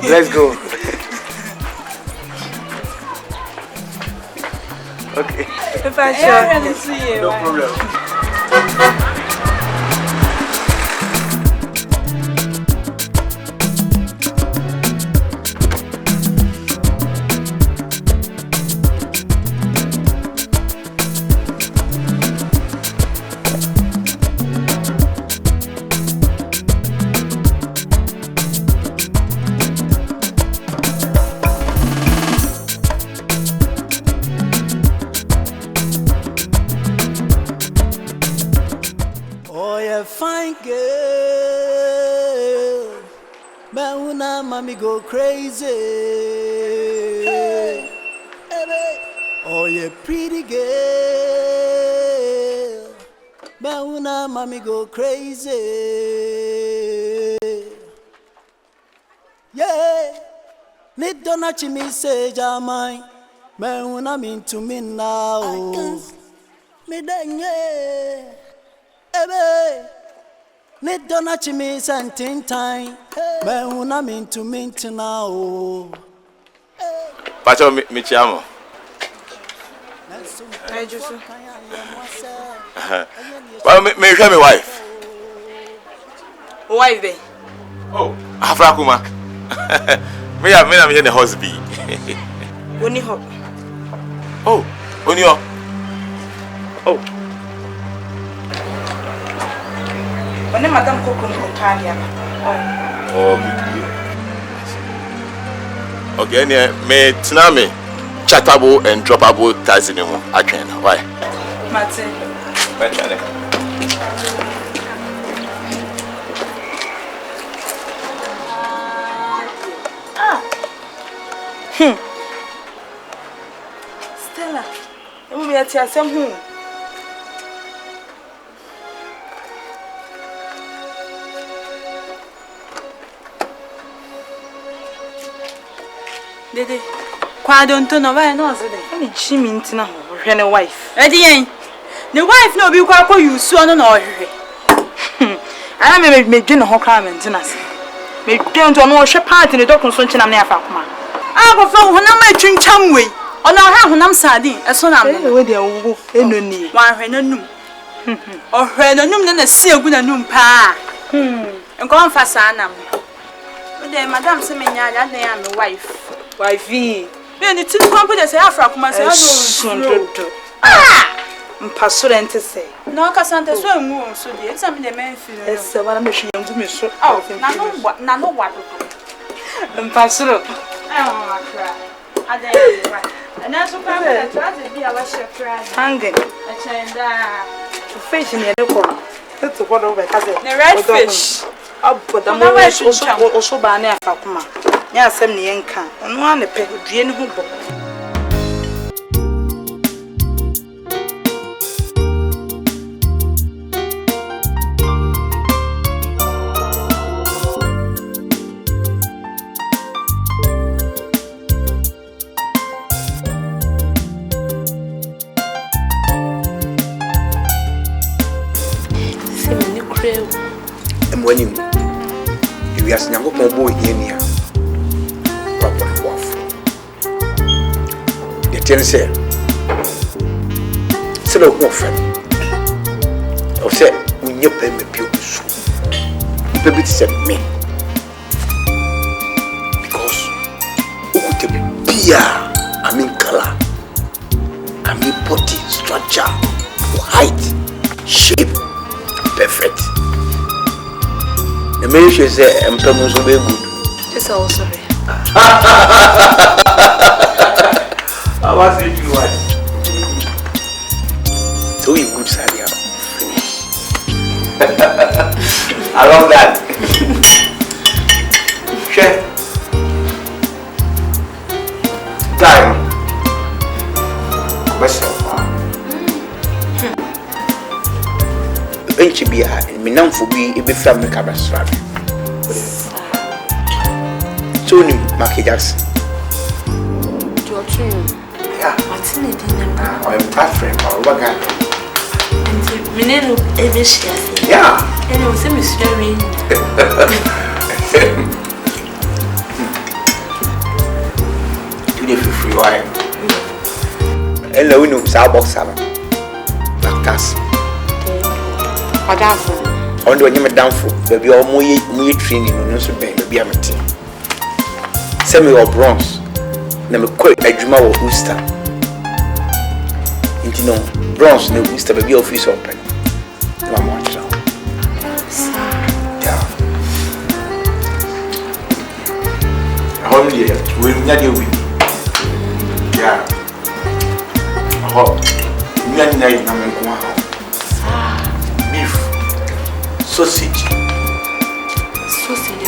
[SPEAKER 8] Let's go. Okay.
[SPEAKER 6] If I should see you.
[SPEAKER 8] No problem.
[SPEAKER 10] Mommy go crazy. Hey, hey, oh, you pretty girl. Bauna, mommy go crazy. Yeah, need don't me say Jamai. Bauna mean to me now. Me dang yeah. Hey, need don't me something time. Man, who na mean to mint now.
[SPEAKER 1] Pacho mi chiamo. Well, me show me wife.
[SPEAKER 6] Wife be?
[SPEAKER 1] Oh, Afrakuma. Me am the husband.
[SPEAKER 6] Oni ho.
[SPEAKER 1] Oh, oni ho. Oh.
[SPEAKER 6] Oni madam Koko Mkania.
[SPEAKER 1] Okay, me tsunami chattable and droppable ties in him. I can. Why?
[SPEAKER 6] Martin. Stella, you will be at your some home. Dede, kwa don't know why no say dey. Any chimi ntina ho hwe ne wife. Edi yen. The wife no bi kwa kwa you so no na ohwe. Ana me dwe ne ho kra me ntina se. Me dwe nto no hwe party ne doctor so nchina na Afrakuma. Ah go fa ho na ma twincham we. Ona ha ho nam sardine eso na me. We dey wo eno ni. Wa hwe nanum. Ohwe nanum na si egu nanum pa. Enko mfa sa nam. We madam se me nya ya na me wife. Wifey. Me ni tin company say Afrakuma say no. Mpasure ente say. Na ka sante so enwu so de. Esa me de men feel. Esa wala me hwe ngu me so. Oh, na no wa do. Mpasure. Ma kra. Ade wa. Na so pa me try to be our chef kra. Hanging. A chenda. Fish ni de ko. It's what over ka say. The red fish. But the more also by an Afrakuma. Yes, I'm the Enka. And one a pet with Jane Hubo.
[SPEAKER 8] when you are young boy here. The ten say, so no friend. I said, when you pay me, baby said me. Because who could be I mean color, I mean body structure, height, shape, perfect. The man should say, I'm coming so very good.
[SPEAKER 5] It's also
[SPEAKER 8] I was it you what? So you good Sadia. I love that. Chef. Time. What's up? Eventually, me now for be a bit from the camera strap. Tony Marky Jackson. Yeah.
[SPEAKER 5] What's in it?
[SPEAKER 8] I'm that friend. Or what guy?
[SPEAKER 5] Minero Evish.
[SPEAKER 8] Yeah.
[SPEAKER 5] And it was a mystery.
[SPEAKER 8] You need free wine. Hello, we know Starbucks salad. That's
[SPEAKER 5] What down for?
[SPEAKER 8] on the way down for baby or more training on so baby I'm a team. Semi or bronze. Never quite a dreamer or booster. Into no bronze, no booster, baby office open. No more. Yeah. Only we'll not do it. Yeah. Oh, beef, sausage. Sausage,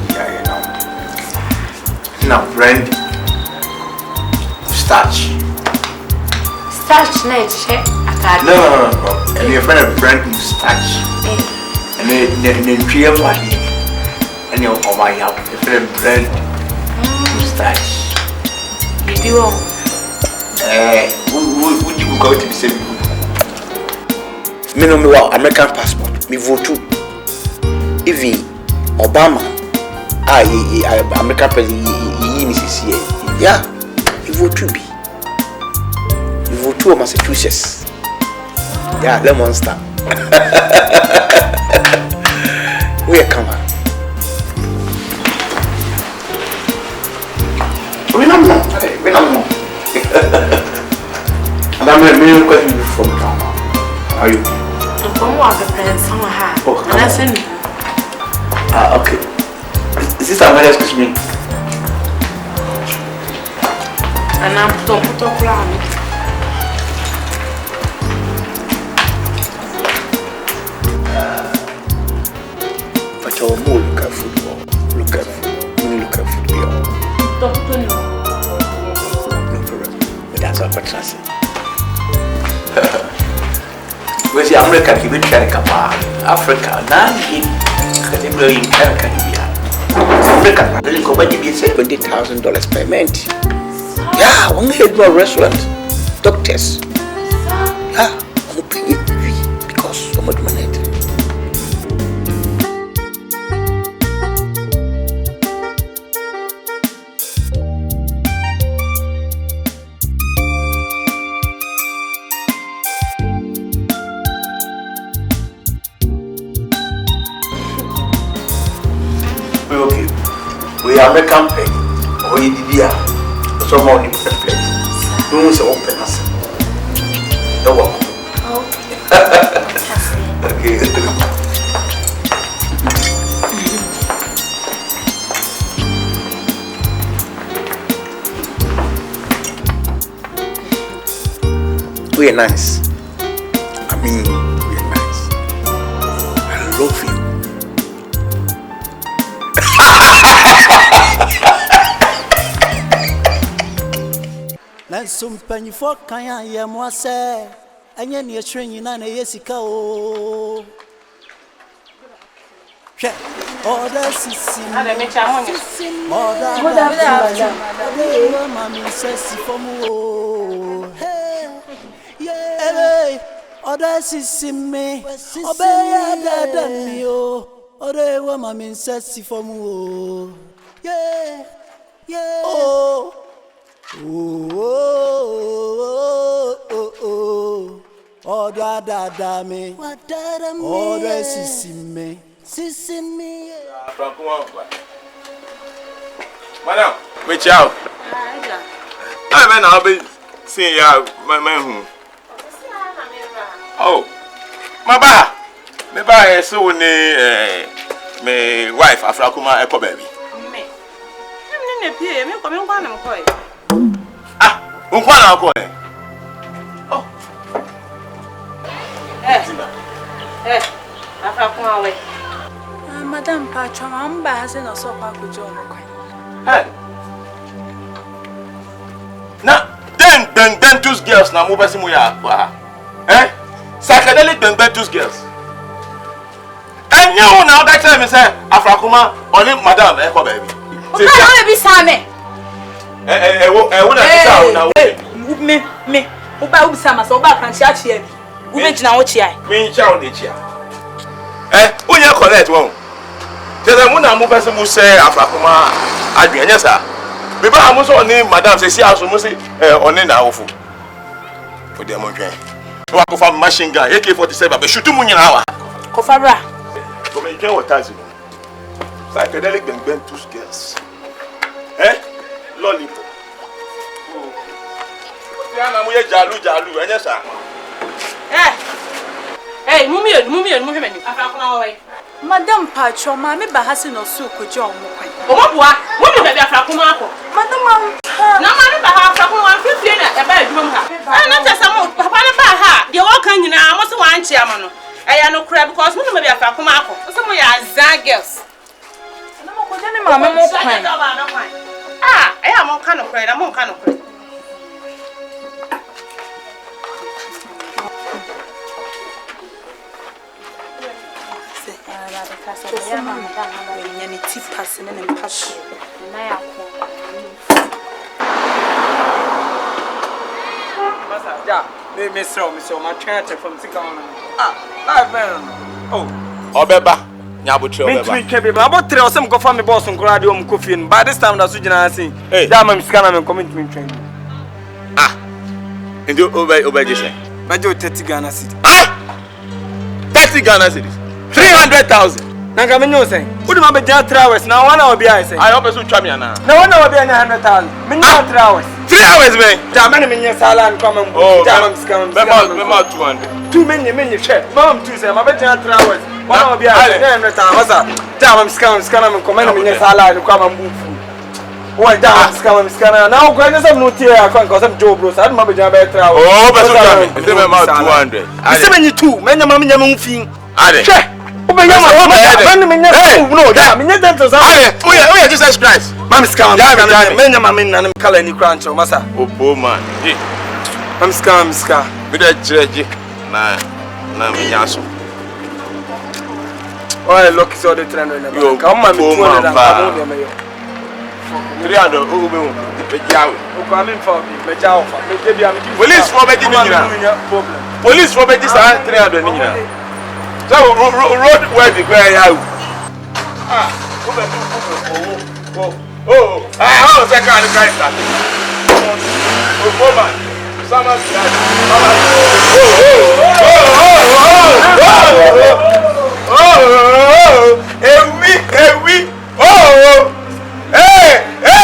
[SPEAKER 8] yeah, now bread, starch.
[SPEAKER 5] Starch, night, check.
[SPEAKER 8] No. And your friend of bread with starch. And then three of money. And your my help, your friend bread with starch.
[SPEAKER 5] You do all.
[SPEAKER 8] Would you go to the same? Me no me wa American passport. Me vote too. Even Obama, American president, yeah, he vote to be. He vote to Massachusetts. Yeah, lemon star. Where come on? We don't know. And I'm a million questions from town. Are you?
[SPEAKER 5] From what the parents have.
[SPEAKER 8] Oh,
[SPEAKER 5] and I said,
[SPEAKER 8] okay. Is this somebody excuse me?
[SPEAKER 5] and I'm don't put up around.
[SPEAKER 8] But you're more look at football. Look at football.
[SPEAKER 5] Don't do
[SPEAKER 8] no problem. But that's what I'm saying. Where's the American? He will try to come Africa. Now in Canada. Africa, really go by the $20,000 per month. Yeah, one head more restaurant, doctors. Yeah, I'm paying because so much money. We are American pay, or you did here, so money for the plate. Rooms are open us. You're welcome. Okay. We are nice. I mean, we are nice. I love you.
[SPEAKER 10] Some penny for Kaya Yamwase, and yen your training and a yesika. Oh, that's Oda sisime, obeya dada mi o. Oda ewa mami nsesi fomu o. Yeah, yeah. Oh, oh, oh, oh. Oda dada mi, oda sisime, sisime.
[SPEAKER 1] Afrakuma, madam, me ciao. I mean, I'll be seeing ya, my man. Oh, my ba, me ba so me wife Afrakuma Echo baby.
[SPEAKER 5] Me. I'm not here. Me come on am koi.
[SPEAKER 1] Ah, unkwana ko eh. Oh.
[SPEAKER 5] Afrakuma we.
[SPEAKER 6] Madam Patron, I'm by saying no so pa ko jo no koi.
[SPEAKER 1] Hey. Na, then two girls na mo besi mo ya. Eh? Psychedelic bentus girls. And you now that time say Afrakuma only madam Echo baby.
[SPEAKER 5] Okay, I want to be Sammy. Me. Oba ubi sama so oba kan chia chia bi. Ube jina wo chia.
[SPEAKER 1] Me chia on the chia. Onye correct won. Tell them na mo besi mo say Afrakuma adwen nya sa. Me ba mo so only madam say si aso mo say only na awofo. For dem on twen. Wa ko fa machine gun AK47 be shoot mu nyina wa.
[SPEAKER 5] Ko fa bra.
[SPEAKER 1] Ko me twen water zero. Psychedelic bentus girls. Lollipop. Yana muye jalu enye sa.
[SPEAKER 5] Hey, mummy, Afrakuma we.
[SPEAKER 6] Madam Patron, ma me ba hase no so ko jo mo kwan.
[SPEAKER 5] O mo boa, wo me be Afrakuma akọ.
[SPEAKER 6] Madam
[SPEAKER 5] na ma me ba Afrakuma wan fifie na e ba adwum ha. Na tesa mo papa na ba ha, de wo kan nyina mo so wan chia mo no. Eya no kra because mo no be Afrakuma akọ. So mo ya Azan girls.
[SPEAKER 6] Na mo ko jani ma me mo kwan.
[SPEAKER 5] Ah, eya mo kan no kra na mo kan no kra.
[SPEAKER 1] Obeba, nyabutre obeba.
[SPEAKER 8] Me twi ba about 3 osem go fa me boss nkora de om kofi no. By this time da so gina asin. Da ma miska na me comment me twen.
[SPEAKER 1] Ah. Ndio obe je say.
[SPEAKER 8] Ba je 30 Ghana cedi.
[SPEAKER 1] Ah! 30 Ghana cedis. 300,000.
[SPEAKER 8] Nanga me no say. Udi ma be ja 3 hours na one hour be I say.
[SPEAKER 1] I hope so twa me ana.
[SPEAKER 8] Na one hour be na 100,000. Me no 3 hours.
[SPEAKER 1] 3 hours me.
[SPEAKER 8] Da ma me nya sala an kwa mambu. Da ma miska me.
[SPEAKER 1] Me 200.
[SPEAKER 8] Tu me share. Mom tu say ma be ja 3 hours. One hour be I 100,000. Wasa. Da ma miska na me comment me nya sala an kwa mambu. Why da miska na now go say no tie akwa nka say job bro. Sa ma be ja be 3 hours.
[SPEAKER 1] Oh, be so twa me. Say me ma 200.
[SPEAKER 8] Say me 2. Me nya ma me nya me mfin.
[SPEAKER 1] Ade.
[SPEAKER 8] Share. No, yeah, me that to say.
[SPEAKER 1] Oh yeah, Jesus Christ.
[SPEAKER 8] Mama scam, me nya mama na me kala ni crunch o masa.
[SPEAKER 1] Oh man.
[SPEAKER 8] Mama scam.
[SPEAKER 1] Me da jeje na me nya so.
[SPEAKER 8] Oh, look so the trend na. Come ma me 200 and come on me yo.
[SPEAKER 1] 300 o be won. Be jawe.
[SPEAKER 8] O kwa me for me jawo fa. Me dey bia me
[SPEAKER 1] police for be di ni nyina. Police for be di sa 300 ni nyina. So road where the guy out. Ah, oh, second guy start. Oh, man. Sama Ewi. Oh. Hey,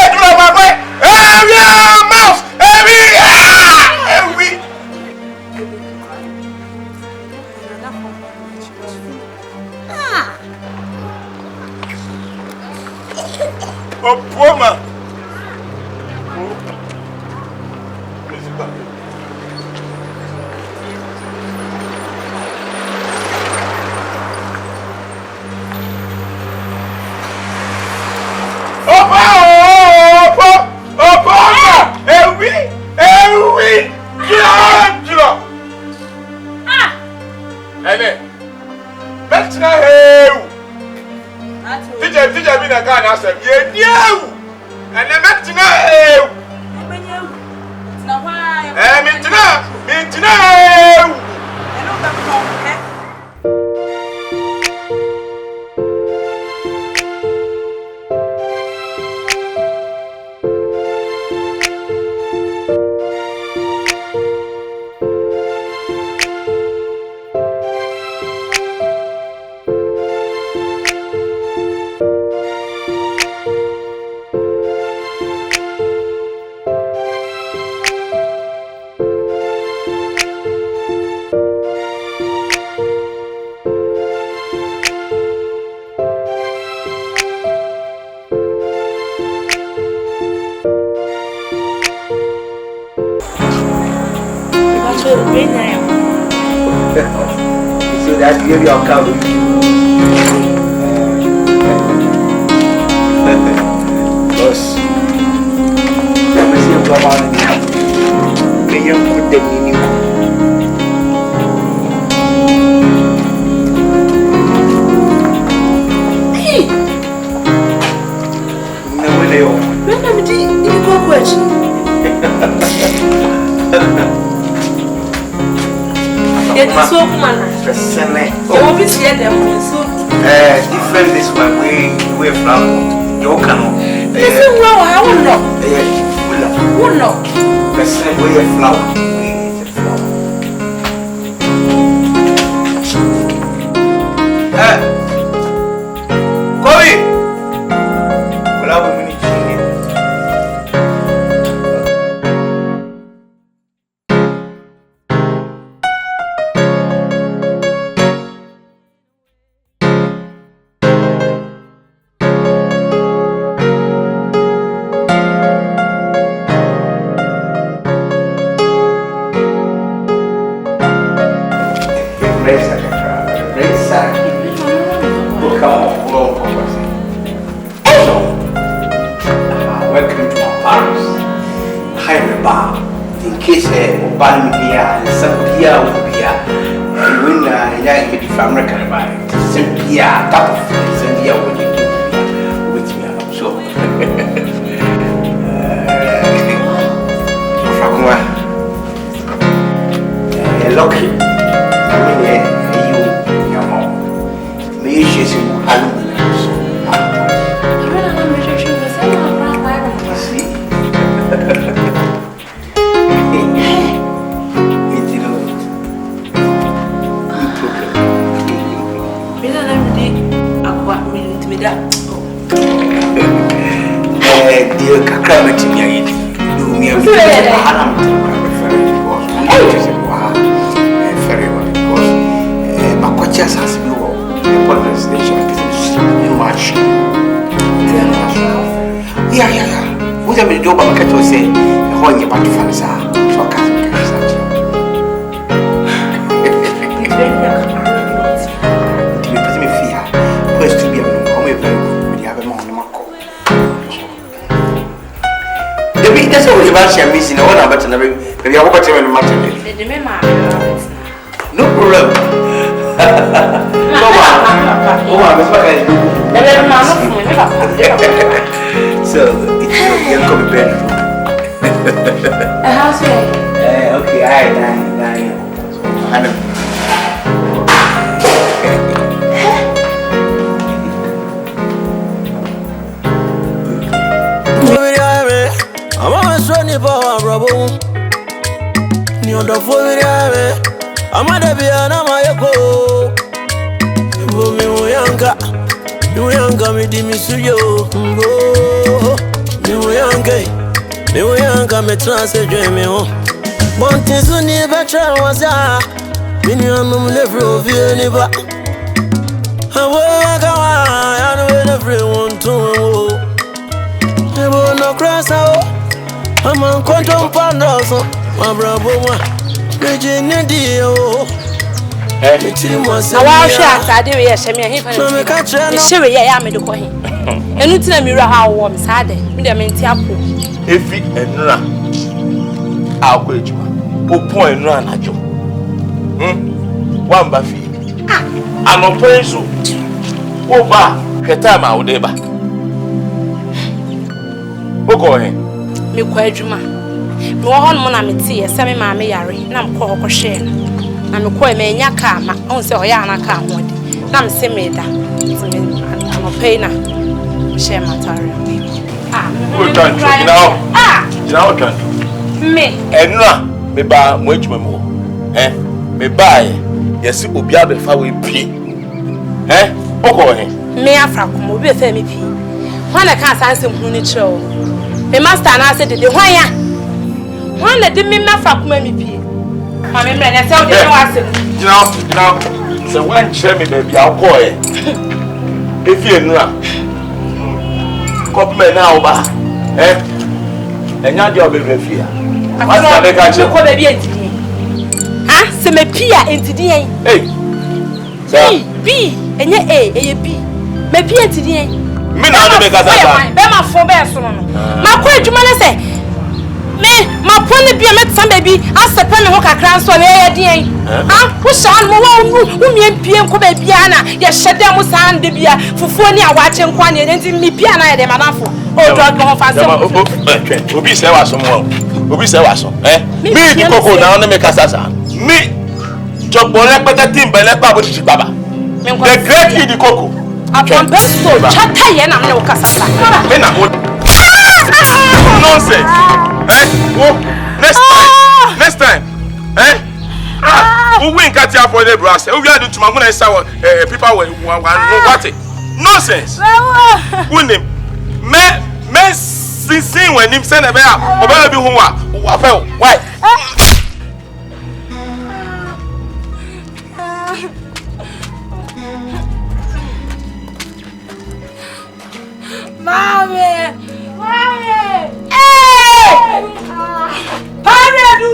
[SPEAKER 1] do my boy. Hey, mouse. Ewi. Oh, poor man.
[SPEAKER 8] So that give your cow. Because I'm a simple man. Can you put them in you?
[SPEAKER 6] It's so man.
[SPEAKER 8] Different this one we from your canoe.
[SPEAKER 6] Listen, well, I will know. Who know?
[SPEAKER 8] The same way a flower. Corey! Well, I will meet you. Welcome to my palace. Hi, Bob. In case Obama and Sampia will be and when I get from American by Sampia, top of Sampia when you do with me. I'm sure. Afrakuma. Lucky. I mean, you, your mom. Me, she's in Halloween. Dear Kakramati, do me a haram very well because my coaches has no important station much. Yeah. What am I doing? I can't say, how you want to find so I can't. That's what we're about to miss in all about to maybe I hope to matter. No problem. So it's come to bed.
[SPEAKER 5] A house
[SPEAKER 8] okay, I
[SPEAKER 10] power bravo ni ondo fowiriame amada bia na mayeko ibo mi uyanga mi di misuyo ngo mi uyanga me transe dweme ho bonti suni betra wasa mini anum lefri ovie ni ba awo akawa ya no lefri wonto wo ebo no krasa o I'm on control pandoso, my bravo, Virginia Dio.
[SPEAKER 5] I shot, I do, yes, I mean, Sherry, I am the coin. And you tell me how warm is hard, with them in Tiapo.
[SPEAKER 1] If it and I'll wait you. Oh, point run at you. One buffy. I'm not paying so. Oh, bah, her time out there. Oh, go ahead.
[SPEAKER 5] Me kwadwuma me wo hon mo na me tie se me ma me yare na me kɔ hye na me kɔ me nya ka ma on se oya na ka ho de na me se me da no pay na share matari
[SPEAKER 1] we can you know can
[SPEAKER 5] me
[SPEAKER 1] enra me ba mo adwuma mo me ba yes obi abefa we pie okɔ he
[SPEAKER 5] me Afrakuma obi efa me pie ho na ka sansem hu ni kyerɛ me master na say de hwan na de me Afrakuma me pie ma me mre na say o de no asem
[SPEAKER 1] you know so when share me baby I'll call it if you know come me now ba enya de obi refia master de ka che
[SPEAKER 5] ko baby entini Ah, se me pia entidien.
[SPEAKER 1] Hey.
[SPEAKER 5] B. Enye A, enye B. Me pia entidien.
[SPEAKER 1] Me na do me kasa sa.
[SPEAKER 5] Be ma fo be so no. Ma ko adwuma ne se. Me ma pone bia metam baby asepe me ho kakra nso be dien. Ah, wo shan mo wo mie pie nko ba bia na ye hyede mo san de bia fufuo ni awache nkwa ne enti me bia na ye de manafo. O drug ho fa se.
[SPEAKER 1] Obi se wa so mo. Obi se wa so. Me di koko na on me kasa sa. Me jogbo repete timbele pa bo ti baba. The great Idi Koko.
[SPEAKER 5] Apambeso chata ye na me wo kasa sa.
[SPEAKER 1] Me na ho. Nonsense. Oh, next time. Who win cat for the brass? We are doing to my money sour people what it. Nonsense. Win him. Me sin when him send a bear or better be who are. Why?
[SPEAKER 5] Mommy! Hey! Pariadu!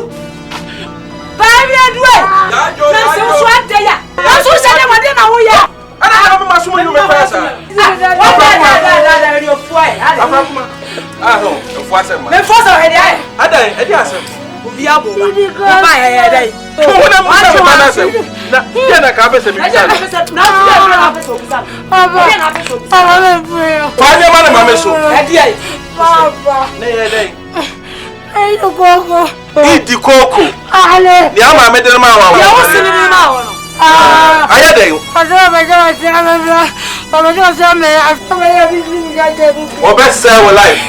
[SPEAKER 1] Idi Koko. Ni ama medel ma wa.
[SPEAKER 5] Ya wo sini ni ma wo no.
[SPEAKER 1] Aya dey. Obe say we life.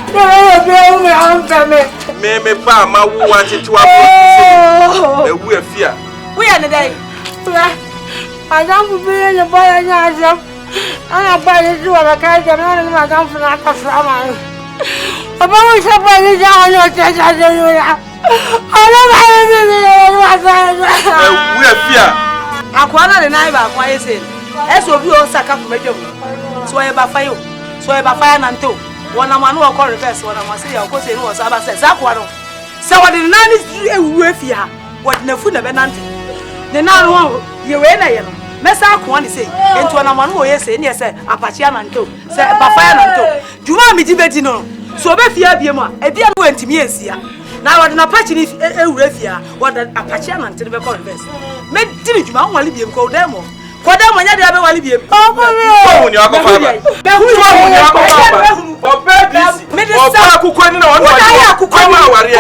[SPEAKER 1] Me pa ma wo wanti to apo. Ewu afia.
[SPEAKER 5] We ya ne dey.
[SPEAKER 11] Adam bu be ne ba ya nya azam. Ana ba ye ju wa ka je na ne ma kan funa ka fra ma. Baba wo se ba ni ja wo no te ja de yo ya. Ana ba ye me wa ka.
[SPEAKER 1] Ewu afia.
[SPEAKER 6] Akwana ne nai ba kwa yese. Eso obi o saka ko medwo. So ye ba fayo. So ye ba faya na nto. Wona manu o ko reverse wona ma se ya ko se ni wo sa ba se sa kwa no. Se wo de nani ewu afia. Wo de nafu na be nante. Ne na no ye we na ye no. Mesa akwa ni se. Ento wona manu o yese ni se apachia na nto. Se ba faya na nto. Juma mi di bedi no. So be fia bie mu a e bia no antimi ensia. Na wo de na pachi ni ewura fia. Wo de apachia na nte be ko reverse. Me diri juma nwale biem ko demo. Ko demo nya dia be wale biem.
[SPEAKER 1] Ko ni akofa ba.
[SPEAKER 6] Be hu ni akofa ba.
[SPEAKER 1] Oba bisi. Oba akukọ ni na won wa ma aware.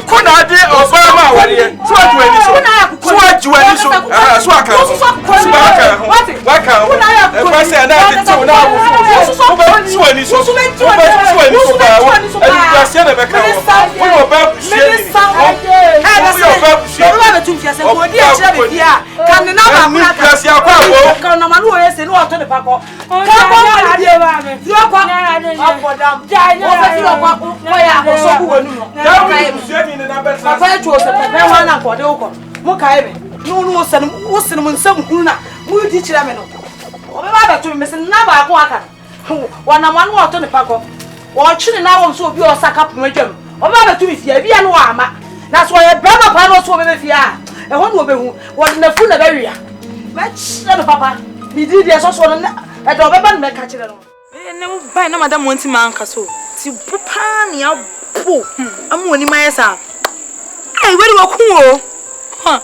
[SPEAKER 1] Ko na ade oba ma aware. So aju ani so. So aju ani so. So aka. So aka. Waka. E pa se na ade to na awu. Oba so ani so. Oba so ani so ba. E di ase na be ka wo. Wo oba busie ni. Wo oba busie.
[SPEAKER 6] Oba be tum fiase ko di a kire be bia. Kan na ba kura ka.
[SPEAKER 1] Busie akwa wo.
[SPEAKER 6] Kan na manu o yese ni o to ne pa ko. Ka ko ma di ba me. Di o ko. Abodam. O fe fi o ko ko ya ko so ku wonu no.
[SPEAKER 1] Busie ni na be sa.
[SPEAKER 6] Papa etu o se pepe wa na ko de o ko. Mo kai me. No sen mo nsam hunu na. Mo di kire me no. O be ba be to me se na ba ko aka. Wana manu o to ne pa ko. O chiri na wo so obi o saka pom adwam. O ba be to me fia bia no ama. Na so ye brama pa no so be fia. E ho no obehu. Wo na fu na be wia. Me chire me papa. Mi di de so no e do be ba na me ka chire no. Ne mo bai na madam wonti man ka so. Ti bu pa ni abo. Am woni ma yesa. Ai we do ku o. Ha.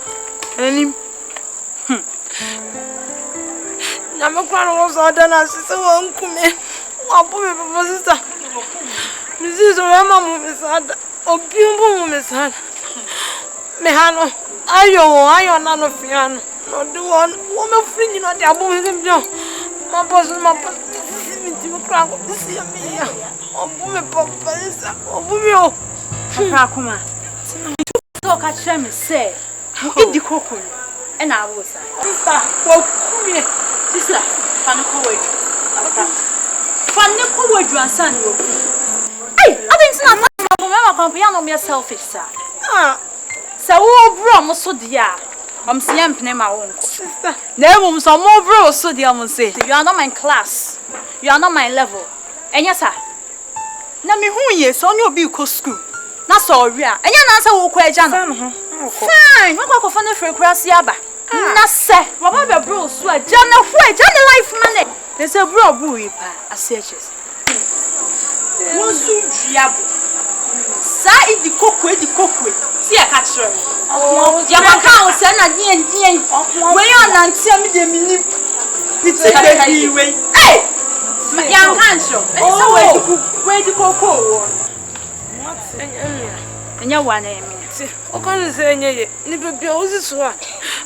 [SPEAKER 6] Eni. Na me kwa no so da na sise won ku me. Wa bu me papa sister. Mi si so ma mu me sada. Obi mbu mu me sada. Me hano. Ayo na no fiano. No do one. Wo me fringi no de abo me dem jo. Ma boss. Me crank this year me. Obu me papa is obu me o.
[SPEAKER 3] Afrakuma. So ka kire me say, Idi Koko e na awo sa.
[SPEAKER 6] Sister, wo kumie.
[SPEAKER 3] Sister, fane ko wadu. Fane ko wadu ansan wo. Hey, adin na fa mo me compare no me selfish sa. Sa wo bro mo so dia. See I'm playing my own.
[SPEAKER 6] Sister.
[SPEAKER 3] No, so more bro, so dear, say. You are not my class. You are not my level. And yes, sir. Now me who yes, on your be school. Not so real. And you answer who question. Fine. What go for na free cross yaba. Na se, baba be bro so a jana life money. They say bro bu pa aseches. Won su duabo. Sa idi kokwe. See a catch. Ya baka o se na dien. When you na ntia me de minim. It's a baby way. Hey! Young handsome. Where the cocoa? What's in your one name?
[SPEAKER 11] O kan say nye ni bebe o si so a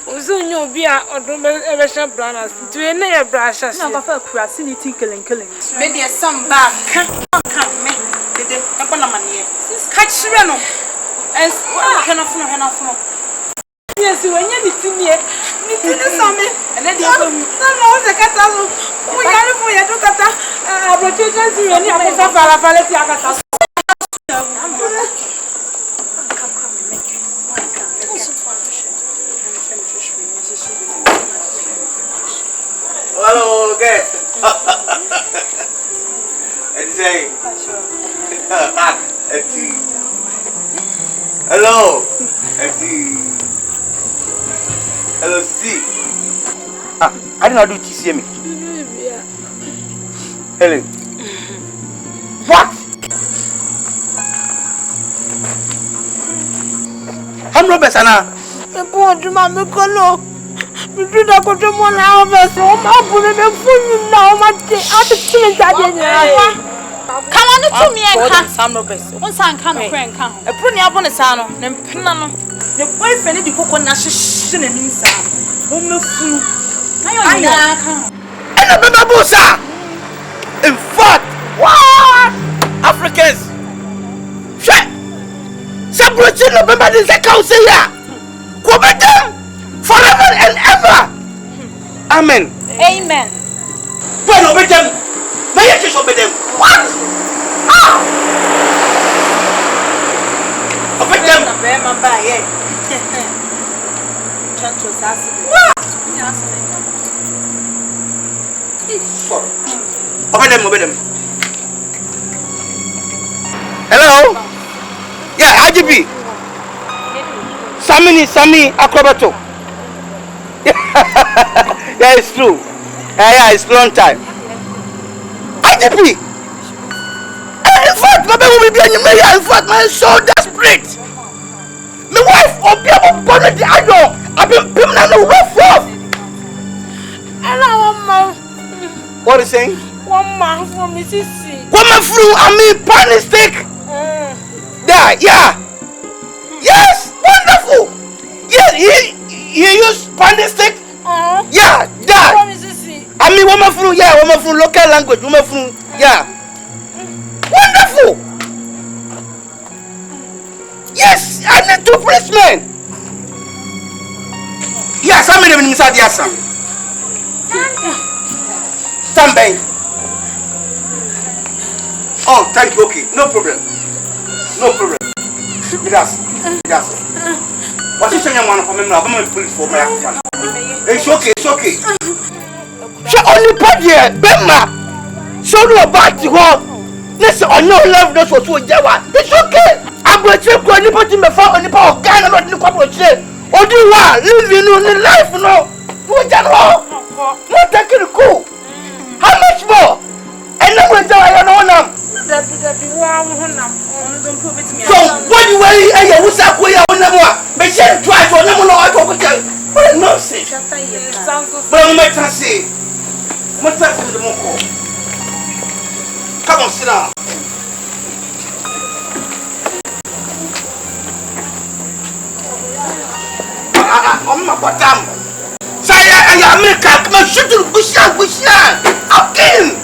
[SPEAKER 11] o so nye obi a odom e sha blanas to e na ya brasha
[SPEAKER 3] na go fa kura si ni killing
[SPEAKER 6] me dey some back kan me dede e bona mane ka chire no en henafo yes when you need ni some and then no the kata no mo yare mo ya do kata apprentice si ni akofa fala ti akata
[SPEAKER 8] Hello, guys. Hello. Hello, Steve. I did not do TCM. Helen. What? I'm not better now.
[SPEAKER 11] Me pon du ma me kono. Me do da ko to mo na o be so ma bu me funu na o ma te a te tin ta de ni.
[SPEAKER 3] Come on to me and can some no best. One san kan no friend kan. E pro ni abone sa no, ne mpena no. Ne boyfriend di kokko na hye na nim sa. O me funu. Ayo na kan.
[SPEAKER 8] And the baby sir. In fact, what? Africans. Shit. Celebrating the baby is a council here. Go with them forever and ever. Amen.
[SPEAKER 3] Amen.
[SPEAKER 8] Well, obey them. May I just obey them? What? Ah! Obey them. Sorry. Obey them. Hello? Yeah, IGP. Sami Akrobato. Yeah, it's true. Yeah, it's long time. IGP. In fact, my baby will be in me. In fact, my soul desperate. My wife will be able to burn the ADOM. I've been paying on the rough off. What is saying?
[SPEAKER 11] One man from Mississippi.
[SPEAKER 8] One man through, pan stick. There, yeah. Yes, wonderful. Yes, he used pan stick. Yeah, that. Woman from local language, woman from, yeah. Wonderful. Yes, I need 2 policemen. Yes, I'm in the inside, yes, sir. Stand. Oh, thank you, okay, no problem. Yes. What is saying, one of them? I'm going to police for my fun. It's okay. She only put here, Bema. So no about the war. Listen, on no love, no so Jawa. It's okay. I'm going to take anybody before on the power of Ghana, not in the corporate share. Or do you want living in life? No, not taking the cool. How much more? And then we I don't know. So, what do you worry? I was up with your number. But she tried for number. What a nonsense. But I'm not to say. What's that in the moko? Come on, sit down. I'm not bottom. Say, I make a come and shoot to push out. Again.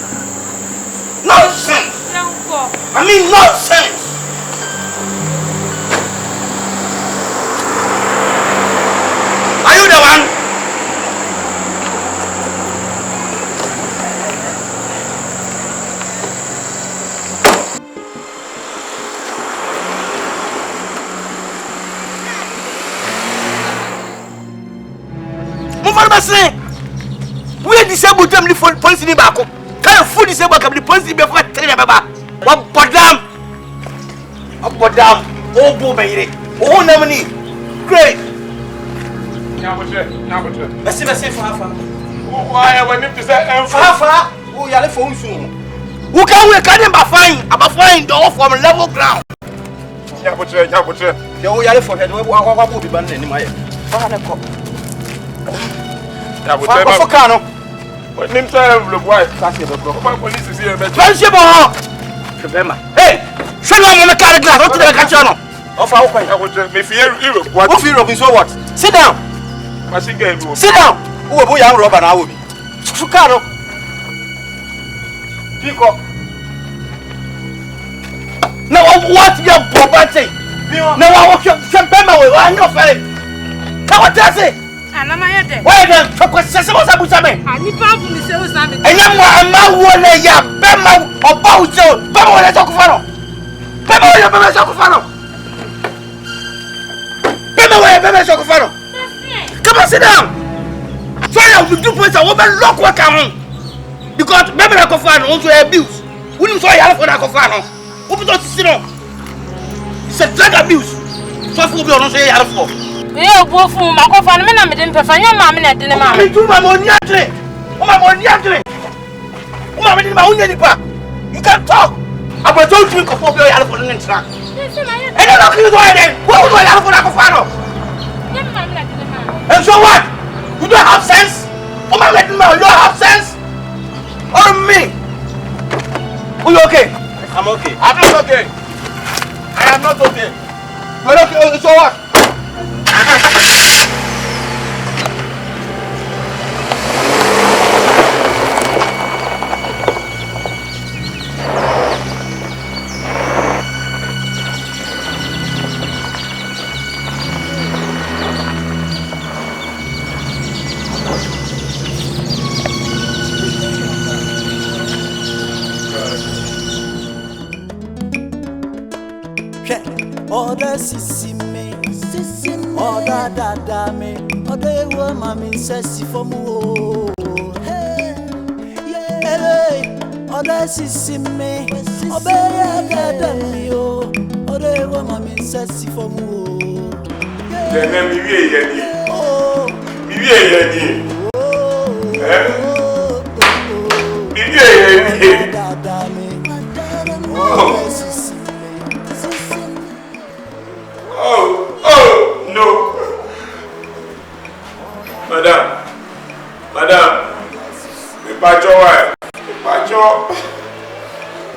[SPEAKER 8] Nonsense. I mean, nonsense. Are you the one? We are disabled them the police in the back. Can't fool disabled the police in the back. What badam? Oh, boy, oh, Namani. Great.
[SPEAKER 2] Nyabotire. Esi fafa.
[SPEAKER 1] Why when you say
[SPEAKER 2] fafa? Who yale phone soon?
[SPEAKER 8] Who can we carry him flying door from level ground?
[SPEAKER 1] Nyabotire.
[SPEAKER 2] The who yale for head we wa be ban ni maye. Fa na ko.
[SPEAKER 1] Nyabotire.
[SPEAKER 2] Fa ka no.
[SPEAKER 1] When him say envelope why? That's the problem. Police is here.
[SPEAKER 8] Friendship oh. Shebema. Hey, show no me carry glass. What the catch no?
[SPEAKER 2] Offer how can
[SPEAKER 1] Nyabotire. Me fear Europe. What?
[SPEAKER 2] Who fear Robin so what? Sit down.
[SPEAKER 1] Machine gun.
[SPEAKER 2] Sit down. Who we young robber na wo bi. Fuka no. Pick up.
[SPEAKER 8] Now what your property? Now what your Shebema we want no fere. Ka what say?
[SPEAKER 5] Ana ma yede.
[SPEAKER 8] Why then? Kwese se mo sabusa me.
[SPEAKER 5] Ani pa bu mi se o sa me.
[SPEAKER 8] Enya mo ama wo le ya Bema oba o je. Bema wo le so ku fa no. Bema wo le Bema so ku fa no. Bema so ku fa no. Come on, sit down. So you do points and woman lock what come because Bema na ku fa no so abuse. We no so ya for na ku fa no. Who put us sit down? It's a drug abuse. So for be on so ya for.
[SPEAKER 5] Yo bo fun ma ko fa no me na me de mpefa nya ma me na de ne ma.
[SPEAKER 8] Me tu ma mo ni atre. O ma mo ni atre. O ma me ni ma unya nipa. You can talk. About don't drink of your yellow for the next track. And then look you go ahead. What would I have for that follow? And so what? You don't have sense? Oh my God, you don't have sense? Or me? Are you okay?
[SPEAKER 2] I'm okay.
[SPEAKER 1] I'm not okay. I am not okay.
[SPEAKER 8] You're okay, so what?
[SPEAKER 10] Oda sisi me, oda dada me, oda ewo mami sesi fomu. Hey, yeah. Oda sisi me, oda ya dada me o, oda ewo mami sesi fomu.
[SPEAKER 1] Jene mi wie yeni. Mi wie yeni. Mi wie yeni.
[SPEAKER 10] Dada me,
[SPEAKER 1] Oh, no. Madam. Me pacho why?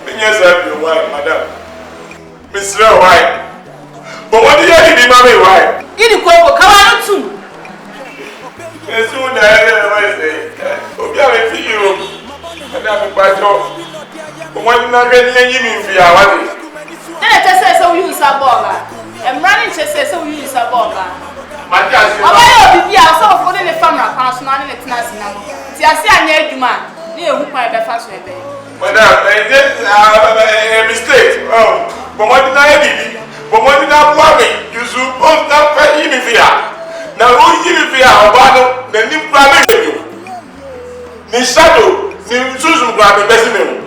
[SPEAKER 1] Me yes help you why, madam. Miss Ray why? But what do you need mommy why?
[SPEAKER 5] Ini ko kawa no tu.
[SPEAKER 1] Esu na why say? Obi a me fi you. Madam me pacho. But what you na get ni mi fi awati.
[SPEAKER 5] Tell say so you use a boga. I'm running to say so you use a boga.
[SPEAKER 1] Matias.
[SPEAKER 5] Oba yo bibia so for the family account na na tenants na mo. Ti ase anya adwuma. Na ehu kwa be fa so ebe.
[SPEAKER 1] Madam, a mistake. Oh, but what did I do? But what did I want me? You suppose not pay me fear. Now, who give me fear? Obano, the new problem with you. Ni shadow, ni Susan grab the best name.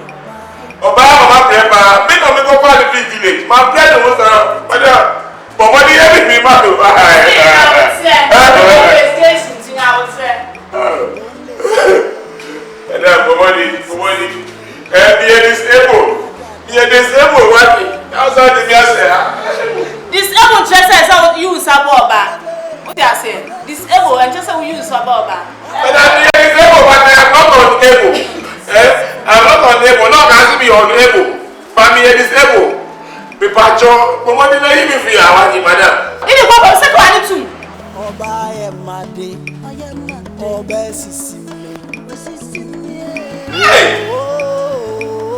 [SPEAKER 1] Obama, my grandma, make a go for the village. My brother was around. But what did I do? And then, for what disabled working. Outside the gas.
[SPEAKER 5] Disabled just as I would use a boba. What they are saying? Disabled and just how we use a boba.
[SPEAKER 1] But I'm disabled, but I am not unable. I'm not unable, not asking me unable. But me disabled. Me pacho, but what did I even feel? I want you, madam.
[SPEAKER 5] In the Bob, second two.
[SPEAKER 10] Oba Emade, Oba Sisi.
[SPEAKER 1] Hey!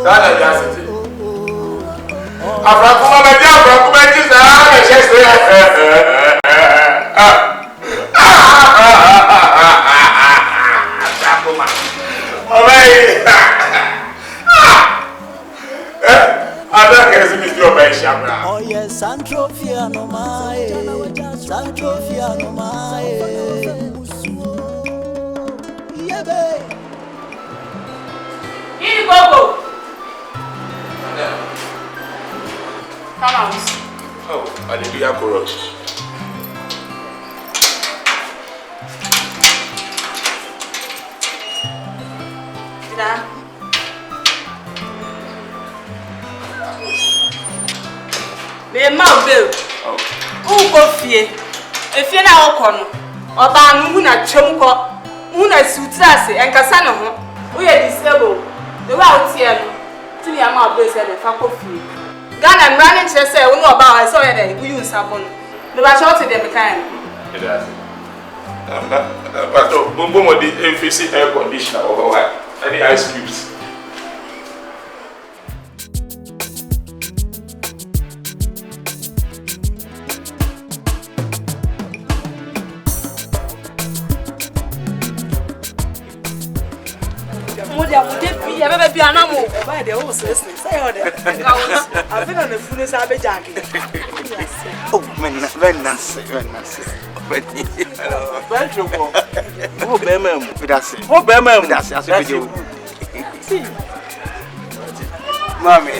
[SPEAKER 1] That's just it. Afrakuma, my dear Afrakuma, it is a chest. Afrakuma. Oh, I don't care if it's your best shabra.
[SPEAKER 10] Oh, yes, Santrofia no mai, Santrofia no mai. Yeah, babe.
[SPEAKER 5] In the Bobo. Come out.
[SPEAKER 1] Oh, hallelujah, chorus.
[SPEAKER 6] tie. If you na okono, oba no hu na twem ko. Hu na sutrase enkasa ne ho. Wo ye disable. The way out here no. Ti ya ma boy say the fa ko free. Ghana running chese say wo no oba wa say o ye dey use sabon. Me ba short dem kan.
[SPEAKER 1] But Bombo the AFC air conditioner over what? Any ice cubes?
[SPEAKER 8] Oh, very nice.
[SPEAKER 4] Oh, Bemem. Oh, Bemem.
[SPEAKER 8] That's you. Mommy,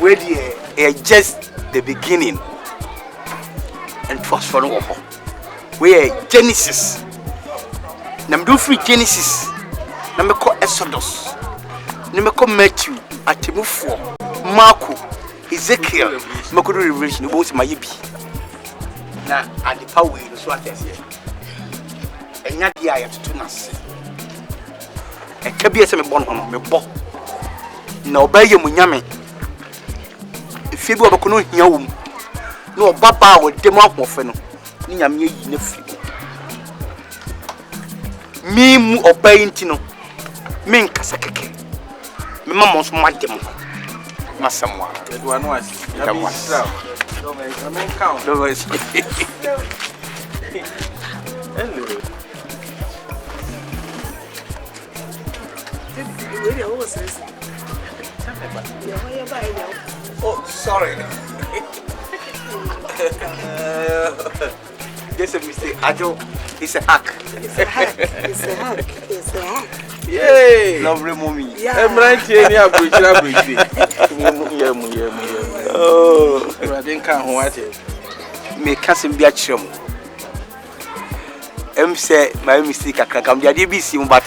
[SPEAKER 8] we're just the beginning. And first for no we're Genesis. Number 3 Genesis. Number 4 Exodus. Number 4 Matthew. Atimu 4 Marco. Ezekiel. Number 2 Revelation. Both my yipi. Na at the power in so at here. And not the eye to nas. And Kabia me born on me bo. Na obey you munyame. If you go back no here wom. No baba wo dem afofo no. Ni nyame yi na fi. Me mu obey ntino. Me nkasa keke. Me mama so madem. Masamwa.
[SPEAKER 4] Edward was.
[SPEAKER 8] No worries. Oh, sorry. Just a mistake. It's a hack.
[SPEAKER 11] It's a hack.
[SPEAKER 4] Yay!
[SPEAKER 8] Lovely mommy.
[SPEAKER 4] I'm right here near Bridge. Oh, I didn't come what it.
[SPEAKER 8] Me cousin be a chum. Say my mistake. I can't come there. DBC, but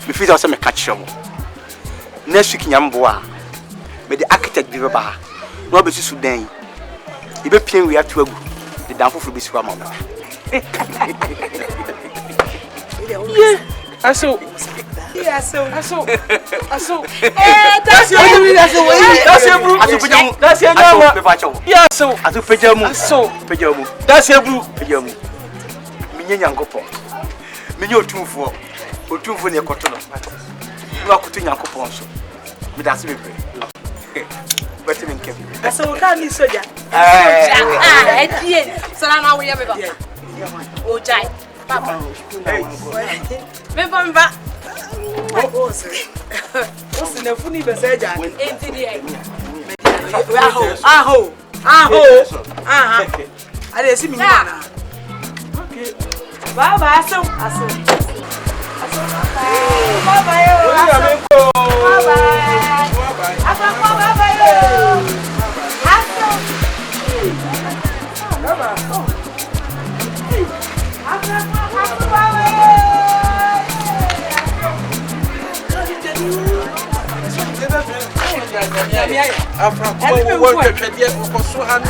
[SPEAKER 8] if it's also me catch him. Next week, Yamboa. But the architect be Baba. No be Sudan. He be playing we have to the downfall for this one.
[SPEAKER 4] Yeah, I saw. That's your
[SPEAKER 6] What's in the funny message? I didn't see me. Okay. Bye bye. Afrakuma work at the for so hand.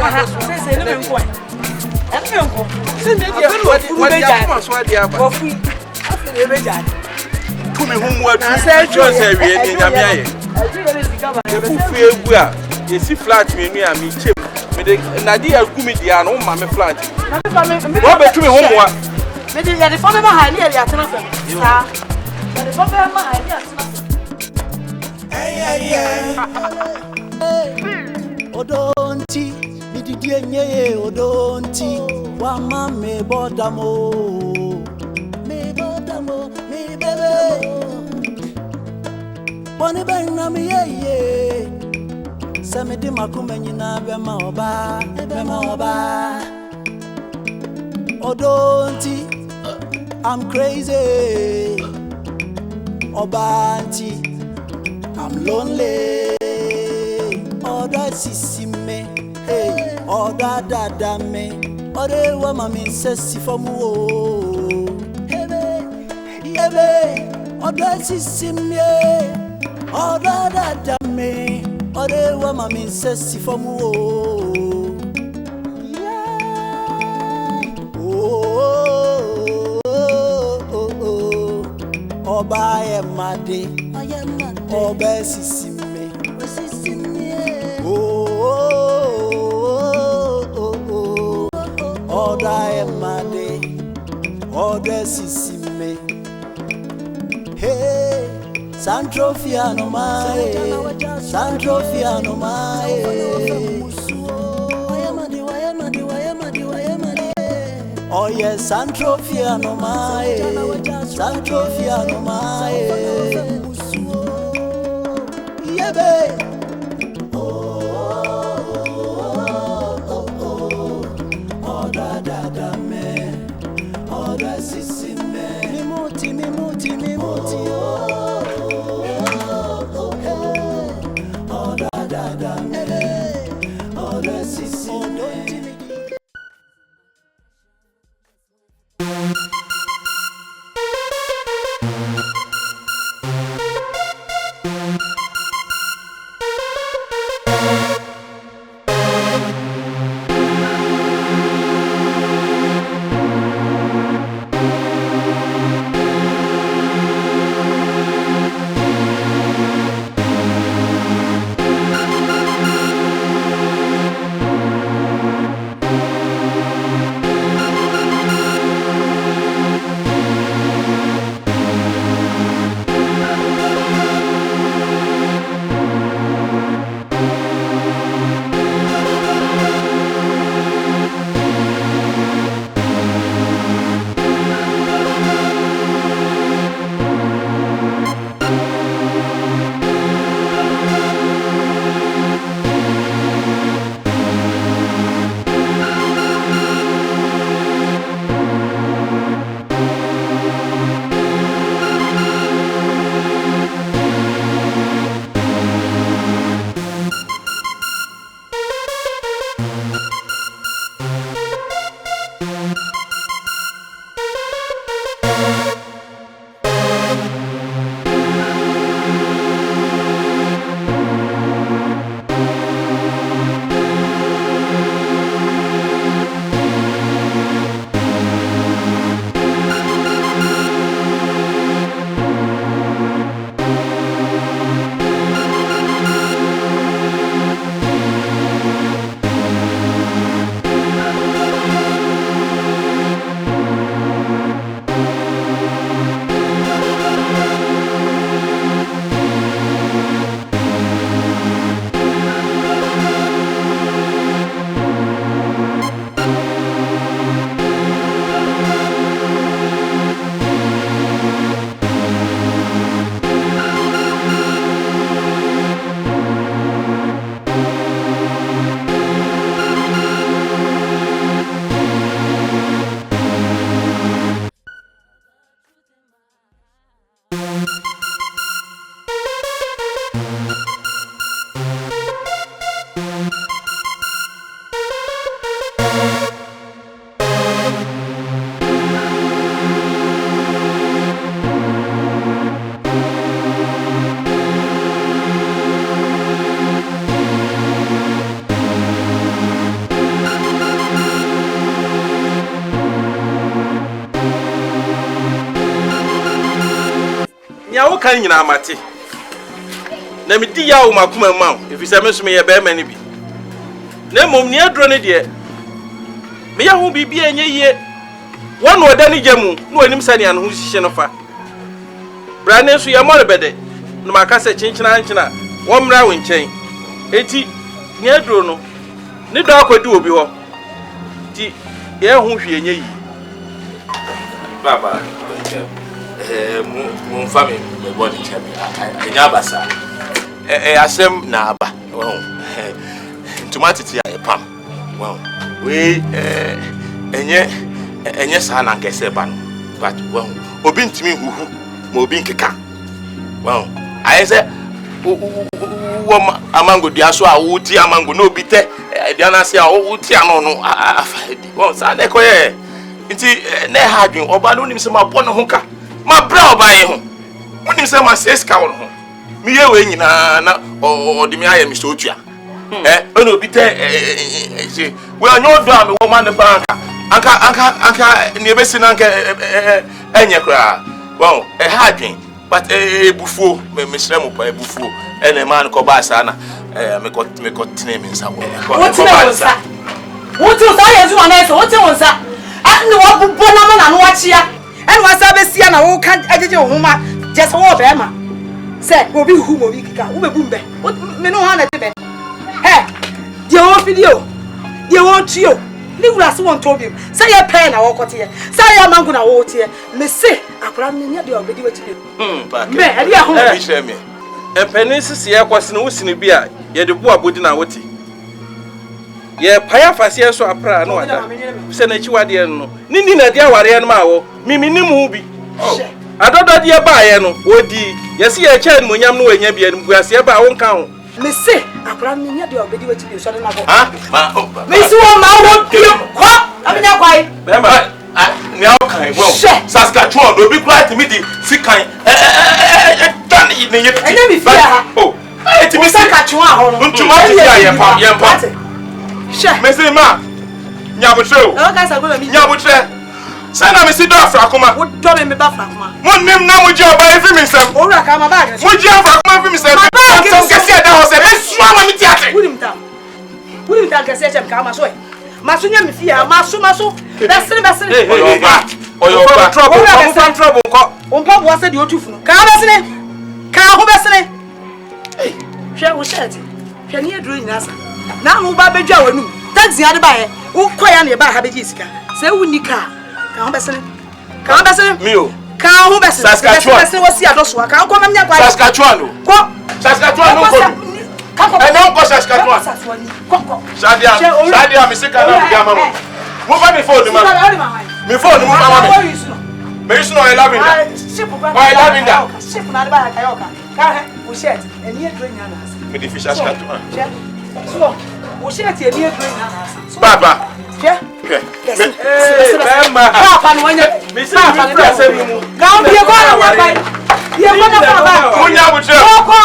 [SPEAKER 10] Odonti, mididie nye odonti, wa mame bodamo, me bebe. Boni benna mi ye, samedi makumenyi na bema oba. Odonti, I'm crazy. Obanti, I'm lonely. Oda sisi me, hey, oda dada me, ode wa mami sesi fomu o. Hebe, oda sisi me, oda dada me, ode wa mami sesi fomu o. Oba Yemade, Oba Sisime. Oh, Oda Yemade, Oda Sisime. Hey, Santrofiano Mae, Santrofiano Mae. Oh yes, Santrofiano Mae, Santrofiano Mae. Yeah, babe. Oh, da me, oh da sisi me. Mimuti. Oh, da me, oh da sisi me.
[SPEAKER 4] Nyawo kan nyina amate. Na me di yawo makoma ma, efisa me so me ye be ma ni bi. Na mom ni adro ne de. Me ya hu bibi enye ye. Won oda ni gyamu, no anim sane an hu hihye no fa. Bra ne so ye mo rebede. No makasa chinchina nchina, wo mra wo nchen. Eti ni adro no. Ni do akwadi obi ho. Ti ye hu hwe enye yi.
[SPEAKER 7] Baba. Mon famille me body chemi anya basa asem na aba tomato ya pam wow we enye sa na nkese ba no but wow obi ntimi huhu ma obi nkeka wow ayese wo amango dia so a wo ti amango no obi te dia na se a wo ti ano no afadi wow sa na koye nti na ha dwen oba no nim se ma bɔ no ho ka ma bra obaye ho wonim se ma seska wo ho mi ye we nyina na odi mi aye mi so otua ono obi te we anyo do am wo ma ne banka anka ni ebesi na anka enye kra wow ha dwen
[SPEAKER 1] But buffo, me sremo pa buffo. Ene man ko ba sa na me ko tene me nsa wo.
[SPEAKER 6] What you say you want to what you say? And what bona man no wachia. And what sabesia na wo kan ajeje wo ma just wo be ma. Say obi hu mo bi kika wo be bumbe. Me no ha na tebe. Hey, the whole video. The whole trio. Ni wura se won tobi. Say your pen na wo kote ye. Say your mango na wo tie. Me say akura me nya de obedi wachi be.
[SPEAKER 4] Me
[SPEAKER 6] ade a ho
[SPEAKER 4] bi hye me. Empeni sisi ya kwase no wusini bi a ye de bo abodi na wote. Ye paya fase so apra na wada. Se na chi wade no. Nini na de aware no ma wo. Mimi nim hu bi. Adodo de ba ye no odi. Ye se ye cha no nyam no wanya bi an buase ba wo nka ho.
[SPEAKER 6] Me say akura me nya de obedi wachi be so na go.
[SPEAKER 1] Ha?
[SPEAKER 6] Me si wo ma wo pie kwa. Amenya kwai.
[SPEAKER 1] Be ma ni okay well. Saskatchewan obi kura timi di sikan dan ni ye.
[SPEAKER 6] Enya mi fia ha.
[SPEAKER 1] Oh.
[SPEAKER 6] Timi Saskatchewan ho no.
[SPEAKER 1] Ntuma ti fia ye pa.
[SPEAKER 6] She.
[SPEAKER 1] Me say ma. Nyabutre o.
[SPEAKER 6] O ka sa go mi.
[SPEAKER 1] Nyabutre. Say na me si do Afrakuma.
[SPEAKER 6] Wo do me ba Afrakuma.
[SPEAKER 1] Mo nim na mo je oba efi mi nsem.
[SPEAKER 6] O ra ka ma ba ga.
[SPEAKER 1] Mo je Afrakuma efi mi nsem. Some kesi e da ho se be suwa ma mi ti ate.
[SPEAKER 6] Wunim ta kesi e chem ka ma so e. Maso nya mi fia maso. Besene.
[SPEAKER 1] Oyoba.
[SPEAKER 4] Trouble ko.
[SPEAKER 6] Ompa bo ase de otufu no. Ka besene. Ka ho besene. Eh, hwe wo shirt. Hwe ne eduro nyina sa. Na no ba bedwa wanum. Taxi ade ba ye. Wo koya na ye ba ha beji sika. Se wuni ka. Ka ho besene.
[SPEAKER 1] Mio.
[SPEAKER 6] Ka ho besene. Besene wo si adoso ka ko ma nya kwa.
[SPEAKER 1] Saskatchewan no.
[SPEAKER 6] Ko.
[SPEAKER 1] Saskatchewan no ko. I don't go Saskatchewan. Shadia, me sick and I'm move on me phone, man. Me phone, move on me. Me is no 11. Why 11 da?
[SPEAKER 6] Ship na ba kayoka. Ka we shirt. Eni e drink na na.
[SPEAKER 1] Me the fish Saskatchewan.
[SPEAKER 6] So, we shirt e ni e drink na na.
[SPEAKER 1] Baba.
[SPEAKER 6] Yeah.
[SPEAKER 1] Okay.
[SPEAKER 4] Mama.
[SPEAKER 6] Papa no anya.
[SPEAKER 4] Me say me press me mu.
[SPEAKER 6] Ga be go na wa ba. Ye go na ba.
[SPEAKER 1] Munya butre.
[SPEAKER 6] Ko.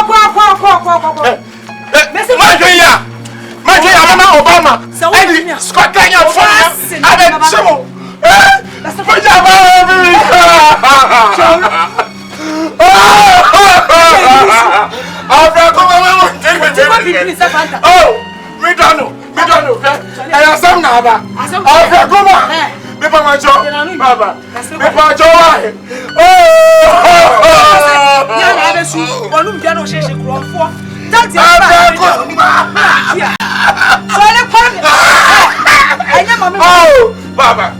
[SPEAKER 1] Majoya Mama Obama. Scotland ya for Abe Chimo. Oh, me don't know. I am some naba. Afrakuma. Me pa majo. Baba. Me pa jowa.
[SPEAKER 6] Ya na be su. Onu bia no sheshe krofo. That's your
[SPEAKER 1] oh, Baba.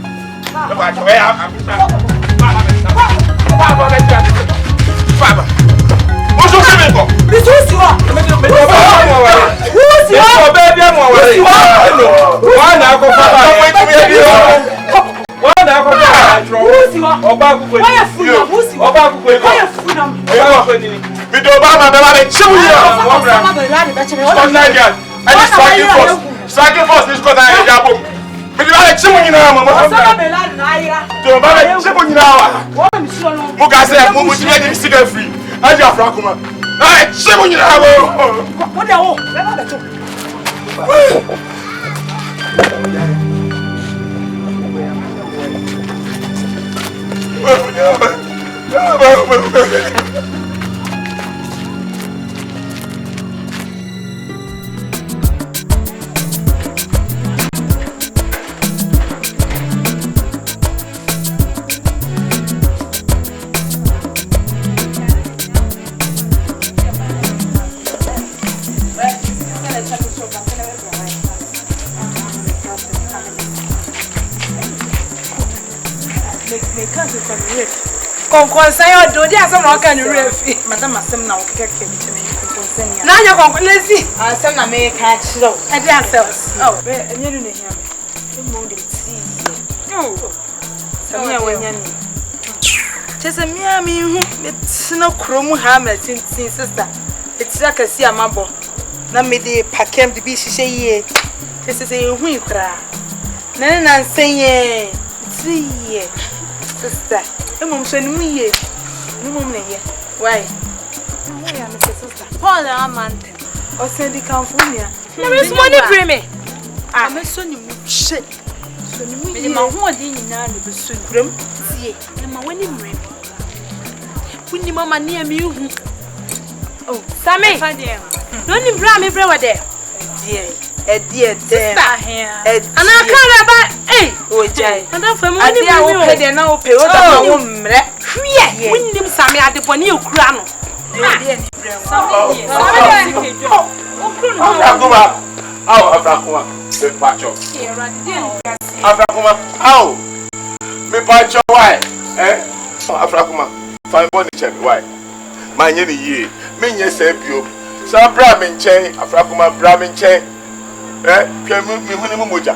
[SPEAKER 1] Baba. What's your name?
[SPEAKER 6] This is you. Who's your
[SPEAKER 4] baby?
[SPEAKER 1] Afrakuma. Hey, Shimo you have.
[SPEAKER 6] What the hell? Konkonsan yo do dia asem na oka ni refi madam asem na okeke kemi konkonsan ya na nya konkonlesi asem na me ka chiro e dia cells oh be enye nu ne hia me mo de ti oh samia wanya ni chese mia mi hu betina kromu ha ma tintin sister etira kasi amabo na me de pakem de bi hihye ye chese se hu ikra na nsenye tiye sister mom so ni mu ye ni mom na ye why ya me sister Paul amante o se di California
[SPEAKER 5] na me so money bring me
[SPEAKER 6] ah me so ni mu she so ni mu ye
[SPEAKER 5] me ma ho odi nyina na be so
[SPEAKER 6] bram
[SPEAKER 5] tie na ma wani mre Winnie Mamma near me. Oh, Sammy, no need bra me brother there.
[SPEAKER 6] Dear, and
[SPEAKER 5] I can't about oh, Jay, and I'm from money. I will pay the no pay. Oh, Winnie Sammy at the Bonnie Crano.
[SPEAKER 1] Afrakuma, me pacho. Afrakuma, how? Me pacho why? Afrakuma, fine body check why? My nyeni ye, me nye se bio. Sa bra me nchen, Afrakuma bra me nchen. Pia me huni mu moja.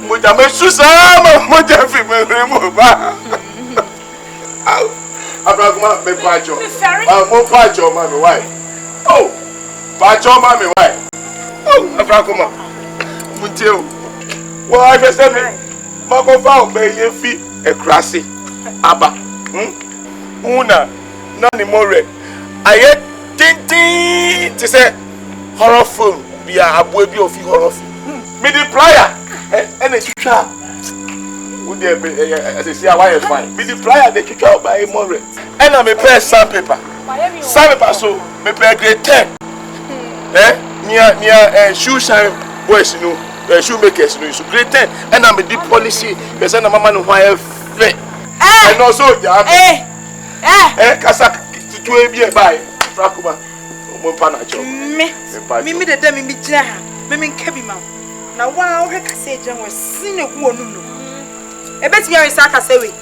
[SPEAKER 1] Moja me susa moja fi me remo ba. Afrakuma me pacho. Mo pacho ma me why? Oh, pacho ma me why? Oh, Afrakuma. Muntio. Why just say me? Mako fa o be ye fi e krasi. Aba. Una nani more. Aye tintin to say horror film. Be a boy be of horror film. Me the plier. And the chicha. Would there be as I say why fine. Me the plier the chicha by more. And I me pay sandpaper. Sandpaper so me pay grade 10. Near shoe shine boys, you know, shoemakers, you know, so grade 10. And I'm a deep policy, because I'm a man who I have fit. And also, Casac to be a buy, Afrakuma, Mompanacho.
[SPEAKER 6] Me, the demi be jaha, me cabima. Now, wow, her cassation was seen a woman. I bet you are a Sakasewi.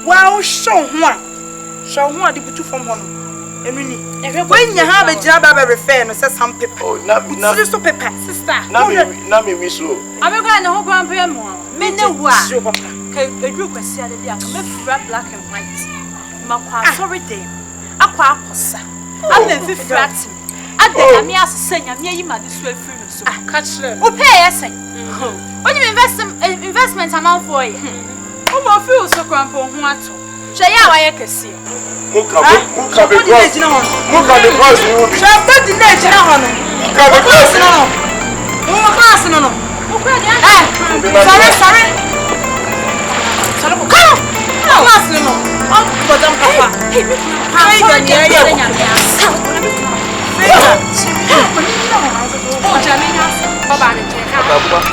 [SPEAKER 6] Wow, show one, the two from one. When you have a job, I refer no says some paper. Oh, not paper, sister. Not me, Miss Low. I'm going to hold grandpa more. Me no what. A group of Saturday, I come black and white. My sorry, day. A quaposa. I'm the fifth flat. I dare me as a singer, me, you might this way free. So catch them. Who pay us? When you investment amount for you. Who more feels so grandpa? What? Shall I can see? Muka be cross. Muka be cross. Shall put the nature on it. Muka be cross. No. Sorry. Come. No. But I'm papa.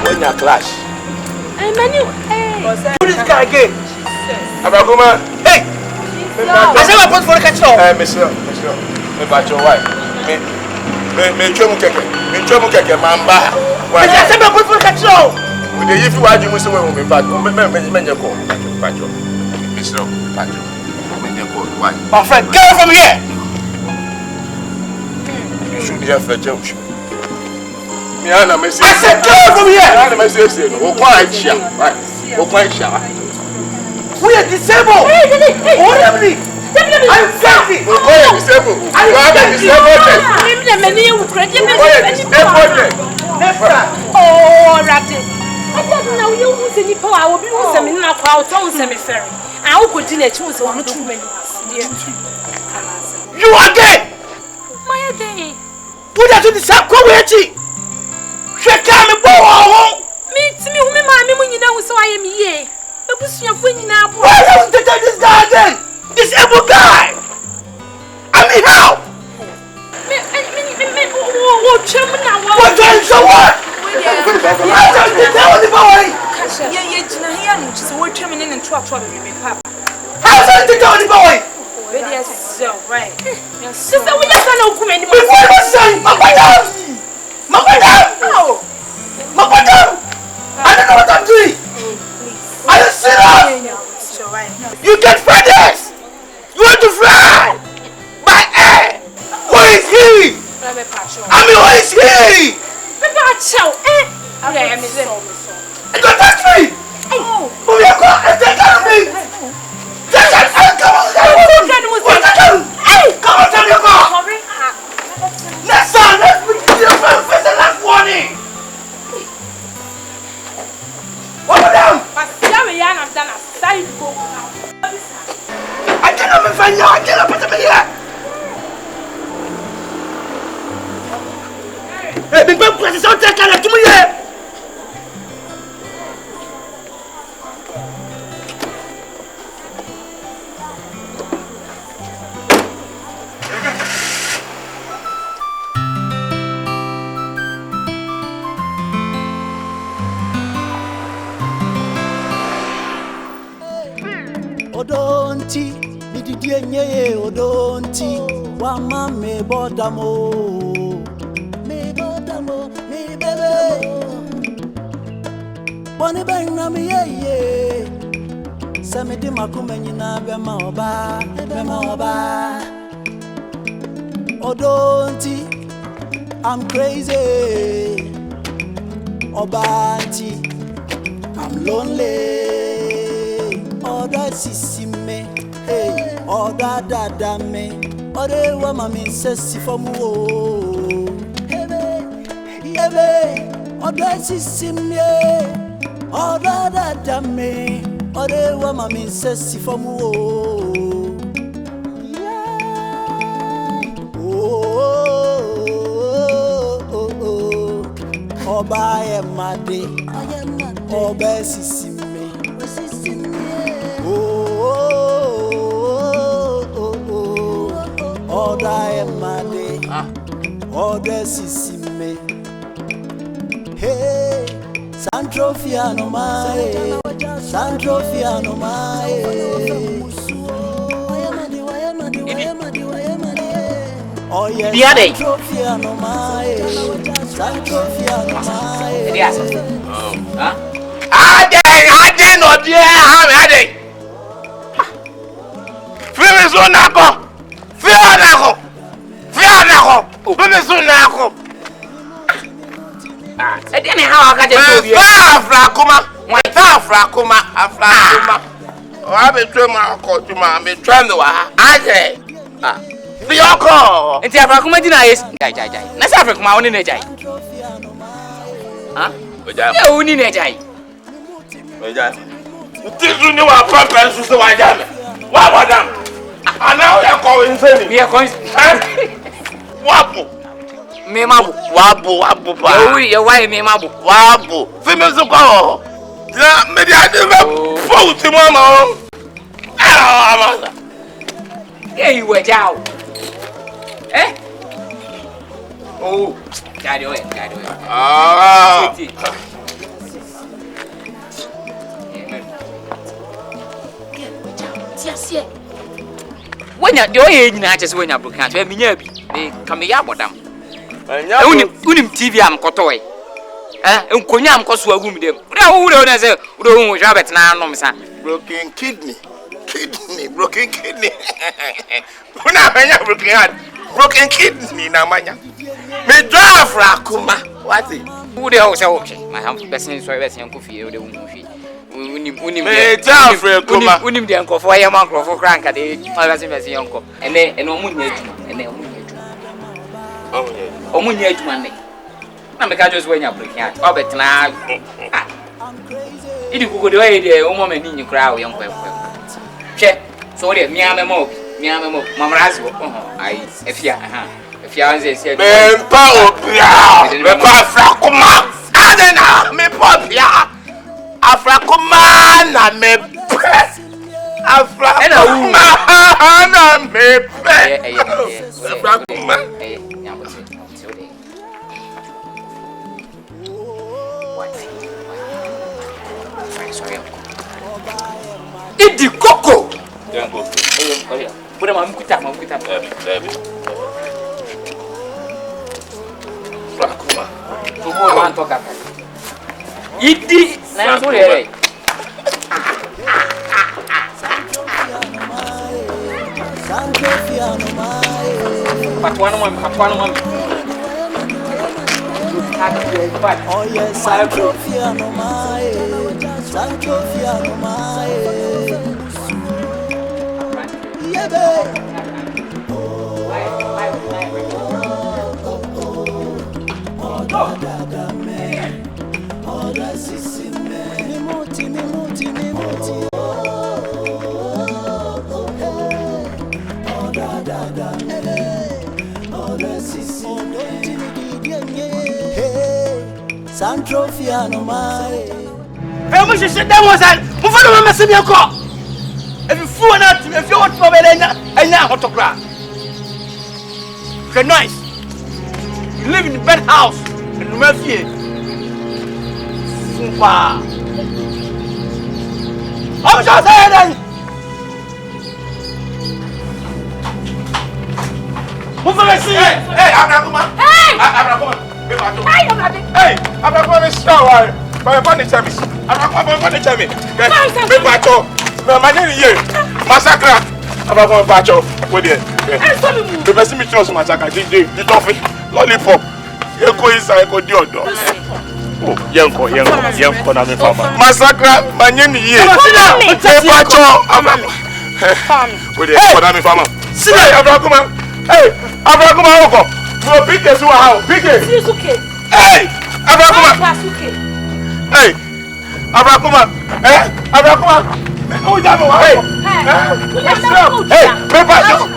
[SPEAKER 1] When you clash.
[SPEAKER 8] Who this guy again?
[SPEAKER 1] Afrakuma. Hey.
[SPEAKER 8] I said I put for the catch all.
[SPEAKER 1] Monsieur, me batch your wife. Me chomu keke mamba.
[SPEAKER 8] I said I put for the catch all.
[SPEAKER 1] With the if you are doing so well, me batch. Me call. Batch. Monsieur, batch. Me call. Why?
[SPEAKER 8] My friend, get from here.
[SPEAKER 1] You should be afraid, Josh. Me ana me say.
[SPEAKER 8] I said get from here.
[SPEAKER 1] Me ana me say. O quite sure. Right. O quite sure.
[SPEAKER 8] We are disabled. What happened? I'm filthy.
[SPEAKER 1] We are disabled. You are disabled.
[SPEAKER 5] Oh, Ratty. I don't know you who's any power. I will be with them in my crowd. Don't send me ferry. I will continue to choose one or two men.
[SPEAKER 8] You are gay.
[SPEAKER 5] My day.
[SPEAKER 8] Put that to the sap. Come with you. Shake me, boy.
[SPEAKER 5] Meet me, mammy, when you know so I am here. Why
[SPEAKER 8] don't you take this guy again? Disabled guy! I mean, how? What time so what? I just did tell anybody! How does it tell anybody?
[SPEAKER 5] Sister, we just don't know anymore.
[SPEAKER 8] Before I was saying, my madam! I don't know what I'm doing! Are you serious? You get FedEx! You want to fly! By air! Who is he? I mean, who is he? It don't touch me! Move your car and take care of me! Come on, turn your car! Next time, let's be your face the last warning! What about them? I cannot find you. I cannot put them in here. Hey, big man, press out there. Can I do me here?
[SPEAKER 10] Odonti, Bidie nye Odonti, Wama me bodamo, me bebe. Bonnie bang na me ye. Samedi makumenyi na bema oba. Odonti, I'm crazy. Obanti, I'm lonely. Oda sisi me, hey. Oda dada me, ode wa mami sesi fomu o. Yebe, oda sisi me, oda dada me, ode wa mami sesi fomu o. Oba ye made, oba sisi me. Oda ye made, oda sisi me. Hey, Santrofia no mae, Santrofia no mae. Oh yes, Santrofia no mae, Santrofia no mae.
[SPEAKER 8] Huh? Ade no dia ade. Fimi sunako. Fianako. Fimi sunako.
[SPEAKER 6] Ede ne ha aka je so bi.
[SPEAKER 8] Afrakuma. Wa be twa ma ko tuma me twa no wa. Ade. Fioko.
[SPEAKER 6] Enti Afrakuma di na yes. Jai. Na sa Afrakuma woni na jai. Ha?
[SPEAKER 8] Oja.
[SPEAKER 6] E woni na jai.
[SPEAKER 8] Oja. Tizu ni wa papa nso so wa jame. Wa madam. Ana o ya ko insani.
[SPEAKER 6] Me ko
[SPEAKER 8] Wabu.
[SPEAKER 6] Me mabu.
[SPEAKER 8] Wabu ba.
[SPEAKER 6] Owi ye why me mabu.
[SPEAKER 8] Wabu. Fimi so ko. Na me dia de be po ti mo ma o. Amasa.
[SPEAKER 6] Hey we jao. Oh, daddy.
[SPEAKER 8] Ah.
[SPEAKER 6] Tia. Wanya de oye nyina ache se wanya broken at me nya bi. Me kame ya bodam. Unim TV am kotowe. Enkonya am koso agum dem. Ure na se ure hu hwa betina anom sa.
[SPEAKER 8] Broken kidney. Broken kidney. Una manya broken heart. Broken kidney na manya. Me draw Afrakuma. What is?
[SPEAKER 6] Ure ho se okay. My ham person so be sen ko fie ure hu hwi. Unim
[SPEAKER 8] me draw Afrakuma.
[SPEAKER 6] Unim de nkofo ya man nkofo kranka de. Ma be sen yonko. Ene omunye adwuma. Omunye adwuma ne. Na me ka just wenya breaking heart. Obetina. Idi kuko de way de o mama ni nyikra o yonko ekwe. Hwe. So de miamemo mamrazi wo. Ai efia nze se.
[SPEAKER 8] Me pa obia. Me pa Afrakuma. Adena me pa obia. Afrakuma na me Afrakuma na me pe. Afrakuma.
[SPEAKER 6] Idi koko.
[SPEAKER 8] Yango.
[SPEAKER 6] Bora mamkuta.
[SPEAKER 8] Afrakuma.
[SPEAKER 6] Tubo manto kaka. Idi na so re. Patuano mami. Oh yes, Santrofia no mae. Yebe. Santrofia no mai.
[SPEAKER 8] Vamos xixi demosan. Mo fa no mama se mi akọ. If you fool na ti, if you want to be enya hotokra. It's nice. You live in the bed house in Mafia. Super. I'm just saying.
[SPEAKER 1] why? My furniture me. I'm furniture me. Me pacho. No, my name is Massacre. I'm going to pacho. What there? The best me trust Massacre. The toffee, lollipop. You go inside, go do your oh, yanko, na me fama. Massacre, my name is pacho. What there? Na me fama. See, Afrakuma. Hey, Afrakuma, oko. No pick this one how? Pick it. Hey, Afrakuma. Hey, Afrakuma. Afrakuma. Oh, damn it. Hey,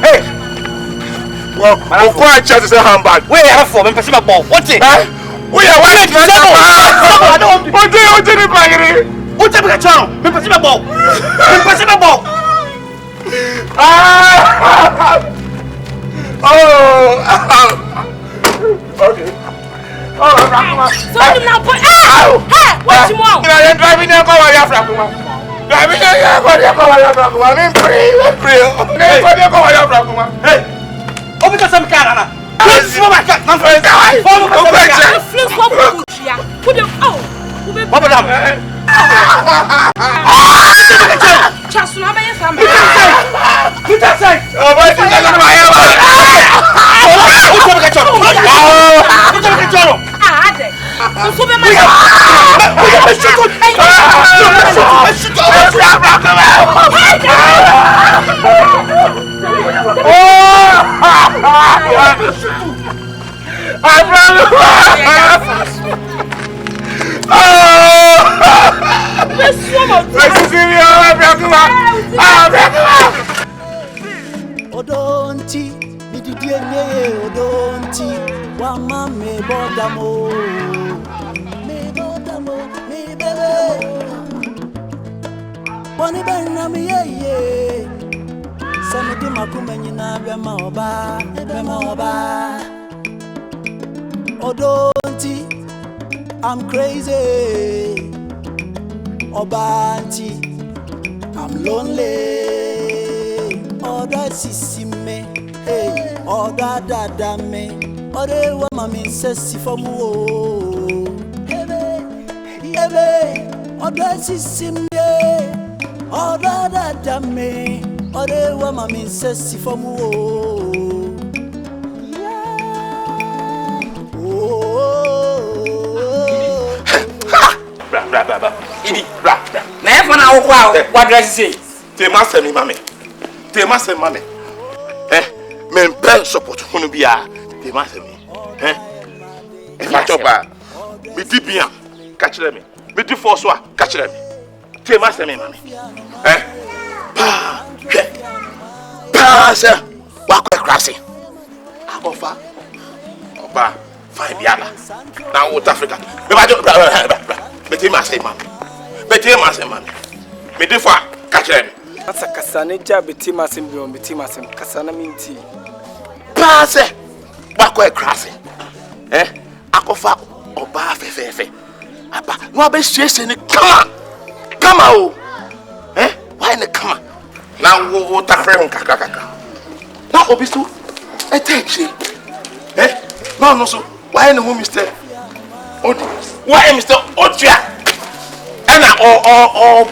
[SPEAKER 1] hey. Well, I'm quite sure to say handbag. Where you have for me? Person ball. What's it? We are one of them. I don't. What did you buy? What did you buy? Me person ball. Me person ball. Okay. Oh, Afrakuma.
[SPEAKER 5] So you now put. Hey, what you want?
[SPEAKER 1] I'm driving now. Go away, Afrakuma. Driving now. Go away, Afrakuma. I'm free. Go away, Afrakuma. Hey. Open the some car, Anna. Please, my car. I'm free. Follow the car.
[SPEAKER 5] Please, follow the car. Put them out.
[SPEAKER 1] What about that?
[SPEAKER 5] Just now, my family.
[SPEAKER 1] Put that side. Oh, my God. My
[SPEAKER 10] Odonti, mi di DNA, odonti, wa mame bodamo, mi bebe. Boni bena mi ye, sami di makumenyi na bema oba. Odonti, I'm crazy. Obanti, I'm lonely. Oda sisi me, hey, oda dada me, ode wa mami sesi fomu o. Ebe, oda sisi me, oda dada me, ode wa mami sesi fomu o.
[SPEAKER 1] Bra. Idi, bra.
[SPEAKER 8] Na e fana wo kwa wa dress say.
[SPEAKER 1] Te master mi mame. Me pen support hunu bia. Te master mi. E fa chopa. Mi di bia. Ka kire mi. Mi di force wa. Ka kire mi. Te master mi mame. Pa se. Wa kwa krasi. Akofa. Oba. Fine biala. Na South Africa. Me ba jo bra. Me te master mame. Me di fa. Ka kire mi.
[SPEAKER 12] Asa kasane ja beti masem bi on beti masem kasana minti
[SPEAKER 1] paase bako e krase akofa oba fefefe apa no abe hwehwe ni kama o why ne kama na wo ta fre hon kakaka na obi so etechi no so why ne ho Mr. Odu why Mr. Odia ana o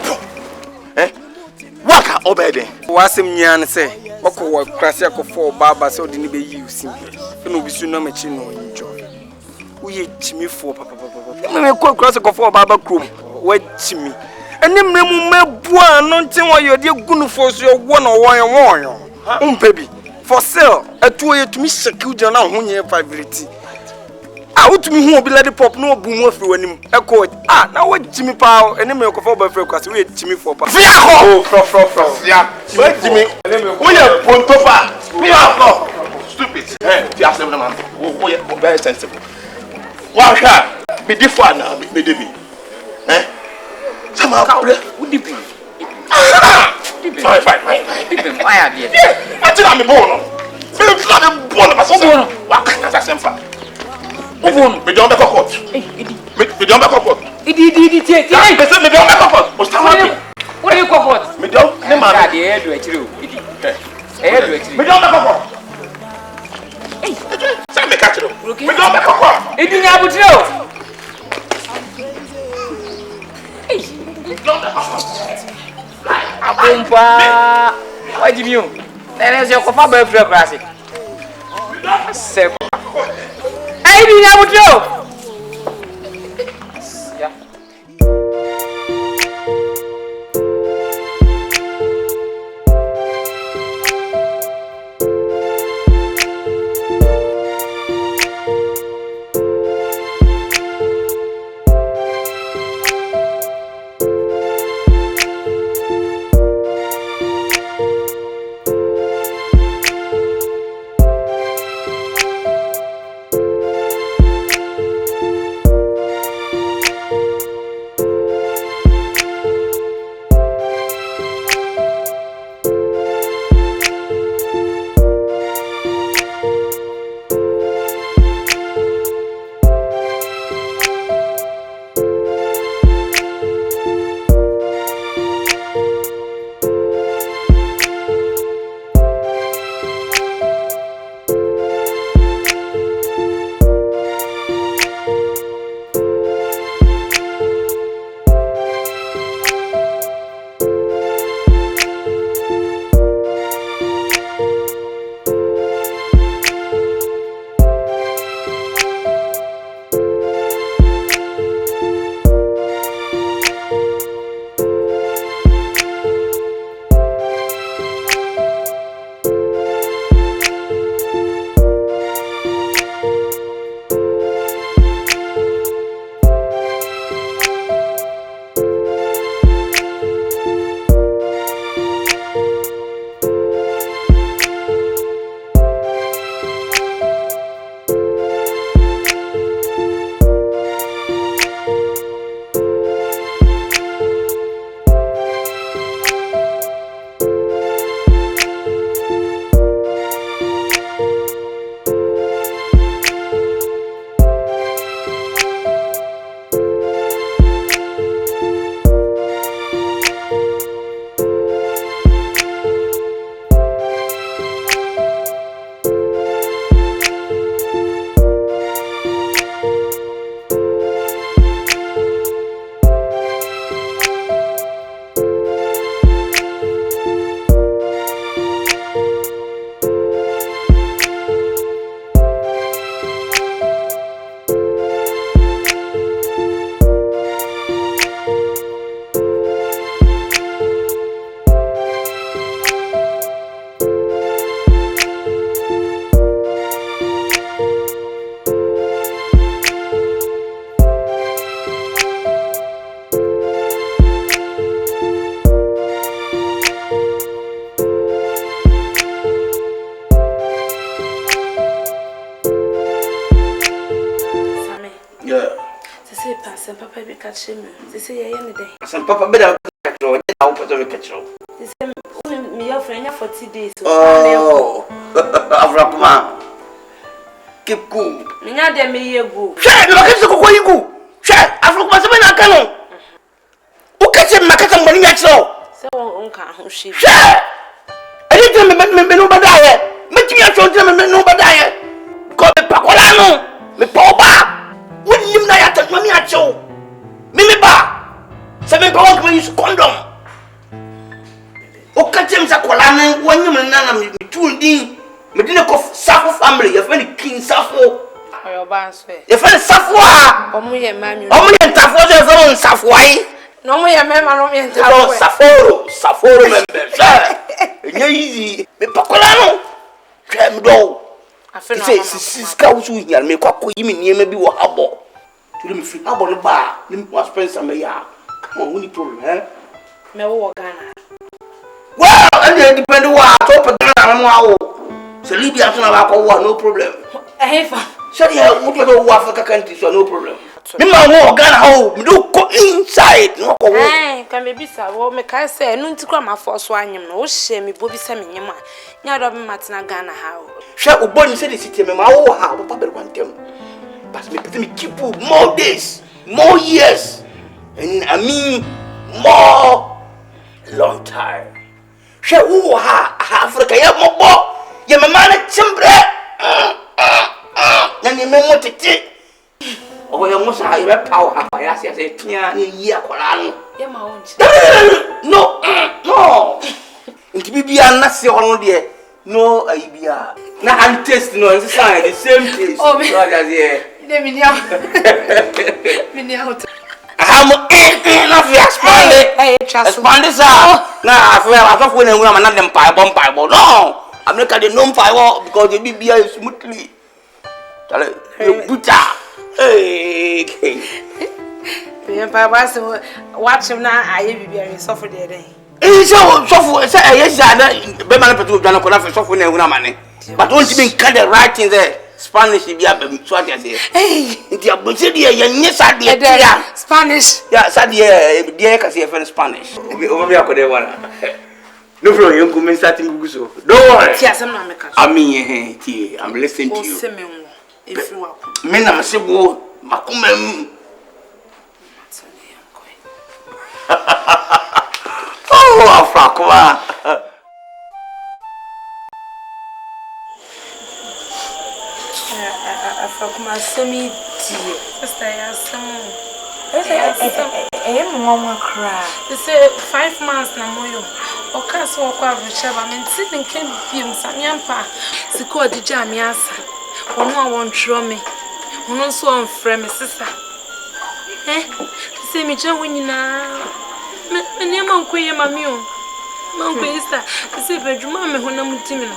[SPEAKER 1] waka obede
[SPEAKER 12] wasem nyan se okwo krase akofo baba se odini be yi usim no bisu no machi no enjoy uye chimifo papa me ko krase akofo baba krom wa chimi enimre mu mabua no ntin wo yode gunufo so wo no won umpebi for sale atuo yetumi sheki ujana ho nye favorite utumi hu obi lady pop no obu mu afri wanim eko na wo jimi pa enime okofo ba afri kwase we jimi for pa
[SPEAKER 1] fia ko fro fia we jimi we ye pontofa fia ko stupid fia sem na man wo ye very sensible wa sha be different na be debi sama kawre wo dibi fine dibi why are there ati na me bono me fla me bono pa so wa kana semfa me don't make a cut. Me don't make a cut.
[SPEAKER 8] Idi tie.
[SPEAKER 1] Me say me don't make a cut. O stand up.
[SPEAKER 8] What do you call cut?
[SPEAKER 1] Me don't. Ne ma.
[SPEAKER 8] Ya dey do achire o. Idi. Do achire.
[SPEAKER 1] Me don't make a cut. Say me catch you. Me don't make a cut.
[SPEAKER 8] Idi nya abutire o.
[SPEAKER 12] Abumpa. Why do you? Then is your coffee by free class. Sep. Hey, do you know? Yeah.
[SPEAKER 5] Papa be catching me. They say, any day.
[SPEAKER 8] Some papa better catch you. I'll put on a catch you.
[SPEAKER 5] They say, me your friend 40 days.
[SPEAKER 8] Oh, Afrakuma. Keep cool.
[SPEAKER 5] Me not them me go.
[SPEAKER 8] Share, look at the cocoa you go. Share, Afrakuma, seven a canon. Who catch him, Macacam, when you get so?
[SPEAKER 5] So, Uncle, who she
[SPEAKER 8] share. I didn't remember nobody. Make me a children, nobody. Call me Pacolano, me Poba. When you know I take mommy at you. Mimiba, 7 pounds when you condom. O catch him Zakolana, 1 human nana, me 2 din. Medina of Safo family, your friend King Safo.
[SPEAKER 5] Your bands,
[SPEAKER 8] your friend Safwa.
[SPEAKER 5] Omuya, mammy,
[SPEAKER 8] Omuya Tafo, your phone Safway.
[SPEAKER 5] No more, mamma, no,
[SPEAKER 8] Saforo, member. Easy, me Pacolano. Tram do. I feel scout you here, make up with him near maybe what harbor. To them free harbor the bar, them was spend some ya. Come on, any problem, eh?
[SPEAKER 5] Me Ghana.
[SPEAKER 8] Well, and then depend on what I open Ghana wow. So Libya is not about no problem. So yeah, what about Africa country, so no problem. Me ma Ghana how me do go inside, no go.
[SPEAKER 5] Eh, can be bisa wo me kai say no ntikwa ma for so anyem no wo hye me bobi say me nyem a nya do be matina Ghana how.
[SPEAKER 8] Hwe uboni say the city me ma wo ha papa be kwantem. But me put me keep more days, more years. And I mean more long time. Hwe wo ha Africa ya mobo. Ye me ma na chimbre. Na ni me motete. Oh, you must have a power. I say, Tia, ye, Colano. No. Nti bibia na se hono de no aibia. Na han taste no nti say the same taste.
[SPEAKER 5] Oh, me.
[SPEAKER 8] So that here.
[SPEAKER 5] Let me know. Me out.
[SPEAKER 8] Na fi expand.
[SPEAKER 5] Hey, trust.
[SPEAKER 8] Expand this na afọ na enwura ma na dem paibo. No. America dey no paibo because the bibia is smoothly. Tell you buta. Hey.
[SPEAKER 5] Me paibo so watch him na aye bibia suffer there then.
[SPEAKER 8] So yes be man petu dwana ko na fi so na enwura ma ne. But don't even cut the right thing there. Spanish be so what you say. Hey, nti abose de yenye sade ya.
[SPEAKER 5] Spanish.
[SPEAKER 8] Yeah, sade de ka say for Spanish. Over me akode wana. No problem, you go me starting gugu so. Don't worry.
[SPEAKER 5] Tia sem na make.
[SPEAKER 8] I mean, I'm listening to you.
[SPEAKER 5] If you are.
[SPEAKER 8] Me na me se go makumem. Oh, Afrakuma.
[SPEAKER 5] Afrakuma semi die. Sister ya some.
[SPEAKER 11] Mama cry.
[SPEAKER 5] They say 5 months na moyo. Oka so okwa rechaba me nti nken biem samiampa. Siko odija me asa. Ono a won tro me. Ono so on frɛ me sister. Say me jan wonyina. Me ne ma nkoye mami o. Ma nkoye sister. Say bedwuma me honam timi no.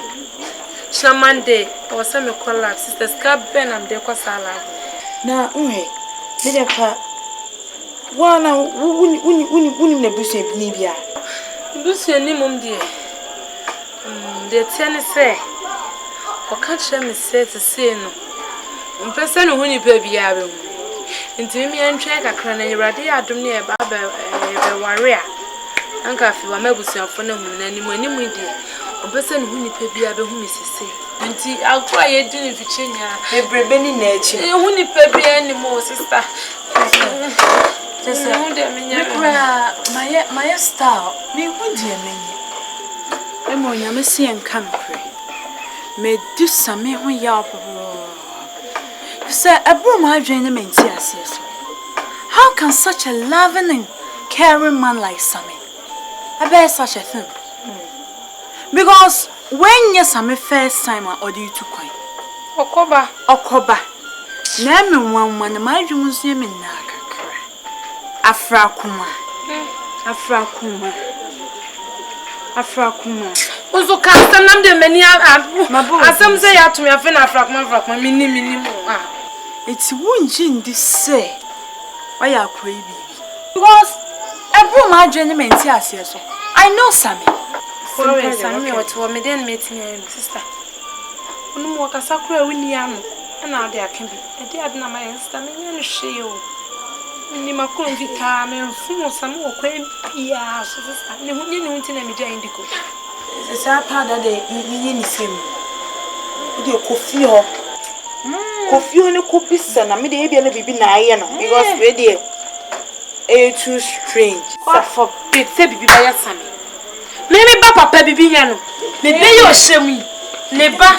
[SPEAKER 5] Monday, I was saying, "Call sister Scab Ben and de Cosala."
[SPEAKER 11] Now, me the pa. One, wouldn't the bush in Nibia.
[SPEAKER 5] Bush any mum dear. The tennis say, or can't share me say to say no. Person who you baby are. Into me and check a cran and ADOM near Baba warrior. Uncle, if you are maybe so for no anymore, dear. Person who you baby are whom is say. Nti akwa ye di ni fichenya ebrebe ni na echi hu ni pebi anymore sister just hu de menya
[SPEAKER 11] my style me hu de menye emo nya me se enka mpre me du same hu ya opo say ebro ma adwen na menti ase so how can such a loving and caring man like Sammy be such a thing because when you some first time or do you to coin? Okoba. Name one my dreams name in Afrakuma.
[SPEAKER 5] Ozo cast and the many as some say to me, I feel Afrakuma, minimum.
[SPEAKER 11] It's one this say. Why are crazy? Because I brought my gentleman here, so I know Sammy.
[SPEAKER 5] Sorry, Sammy, what me then meeting sister. When walk a sacred William, and now there can be a dead na my stomach and shield. Nima couldn't be calm and full some more quaint pias, sister. No one knew to name me indigo.
[SPEAKER 11] The sad part that they in him. You coffee or coffee on a copy, son. I made a baby na because we're there. Too strange.
[SPEAKER 5] For big baby by your Sammy. Maybe papa bibi yano. Maybe you shemi. Neba.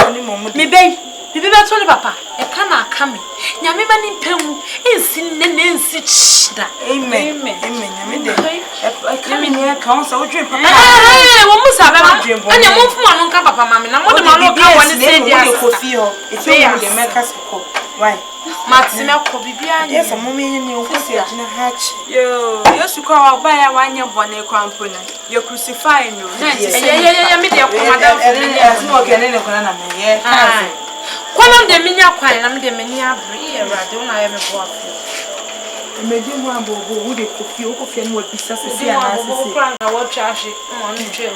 [SPEAKER 5] Maybe that's papa. E kana kame. Nyame ba ni pemu. Ensi nenensi chida.
[SPEAKER 11] Amen. Nyame de. E kame ni ka on sa wo dwen papa.
[SPEAKER 5] Wo mu sa ba. Anya mo fu anu nka papa mama na mo de ma lo ka woni se dia.
[SPEAKER 11] Wo ko fi ho. E ti wo de meka siko. Why?
[SPEAKER 5] Matime ko bibia ni.
[SPEAKER 11] Yes, mo me ni wo ko se agina hachi.
[SPEAKER 5] Yo, yesu ko wa ba ya wanye bone kwampo na. You crucify no. Yeah, me dey ko madam for me.
[SPEAKER 11] No okene ne kona na me ye.
[SPEAKER 5] Kwana de minya kwan na me de mani abre Erade una ya me bo afi.
[SPEAKER 11] Me di mu ambo wo de kofi no bisa sisi ana sisi.
[SPEAKER 5] Wo kwan na wo twa ahwe mo no twa ehu.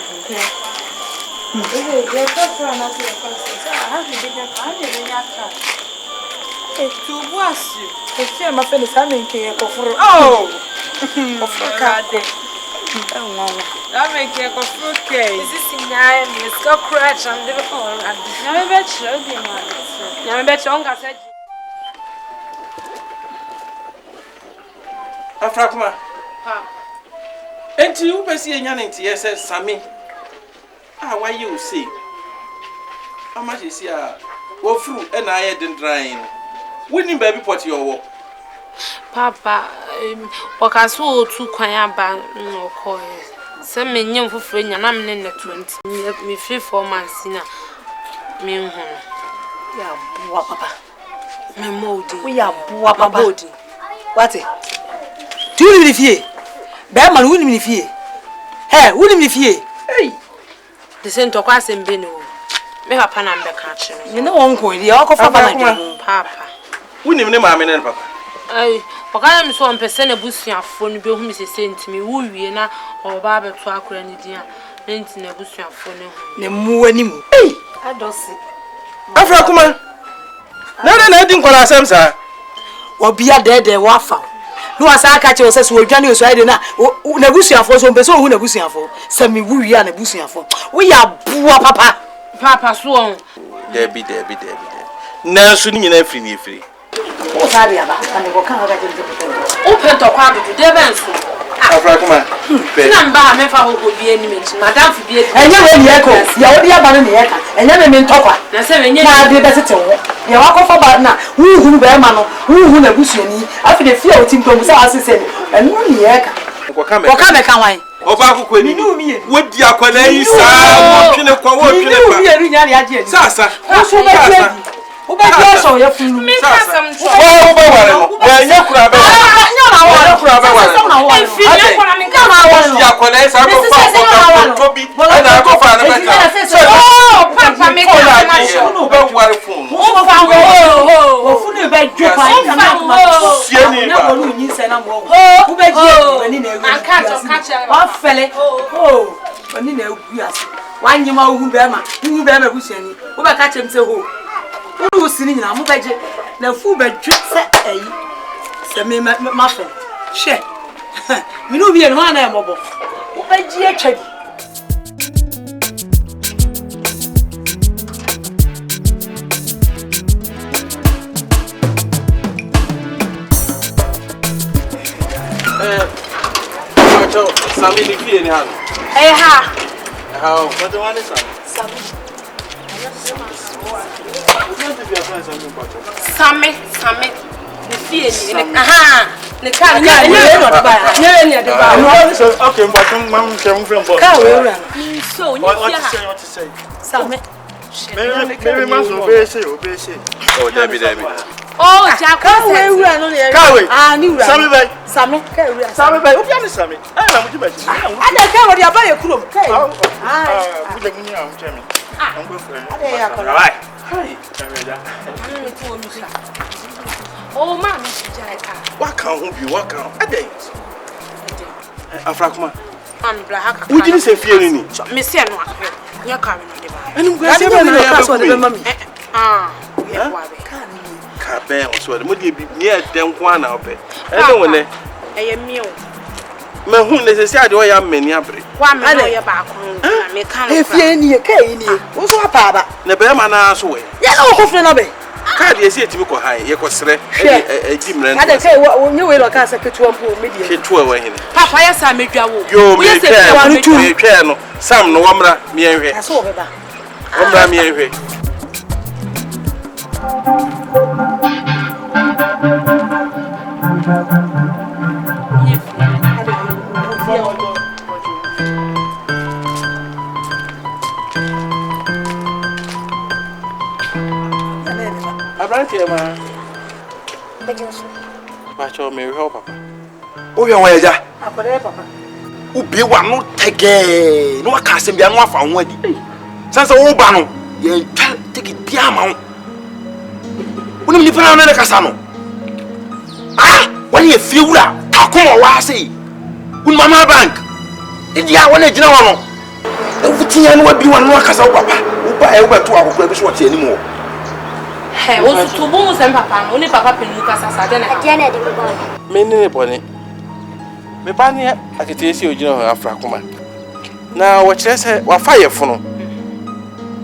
[SPEAKER 11] Ya ka na ti ka sisi. Ha bi de ka anya de nya ka. Tu boasi. E fi ma fe ni sa me nke kofuru. Oh. Kofuru ka de.
[SPEAKER 5] That make you go through case. Is this in your miss? Go crash and live all around. Now, I bet you, now, I bet you, Uncle said.
[SPEAKER 4] Afrakuma. Enti you be see nyan enti yes Sammy. Why you say? How much is here? Wo fru e na aye den dran. Winning baby pot your work.
[SPEAKER 5] Papa, wakaso tu kwanya ba no ko. Se menyem foforo nya na me ne 20. Me free 4 months na. Me hu.
[SPEAKER 6] Ya boa papa.
[SPEAKER 5] Me modi.
[SPEAKER 6] We ya boa papa. What? Do you live here? Be man woni me fie. Hey, woni me fie. Hey.
[SPEAKER 5] The same to kwa sembe no. Me papa na mbe ka kire.
[SPEAKER 6] You know won ko ri o ko fa ba na
[SPEAKER 5] papa.
[SPEAKER 4] Woni me maame ne papa.
[SPEAKER 5] Ai, wakana mi so mpese na busuafo no be hu mi sese ntimi wo wie na oba abeto akora ni dia. Enti na busuafo ne hu.
[SPEAKER 6] Ne mu animu.
[SPEAKER 5] Ei, adosi.
[SPEAKER 4] Afrakuma. Na di nkola asem sa.
[SPEAKER 6] Obia dede wafa. No asa ka che wo sese wo dwane oso ide na na busuafo so mpese hu na busuafo. Se mi wu wie na busuafo. Wo ya boa papa.
[SPEAKER 5] Papa so on.
[SPEAKER 4] Debi. Na so ni nyina firi ni firi.
[SPEAKER 6] O sabe aba, kane go kan ga je
[SPEAKER 5] o pento kwa do de benso.
[SPEAKER 4] Afrakuma.
[SPEAKER 5] Na mba ha me fa ho ko bi ani mechi. Madam fu bi ani.
[SPEAKER 6] Enye we ni eko. Ya wo dia ba no ni eka. Enye me ntokwa.
[SPEAKER 5] Na se we nye.
[SPEAKER 6] Na de be tete wo. Ya wa ko fa ba na hu be ma no. Hu na busuani. Afi de fia o timtom sa asese ni. Enu ni eka.
[SPEAKER 4] Ko ka
[SPEAKER 6] me kan wan.
[SPEAKER 4] Oba akoko ni. Wodi akwana yi sa. Twene kwa wo twene kwa.
[SPEAKER 6] Ni ru nya ni age ni.
[SPEAKER 4] Sasa.
[SPEAKER 6] Wo so ba dia. Wo ba dia so ya funu.
[SPEAKER 5] Me ka sam so.
[SPEAKER 4] Wo ba ware no. Wa nya kura ba.
[SPEAKER 6] Nya na wa.
[SPEAKER 4] Kura ba ware.
[SPEAKER 5] E fi nya kwa na me ka ma wa.
[SPEAKER 4] Wodi akwana yi sa ko fa. Tobi. Ana ko fa na ba ka.
[SPEAKER 5] Oh, papa me ka ma so.
[SPEAKER 4] Wo ba ware fun.
[SPEAKER 6] Wo fa wo funu be jo pa yi na ma.
[SPEAKER 4] Sie ni ba.
[SPEAKER 6] Na wo nu nyi se na mo. Wo be ji ni na ewu.
[SPEAKER 5] Aka to ka chere.
[SPEAKER 6] Wa fele. Oh. Oni na ewu ase. Wa nyima hu be ma. Hu be ma busuani. Wo be ka chem se ho. Uru sini nyina mo beje na fu bedwe se ayi se me ma fe she mi no bi en ho na e mobo wo beji atwa
[SPEAKER 4] Acho sami ni fie ni ha.
[SPEAKER 5] Eh ha.
[SPEAKER 4] Ha, what do you want to
[SPEAKER 5] Sami. Sami. The fie ni. Aha. Ne ka ni no de ba.
[SPEAKER 6] Nye ni de ba.
[SPEAKER 13] Okay, but mam chem from boss.
[SPEAKER 6] Ka we ura.
[SPEAKER 5] So, ni fie ha.
[SPEAKER 13] What to say?
[SPEAKER 6] Sami.
[SPEAKER 13] Maybe must obey say.
[SPEAKER 1] Oh, Debbie.
[SPEAKER 5] Oh, Jacob.
[SPEAKER 6] Ka we ura no ne.
[SPEAKER 13] Ka we.
[SPEAKER 6] Ah, ni ura.
[SPEAKER 13] Sami bay.
[SPEAKER 6] Sami. Ka ura.
[SPEAKER 13] Sami bay. Obi ani Sami. Eh na muji ba.
[SPEAKER 6] Ada ka wo dia ba ye kurom. Ka.
[SPEAKER 13] Buja muni am chemi. Am go friend.
[SPEAKER 6] Ada ya ko.
[SPEAKER 13] Right.
[SPEAKER 4] Hi.
[SPEAKER 5] Oh, man, Jacob.
[SPEAKER 4] What can who be? What can? Ade. Afrakuma.
[SPEAKER 5] Am bla ha ka.
[SPEAKER 4] Wo dini se fie ni.
[SPEAKER 5] Me se no akwe. Nya ka me no de ba.
[SPEAKER 4] Enu gwa se ba na ya be
[SPEAKER 6] mami.
[SPEAKER 5] Ah, ya kwa be.
[SPEAKER 4] Ka be o so de mo de bi ni e den kwa na obe. E de wone.
[SPEAKER 5] Eye mi o.
[SPEAKER 4] Me hu ne se se ade o ya mani abre.
[SPEAKER 5] Wa me no ye ba akon. Me kan.
[SPEAKER 6] E fie ni e ka yi ni. Wo so apa ba.
[SPEAKER 4] Ne be ma na so we.
[SPEAKER 6] Ya na ko fre na be.
[SPEAKER 4] Card ye se etimi ko han ye ko sere e di mren.
[SPEAKER 6] Ada kai wo nye we lo ka sa ketu ampo media.
[SPEAKER 4] Ketu we hene.
[SPEAKER 5] Papa ya sa medwa wo.
[SPEAKER 4] Yo me twa no Sam no wamra me enhwe.
[SPEAKER 6] Aso wo be ba.
[SPEAKER 4] Wamra me enhwe. Abranti ma.
[SPEAKER 9] Bejoso.
[SPEAKER 4] Bacho me help papa.
[SPEAKER 2] O ye won eja.
[SPEAKER 6] Akore papa.
[SPEAKER 2] Ubi wa no tege. No aka asem bia no afa ho adi. Sansa wo ba no ye twa tege bia ma wo. Unim ni fana na kasa no. Ah, wani e fie wura. Akoma wa sei. Un mama bank. Idia wona gina wo no. E wutinya no abi wa no akasa wo papa. Wo ba e wo beto akokora bi so wote ani mo.
[SPEAKER 5] Hey, o to bo sem papa, o ni papa penu ka sasa de na.
[SPEAKER 9] Ade na de bo.
[SPEAKER 4] Me ne boni. Me ba ne akete esi ogina ho Afrakuma. Na wo kire se wa fa ye fono.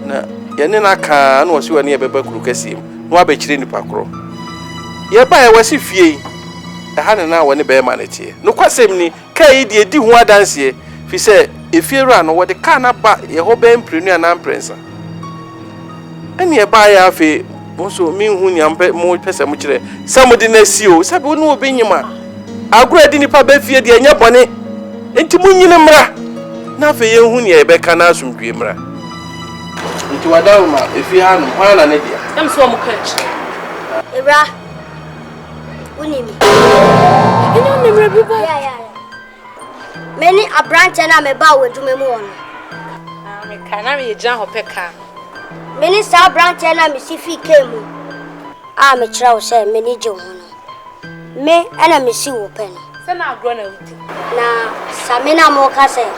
[SPEAKER 4] Na ye ne na ka na wo si wani ye beba kuru kasim. No wa be kire nipa koro. Ye ba ye wasi fie. E ha ne na wo ne be ma ne tie. No kwasem ni kai die di ho adanse fi se efiera no wo de ka na ba ye ho be mprenu ana mprensa. Eni e ba ya afi Bonso me hu ni ampe mo pese mo kire. Samodi na si o, sabe wo no obenyima. Agura di nipa ba fie de anya bone. Enti munyine mra. Na fe ye hu ni e be kana asumdwe mra. Enti wadawo ma efi ha no hwana ne dia.
[SPEAKER 5] Em so mo catch.
[SPEAKER 9] Ebra. Unimi.
[SPEAKER 5] Ina nimre biba.
[SPEAKER 9] Yeah. Many a branch and I'm about with me more.
[SPEAKER 5] Me kana me jan ho peka.
[SPEAKER 9] Many sa branch and I'm si fi came. I'm a trow say many jo hono. Me and I'm si open.
[SPEAKER 5] Say na agro na uti.
[SPEAKER 9] Na samina mo ka say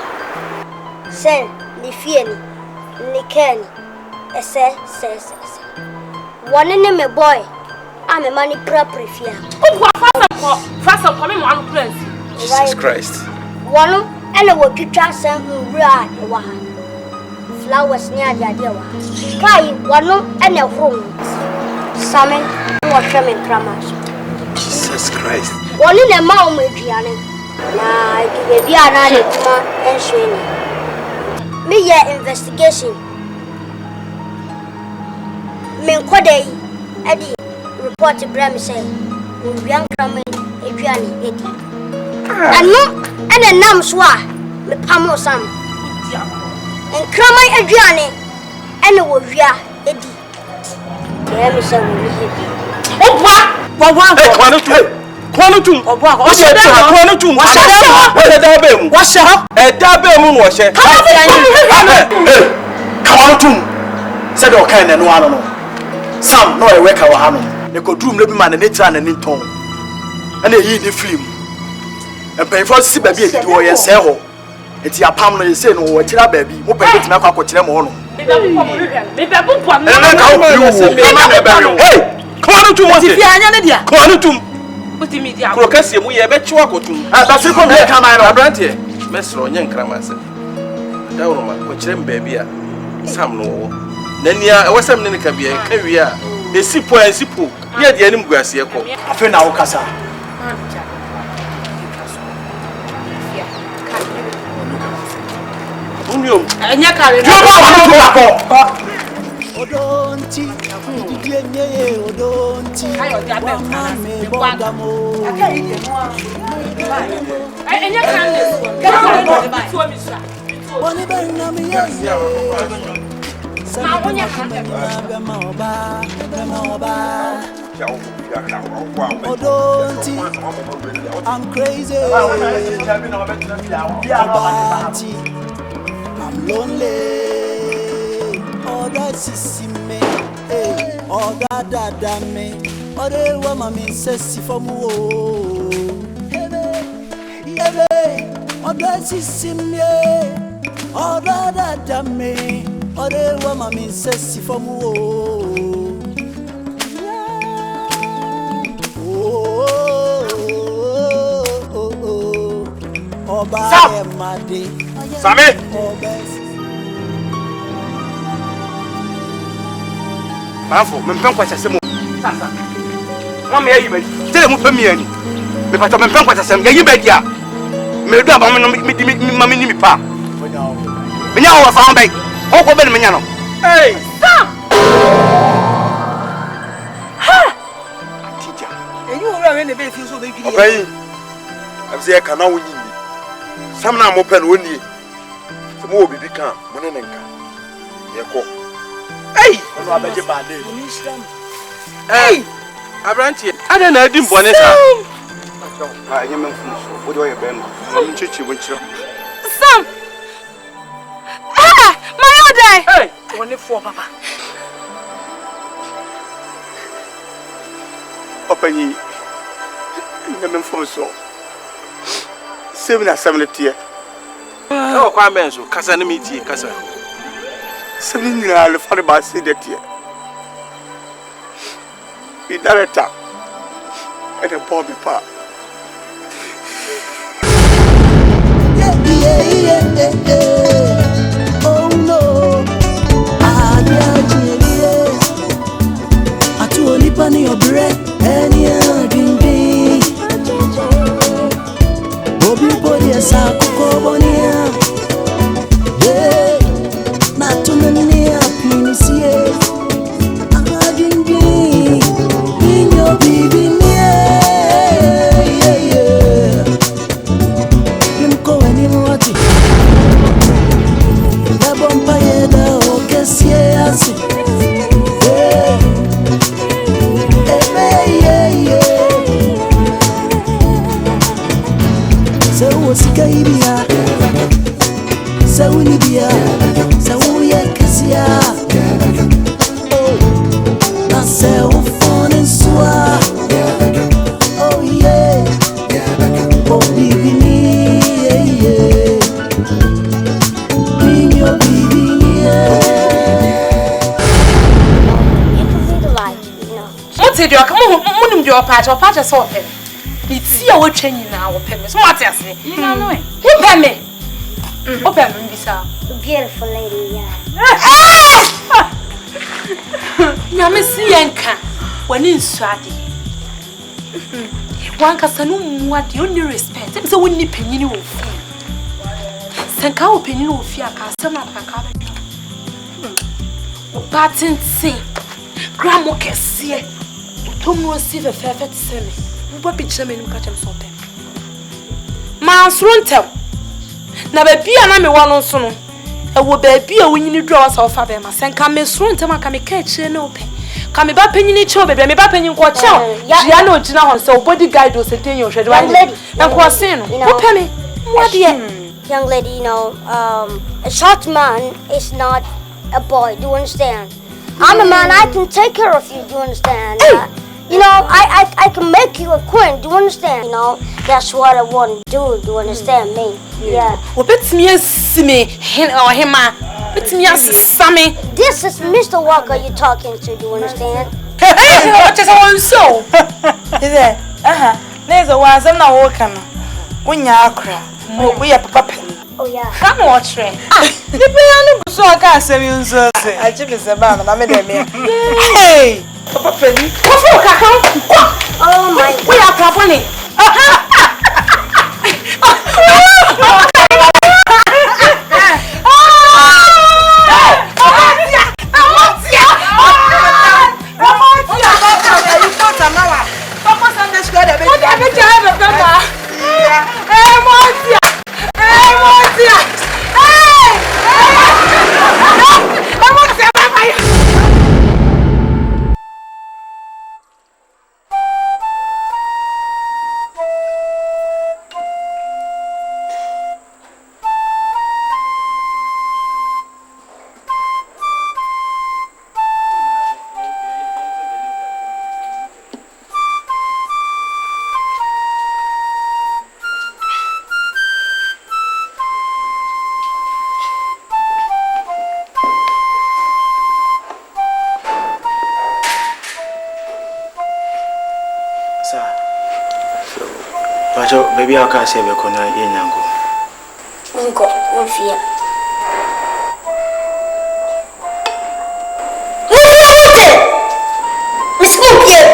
[SPEAKER 9] ni fie ni ken. Say. One in me boy. I'm a money proper fia.
[SPEAKER 5] Oh, fast come me one prince.
[SPEAKER 4] Jesus Christ.
[SPEAKER 9] One and I will try some rad flowers near the idea. Kai one and a room. Salmon was coming crammers.
[SPEAKER 4] Jesus Christ.
[SPEAKER 9] One in a mouth with Gianni. Nah, I give a another and swing. Me your investigation. Men Quade Eddie report to Bram say, we young cramming a Gianni Eddie. And no, and a nam swa, the pamo sam. And crammy a Gianni, and a warrior, Eddie. Let me say, oh,
[SPEAKER 2] and pay for see baby to your cell. It's your palm, you say, no, what you baby, who pay it now, what you want. Hey, come on to Monty. Come on to
[SPEAKER 5] put media.
[SPEAKER 4] Crocassi, we have bet you are going to.
[SPEAKER 2] That's it from here. Come on,
[SPEAKER 4] Brandy. Messro, young cramas. Dauroma, which them baby, some no. Then ya was some in Cabia, career, a sipo and sipo, yet the enemy Garcia.
[SPEAKER 2] I feel now, Casa.
[SPEAKER 5] Anya carry.
[SPEAKER 10] Odonti, idie odonti.
[SPEAKER 5] Ayo dia be kana. Kwa. Anya carry. Kana to mi sra.
[SPEAKER 10] Boni ben na mi ye.
[SPEAKER 5] Ma wonya
[SPEAKER 10] Odonti, I'm crazy. I'm lonely. Oh, that's me. Oh, that me. Oh, they want my sassy for more. Oh, that's me. Oh, that me. Oh, they want my sassy for more.
[SPEAKER 2] Sammy! Manfo, me mpem kwa chasem. Sasa. Wa me ayi badi. Tele mu pem yani. Me pata me mpem kwa chasem. Yayi badi a. Me do aba me mi ni mi pa. Me nya wo fa bai. O ko be me nya no. Hey!
[SPEAKER 5] Stop!
[SPEAKER 2] Ha! Teacher.
[SPEAKER 6] You already in the bed feel so big.
[SPEAKER 2] Okay. I'm say kana wo nyi. Sam na mo pen woni. Se mo obi bi kan, mo ne nka. Ye ko. Hey! Ono abeje bade.
[SPEAKER 4] Hey! Abrantie, ada na adi mbone sa.
[SPEAKER 2] Ah, nye menfu so. Wo de ye ben. Mo nchichi wo nchiro.
[SPEAKER 5] Sam! Ah! My old
[SPEAKER 4] Hey!
[SPEAKER 6] Only four, Papa.
[SPEAKER 2] Openyi. Nye menfu so. 7 assembly tie.
[SPEAKER 4] Oh, kwa menso, kasa ni miti, kasa.
[SPEAKER 2] 7 ni le fare ba se de tie. Bi director. E de Bobby pa.
[SPEAKER 10] Oh no. Atu onipa ni obre eni adindi. Obi body esa kokobonia. Yeah. Na tunania pinisie. Adindi. Unibia, Sauya Cassia. Nasceu fone em sua. Oh yeah, oh bibini, yeah. Minho bibini,
[SPEAKER 5] What's it? Come on, your patch or patch of him. It's your what changing now, Pemmy. What I say? You know, who Pemmy? Open, Bisa.
[SPEAKER 9] Beautiful lady, yeah.
[SPEAKER 5] Yamisi Yanka, when in Swati. One casanum, what the only respect, and so when the penny will feel. Sanka opinion will fear customer for Patent sing. Grandma can see it. Tom will receive a fair fat semi. What be German catch him something? Man's runtel. Now, baby, and I'm one on soon. I will be a winning draws of Fabema. Send come Miss Runtel, come catch an open. Come back penny chop, baby, back penny watch out. Giano, Gina, so body guide was a thing you should run lady. And what's in? What penny? What dear?
[SPEAKER 9] Young lady, you know, a short man is not a boy, do you understand? I'm a man, I can take care of you, do you understand? You know, I can make you a queen, do you understand? You know, that's what I want to do you understand me? Yeah.
[SPEAKER 5] Well, bet me a simi, him or him, bet me a sammy.
[SPEAKER 9] This is Mr. Walker you're talking to, do you understand?
[SPEAKER 5] Hey, what is on so?
[SPEAKER 6] Is it? There's a one, I'm not walking. When you're cry, we are papa.
[SPEAKER 9] Oh, yeah.
[SPEAKER 5] Come watch me.
[SPEAKER 6] The piano so I can't say you so. I just about and I made a hey, Papa Penny.
[SPEAKER 9] Oh, my God.
[SPEAKER 5] We are properly.
[SPEAKER 8] Maybe I can't say we're going to Yango.
[SPEAKER 9] Uncle, one fear. Miss Cookie!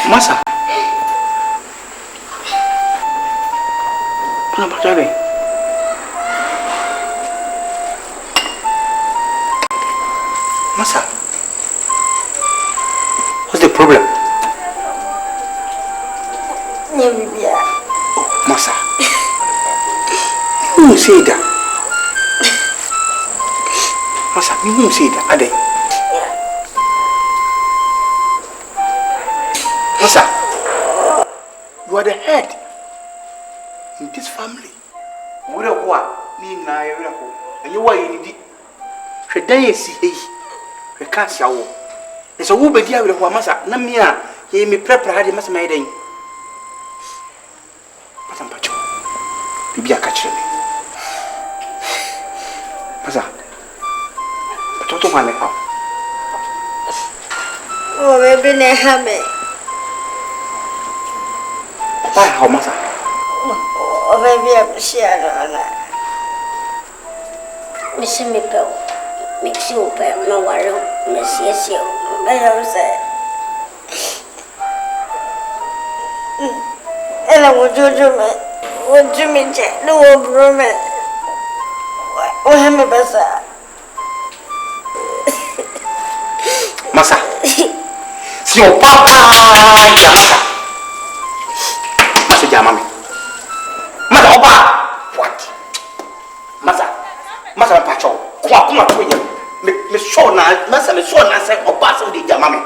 [SPEAKER 8] Masa. Kenapa cari? Masa. What's the problem?
[SPEAKER 9] Yeah.
[SPEAKER 8] Oh, Masa. You say that. Masa, you say that, Ade. Masa, you are the head in this family. What a what? Me na everything. And you are in the. She day see he. We can't show. There's a woman here with a Masa. Namia, he me prepare had must made in. But I'm pacho. Bibi a catch me. Masa. But what do I make up?
[SPEAKER 9] Oh, maybe they have it.
[SPEAKER 8] Why, how much?
[SPEAKER 9] Oh, maybe I'm sure. Miss me, Bill. Mix you up, no worry. Miss you. I don't say. And I would do me. What do you mean, Jack? No, bro, man. What am I, Bassa?
[SPEAKER 8] Masa.
[SPEAKER 2] Si o papa ya. Masa jama me. Masa oba. What? Masa pacho. Kwa kuma to ye. Me show na masa me show na say oba so de jama me.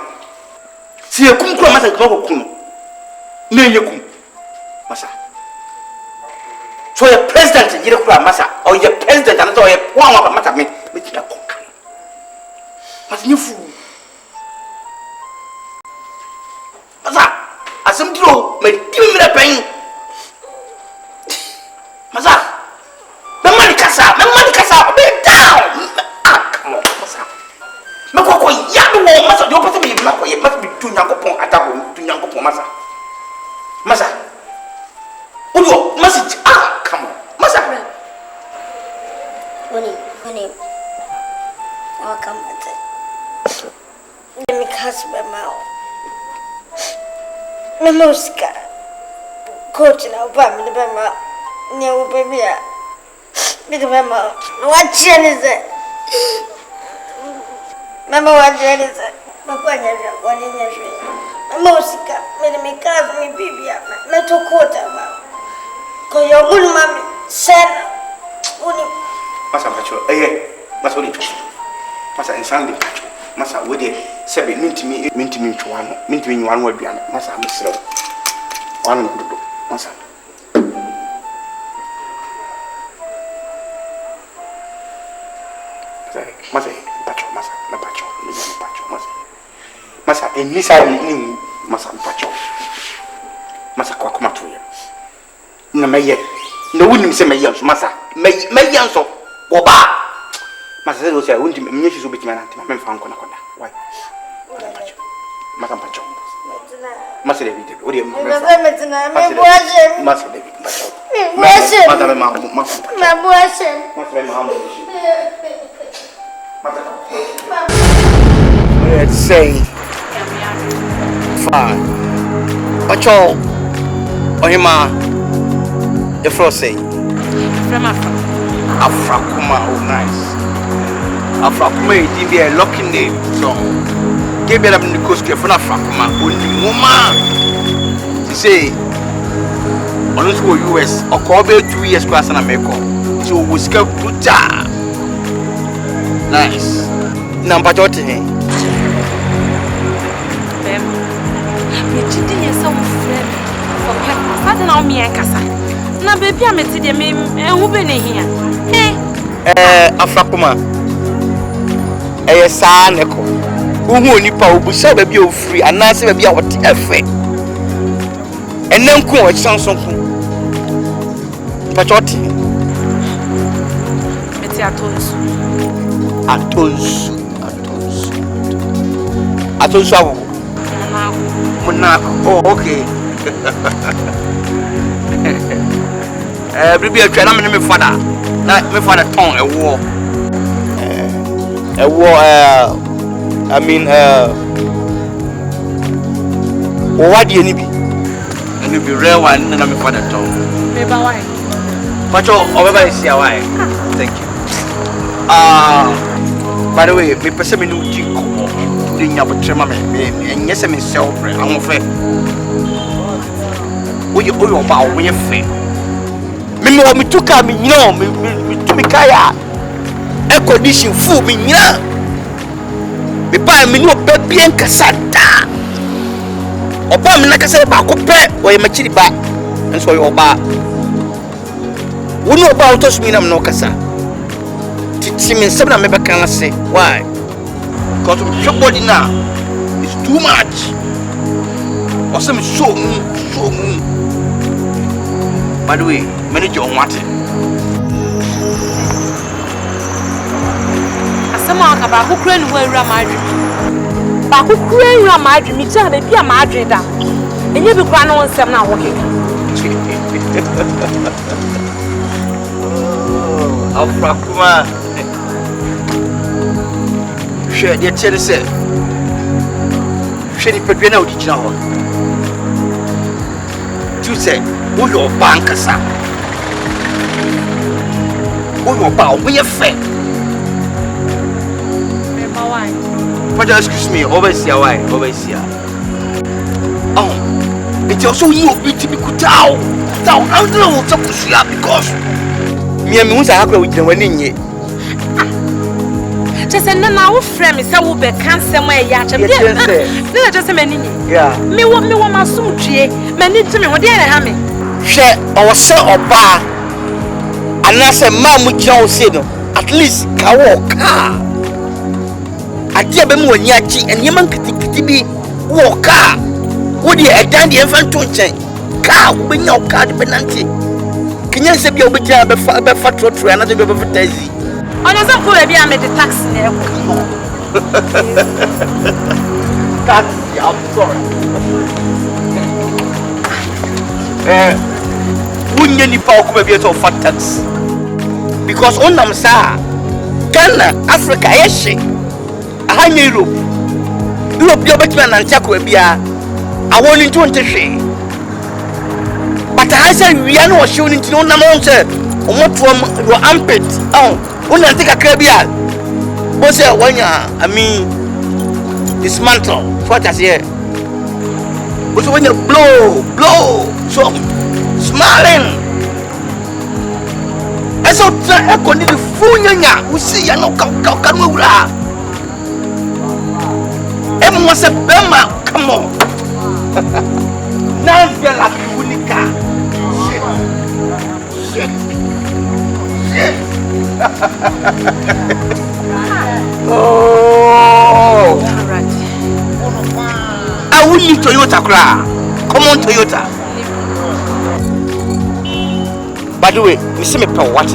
[SPEAKER 2] Si e kum kura masa ko kum. Na ye kum. Masa. So ye president yire kura masa. O ye president and so ye wa masa me ti da konka. Masa nyefu. Masa asem dro me di me da pen. Masa me man kasa be down. Come on masa. Me ko ya do masa do pese me na ko ye masa bi tu nyankopon atako tu nyankopon masa. Masa. Odo masa come on. Masa.
[SPEAKER 9] Honey. I'll come at it. Let me catch my mouth. My musica. Coach now, Bam, the Bama. No, baby. Big Mama. What chain is it? Mama, what chain is it? Papa, one in your tree. My musica. Made me cast me, baby. My two quarter. Call your good mammy. Send.
[SPEAKER 2] Masa pacho masa odi twa masa insan de pacho masa we de sebe mintimi ntwa no mintimi nwa no aduane masa mesrew wanu dodo masa pacho masa enisa ni masa pacho masa kwa kuma tuya na meye na wunim se meye so masa meye so oba masa se do se wunti menye shi so betima na ntima memfa nko na koda why masa pacho masa de video odi masa de video masa me ma let's say fine pacho ohima the first say
[SPEAKER 5] from
[SPEAKER 2] Afrakuma, oh nice. Afrakuma is a lucky name, so give it up in the coast for Afrakuma. Only woman to say, on this US or Kobe 2 years class in America. So we scale Puta. Nice. Number 30.
[SPEAKER 5] Me cheating is some friend for Christmas. I don't know me and Casa. Na baby I'm at the me who been here.
[SPEAKER 2] Afrakuma. Sa neko. Uhu nipa obusa baby o free anase baby a wote efe. Enanku o chansonku. Pachoti.
[SPEAKER 5] Meti atonsu.
[SPEAKER 2] Atonsu awu. Muna. Oh okay. Bibi atwa na me father na me father ton ewo I mean what do you need and you be rare one na me father ton
[SPEAKER 5] me ba why
[SPEAKER 2] pacho obeba is here why thank you by the way me pese me no jinko de nya botrema me enye se me sell pre amofre oyo ba wo ye fe me wo mituka me nyina me tumika ya air condition full me nyina me pa me no baby en kasada oba me na kasa ba ko pe wo ye machiri ba enso yo ba wonu oba autos mi na me no kasa titi me nsem na me be kan ase why because your body now is too much or some so by the way, manage your what?
[SPEAKER 5] Asama akaba ku kure ni wo ewura madri. Ba ku kure ewura madri mi cha be bia madri da. Enye bi kwa no nsem na wo keke.
[SPEAKER 2] Afrakuma. Share the tell say. Share the pedwe na odi gina ho. Tu say who your bank sir? Who your bow? We are fair.
[SPEAKER 5] Remember why?
[SPEAKER 2] But excuse me, always here why? Always here. But also you beat me kutao. Now I'm going to because me and Musa have with the winning ye.
[SPEAKER 5] Just and now frame is how be cancel my yacht. Just a minute.
[SPEAKER 2] Yeah.
[SPEAKER 5] Me want my suit, many to me what they have me.
[SPEAKER 8] Share our son or bar. And I said, Mamma John said, at least walk. I dear Bemu and Yachi and Yaman Kitibi walk. Would you have done the infant to change? Car, when your card penalty. Can you say you'll be able to another baby for Daisy?
[SPEAKER 5] On a sample, I made the taxi.
[SPEAKER 8] Taxi, I'm sorry. Wouldn't any power come be of fat tax? Because on them, sir, Ghana, Africa, Asia, I Europe, Europe, your betman and Chakwebia. I want into share. But I said we are not showing into no amount of what your armpit. Oh, when I take a caribbean. What's it when I mean dismantle what I say. But when you blow, so smiling. I saw I couldn't the fool we see you know can we Emma said Bema, come on. Now feel like you wouldn't car. Shit. Oh. I will need Toyota cry. Come on, Toyota. By the way, you see me per what?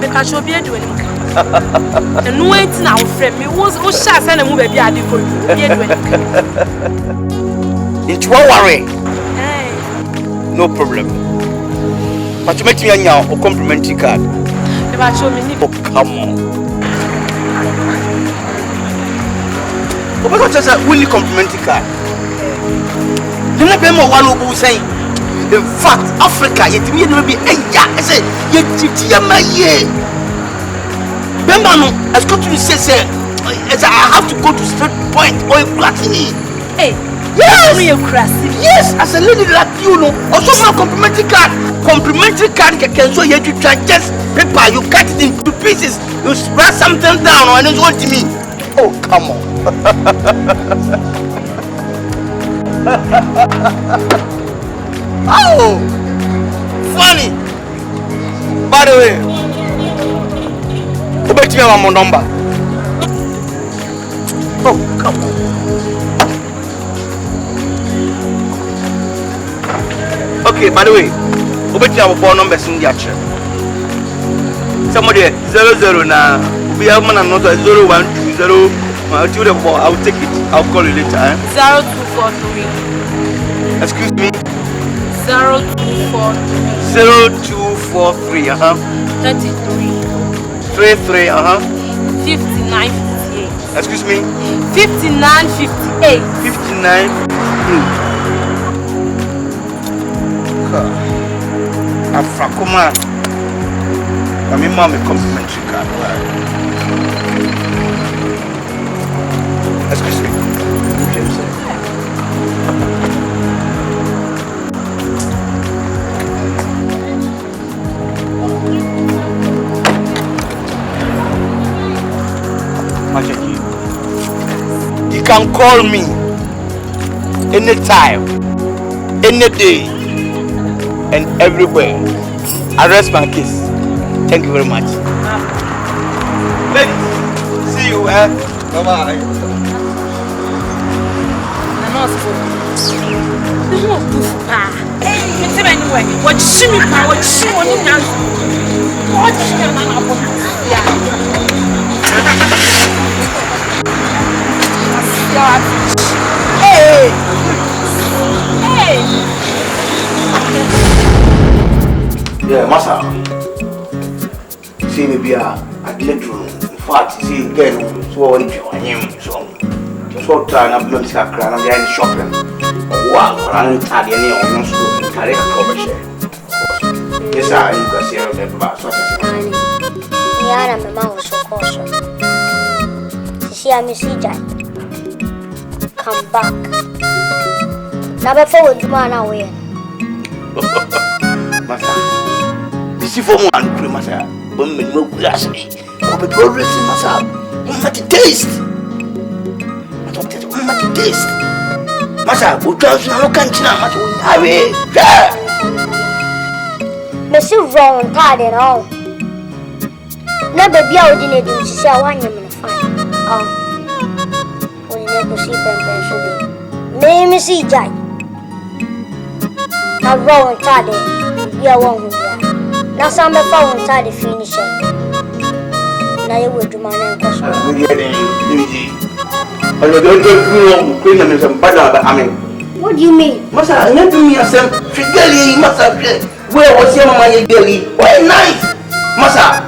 [SPEAKER 5] Because you'll be doing it. And wait now, friend. Me was shot and a movie. I did go.
[SPEAKER 8] It's one worry. No problem. But you make me a complimentary card. Oh, come on. What is a really complimentary card? You never know what you say. In fact, Africa, it will be a ya. I say, you teach my year. Bembano, as good to say, I have to go to straight point or platini.
[SPEAKER 5] Hey.
[SPEAKER 8] Yes,
[SPEAKER 5] yes,
[SPEAKER 8] as a lady like you know, also my complimentary card. Complimentary card can show you to try just paper, you cut it into pieces, you spread something down and it's what to me. Oh, come on. Oh, funny. By the way, go back to me on my number. Oh, come on. Okay, by the way, over to our phone numbers in the action. Somebody 00 now. We have man another 0120. I'll take it. I'll call you later.
[SPEAKER 5] 0243.
[SPEAKER 8] Excuse me.
[SPEAKER 5] 0243.
[SPEAKER 8] 0243. 33.
[SPEAKER 5] 5958.
[SPEAKER 8] Excuse me.
[SPEAKER 5] 5958.
[SPEAKER 8] 59. Afrakuma. I mean, mommy complimentary card. Excuse me. You can call me anytime, any day, and everywhere. I rest my case. Thank you very much. Ladies, see you. Bye-bye. Yeah, Massa. See me be a little fat. See again. So I am so trying to make a crown. I'm going shopping. Wow, I'm tired. I'm not school. Carry a commercial. Yes, I am going to see you.
[SPEAKER 9] Yeah, my mom was so cautious. See, I miss you, Jack. Come back. Never forward man away.
[SPEAKER 8] Masa. Bisi for one cream masa. Women no glass. But progress masa. What taste? What taste? Masa, o trans no cantina masa o awe.
[SPEAKER 9] Messi wrong card and all. Never be out in it to say one year fine. Oh, we never see them. Name is Jai. Now wrong card. You won't. Now some of our side finish. Now you would do my name. What do you mean?
[SPEAKER 8] Masa, I never mean some fidelity, Masa. Where was your money, Billy? Why nice? Masa,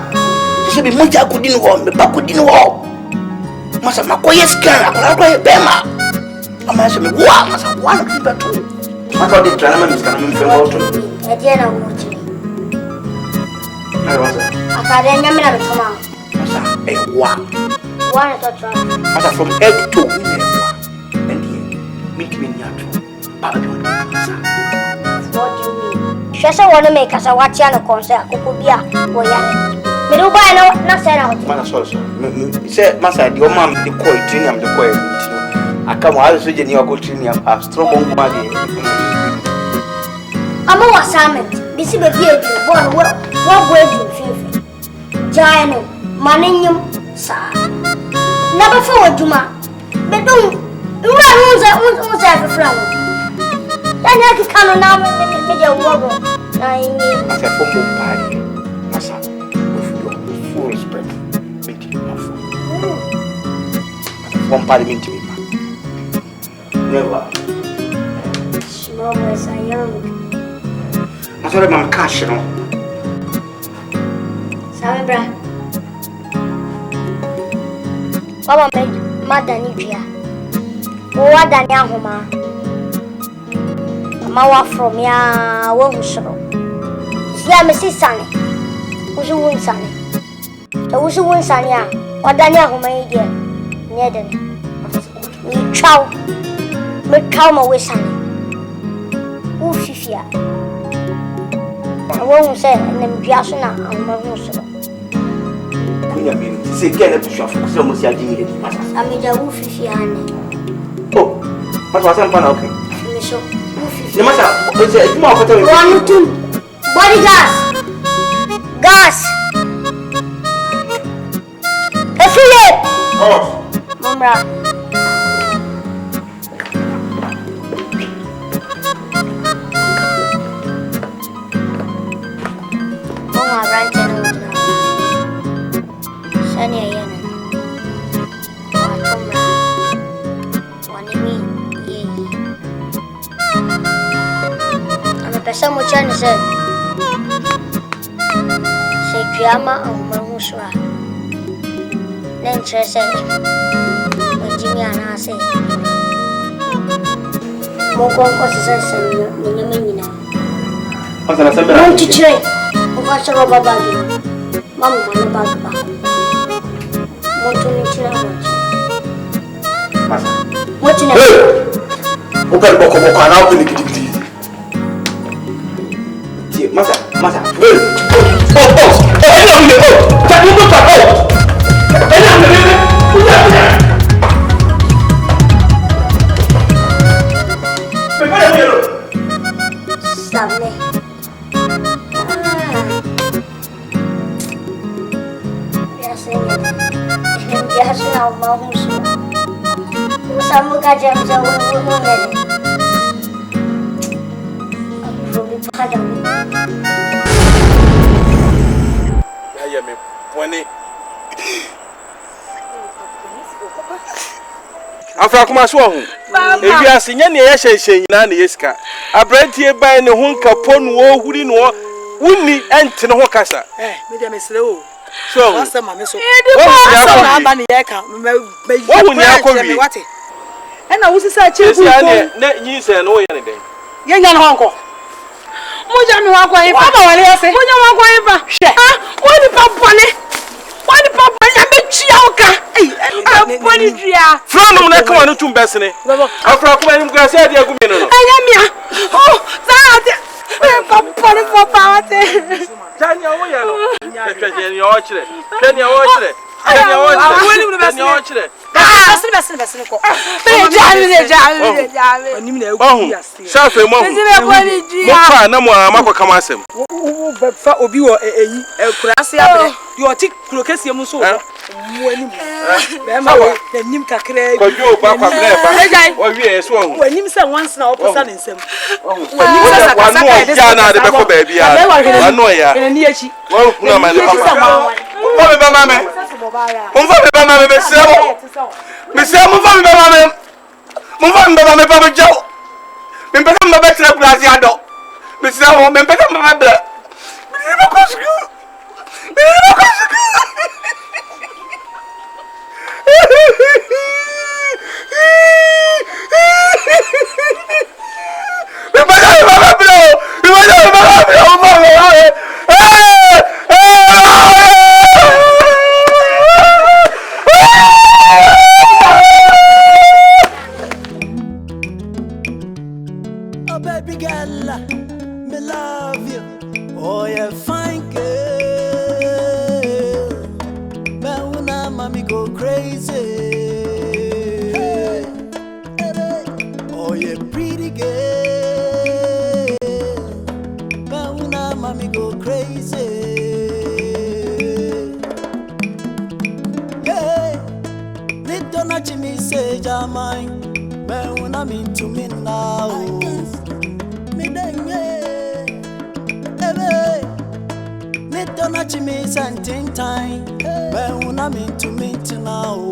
[SPEAKER 8] she be much I couldn't walk, but couldn't walk. Masa, my quiet scan, I'm going to Bema. I'm asking me, what? Masa, one people too. Masa, the tournament is coming from out.
[SPEAKER 9] At the end of what? I can't remember the command.
[SPEAKER 8] Masa, a one.
[SPEAKER 9] One at a time.
[SPEAKER 8] Masa, from head to and here, meet me near to Papa.
[SPEAKER 9] What do you mean? She said, want to make us a watch and a concert. Could be a boy. Me do buy no, not said out.
[SPEAKER 8] Masa, sorry. Say, Masa, your mom, the coy, Trinium, the coy. I come out of the New Trinium, a strong body.
[SPEAKER 9] I'm a assignment. This is a deal. What way do you feel? Giant, Maninium, sir. Never forward, Juma. But don't run who's ever flower. Then I can come now with your wobble.
[SPEAKER 8] As a formal party, Massa, with your full respect, make it enough. As a form parliament, never.
[SPEAKER 9] Small boys are young.
[SPEAKER 8] I saw them cash, you know.
[SPEAKER 9] Sammy Bra. Mama made Mother Nipia. What than Yahoma? Mawa from ya Womsoro. See, I'm a Sunny. Who's a wound Sunny? The who's a wound Sanya? What than Yahoma again? Near them. We chow. Make calm away Sunny. Who Fifia? I won't say, and then Piasana and Mamusoro.
[SPEAKER 8] I mean, say, get a shop for some of your dignity.
[SPEAKER 9] I made a woofy.
[SPEAKER 8] Oh, what was I'm okay?
[SPEAKER 9] The
[SPEAKER 8] matter is more for
[SPEAKER 9] 1 2 body gas. Gas. Affiliate.
[SPEAKER 8] Oh,
[SPEAKER 9] Mama. Mama ran to Sanya Yana. Some of China said, say, Piama and Mamusra. Then she said, Jimmy and I say, Moko was in the minute. Don't you train? What's a rubber bag? Mamma, no bag. Want to meet you now? What's in it?
[SPEAKER 8] Okay, Boko, I'll open it. Masa, wait.
[SPEAKER 4] Afrakuma so ho. Ebi asenya ne ye hyenhyen na ne yeska. Abrantie ban ne ho nkapo no wo huri no wuni ente ne ho kasa.
[SPEAKER 6] Me dem mesre o.
[SPEAKER 4] So.
[SPEAKER 6] Asa ma me so.
[SPEAKER 4] Asa
[SPEAKER 6] na aba ne ye ka. Me
[SPEAKER 4] wo ni akọwi.
[SPEAKER 6] E na wo sisa che bu
[SPEAKER 4] ko. Na nyi se no ye ne den.
[SPEAKER 6] Ye nya no honko. Mo ja mi wa kwa ifa. Baba wale ase. Mo nya wa kwa ifa. Ah, wo ni papa ne. Wo ni papa ya be chia oka.
[SPEAKER 5] I'm putting it.
[SPEAKER 4] From the come on to Bessany. Afrakuma, I'm going to say, I am.
[SPEAKER 5] Oh, that. I'm putting for power.
[SPEAKER 4] Tanya,
[SPEAKER 10] Oh baby girl, me love you. Oh yeah, fine girl. Man, when mommy go crazy. Hey, hey. Oh yeah, pretty girl. Man, when mommy go crazy. Yeah, little not me say Jamai. Man, when I'm into me now. Me don't touch me something time. But when I'm into me now.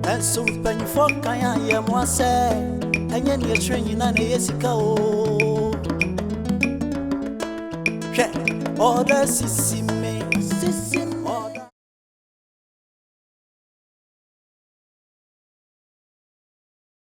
[SPEAKER 10] And so when you fuck I am one say. And then you're training and Jessica. All the sissy